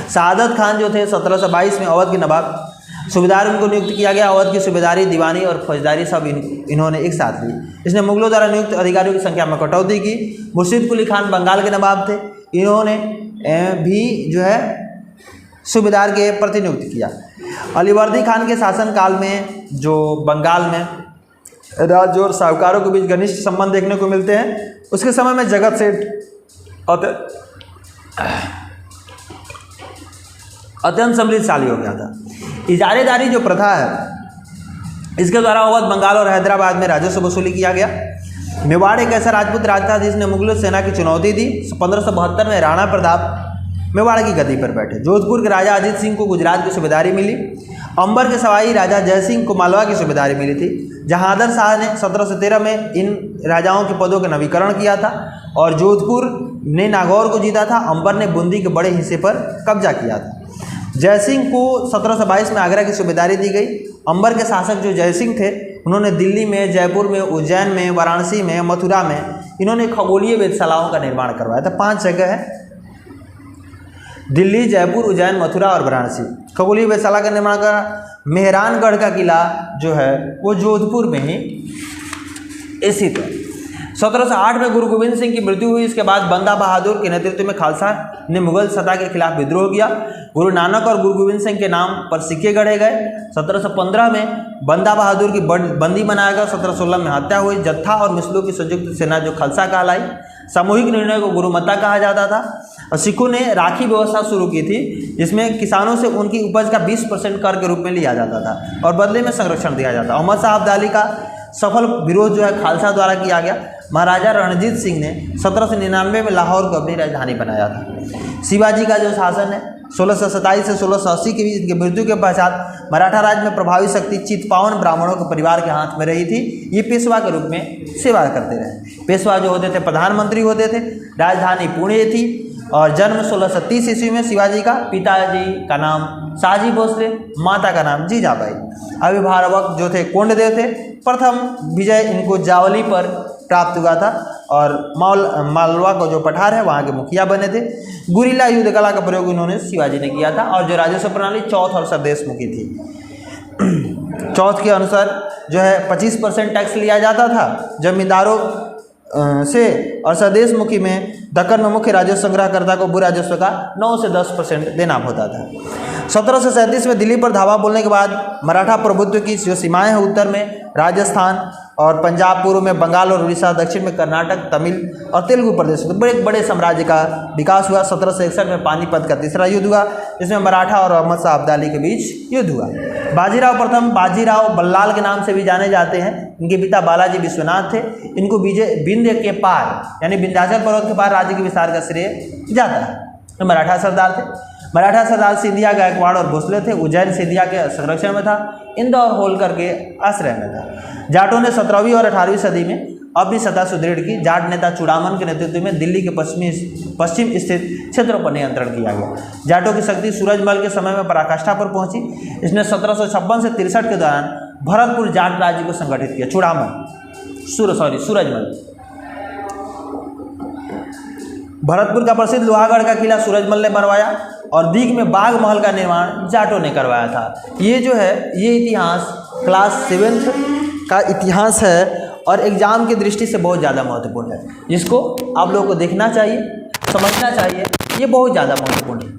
सआदत खान जो थे 1722 में अवध के नवाब सूबेदार उनको नियुक्त किया गया। अवध की सूबेदारी, दीवानी और फौजदारी सब इन्होंने एक साथ ली। इसने मुगलों द्वारा नियुक्त अधिकारियों की संख्या में कटौती की। मुर्शिद कुली खान बंगाल के नवाब थे, इन्होंने भी जो है सूबेदार के प्रतिनियुक्त किया। अलीवर्दी खान के शासनकाल में जो बंगाल में राज्य और साहूकारों के बीच घनिष्ठ संबंध देखने को मिलते हैं, उसके समय में जगत सेठ अत्यंत समृद्धशाली हो गया था। इजारेदारी जो प्रथा है इसके द्वारा अवध, बंगाल और हैदराबाद में राजस्व वसूली किया गया। मेवाड़ एक ऐसा राजपूत राज था जिसने मुगलों सेना की चुनौती दी। 1572 में राणा प्रताप मेवाड़ की गद्दी पर बैठे। जोधपुर के राजा अजीत सिंह को गुजरात की सूबेदारी मिली। अंबर के सवाई राजा जयसिंह को मालवा की सूबेदारी मिली थी। जहांगीर शाह ने 1713 में इन राजाओं के पदों का नवीकरण किया था और जोधपुर ने नागौर को जीता था। अंबर ने बूंदी के बड़े हिस्से पर कब्जा किया था। जयसिंह को 1722 में आगरा की सूबेदारी दी गई। अंबर के शासक जो जयसिंह थे उन्होंने दिल्ली में, जयपुर में, उज्जैन में, वाराणसी में, मथुरा में इन्होंने खगोलीय वेधशालाओं का निर्माण करवाया था। 5 जगह है, दिल्ली, जयपुर, उज्जैन, मथुरा और वाराणसी। खगोलीय वेधशाला का निर्माण करा। मेहरानगढ़ का किला जो है वो जोधपुर में ही स्थित है। 1708 में गुरु गोविंद सिंह की मृत्यु हुई। इसके बाद बंदा बहादुर के नेतृत्व में खालसा ने मुगल सत्ता के खिलाफ विद्रोह किया। गुरु नानक और गुरु गोविंद सिंह के नाम पर सिक्के गढ़े गए। 1715 में बंदा बहादुर की बंदी बनाया गया। 1716 में हत्या हुई। जत्था और मिसलों की संयुक्त सेना जो खालसा कहलाई। सामूहिक निर्णय को गुरुमता कहा जाता था। और सिखों ने राखी व्यवस्था शुरू की थी, जिसमें किसानों से उनकी उपज का 20% कर के रूप में लिया जाता था और बदले में संरक्षण दिया जाता। अहमद शाह अब्दाली का सफल विरोध जो है खालसा द्वारा किया गया। महाराजा रणजीत सिंह ने 1799 में लाहौर को अपनी राजधानी बनाया था। शिवाजी का जो शासन है 1627 से 1680 के बीच, इनकी मृत्यु के पश्चात मराठा राज्य में प्रभावी शक्ति चित्पावन ब्राह्मणों के परिवार के हाथ में रही थी। ये पेशवा के रूप में सेवा करते रहे। पेशवा जो होते थे प्रधानमंत्री होते थे। राजधानी पुणे थी और जन्म 1630 ईस्वी में शिवाजी का। पिताजी का नाम शाहजी भोसले, माता का नाम जीजाबाई। अभिभावक जो थे कोंडदेव थे। प्रथम विजय इनको जावली पर प्राप्त हुआ था और मालवा का जो पठार है वहाँ के मुखिया बने थे। गुरिल्ला युद्ध कला का प्रयोग इन्होंने शिवाजी ने किया था। और जो राजस्व प्रणाली चौथ और सरदेशमुखी थी। चौथ के अनुसार जो है 25% टैक्स लिया जाता था जमींदारों से, और सरदेशमुखी में दक्कन में मुख्य राजस्व संग्रहकर्ता को भू राजस्व का 9 से 10% देना होता था। 1737 में दिल्ली पर धावा बोलने के बाद मराठा प्रभुत्व की जो सीमाएं हैं उत्तर में राजस्थान और पंजाब, पूर्व में बंगाल और उड़ीसा, दक्षिण में कर्नाटक, तमिल और तेलुगु प्रदेश, तो बड़े बड़े साम्राज्य का विकास हुआ। 1761 में पानीपत का तीसरा युद्ध हुआ, जिसमें मराठा और अहमद शाह अब्दाली के बीच युद्ध हुआ। बाजीराव प्रथम बाजीराव बल्लाल के नाम से भी जाने जाते हैं। इनके पिता बालाजी विश्वनाथ थे। इनको विंध्य के पार यानी विंध्याचल पर्वत के पार राज्य के विस्तार का श्रेय जाता है। तो मराठा सरदार थे। मराठा सरदार सिंधिया, गायकवाड़ और भोसले थे। उज्जैन सिंधिया के संरक्षण में था। इंदौर होलकर के आश्रय में था। जाटों ने 17वीं और 18वीं सदी में अपनी सत्ता सुदृढ़ की। जाट नेता चूड़ामन के नेतृत्व में दिल्ली के पश्चिम स्थित क्षेत्रों पर नियंत्रण किया गया। जाटों की शक्ति सूरजमल के समय में पराकाष्ठा पर पहुंची। इसने 1756 से 63 के दौरान भरतपुर जाट राज्य को संगठित किया। सूरजमल भरतपुर का प्रसिद्ध लोहागढ़ का किला सूरजमल ने बनवाया और दीघ में बाघ महल का निर्माण जाटों ने करवाया था। ये जो है ये इतिहास क्लास 7th का इतिहास है और एग्जाम की दृष्टि से बहुत ज़्यादा महत्वपूर्ण है, जिसको आप लोगों को देखना चाहिए, समझना चाहिए। ये बहुत ज़्यादा महत्वपूर्ण है।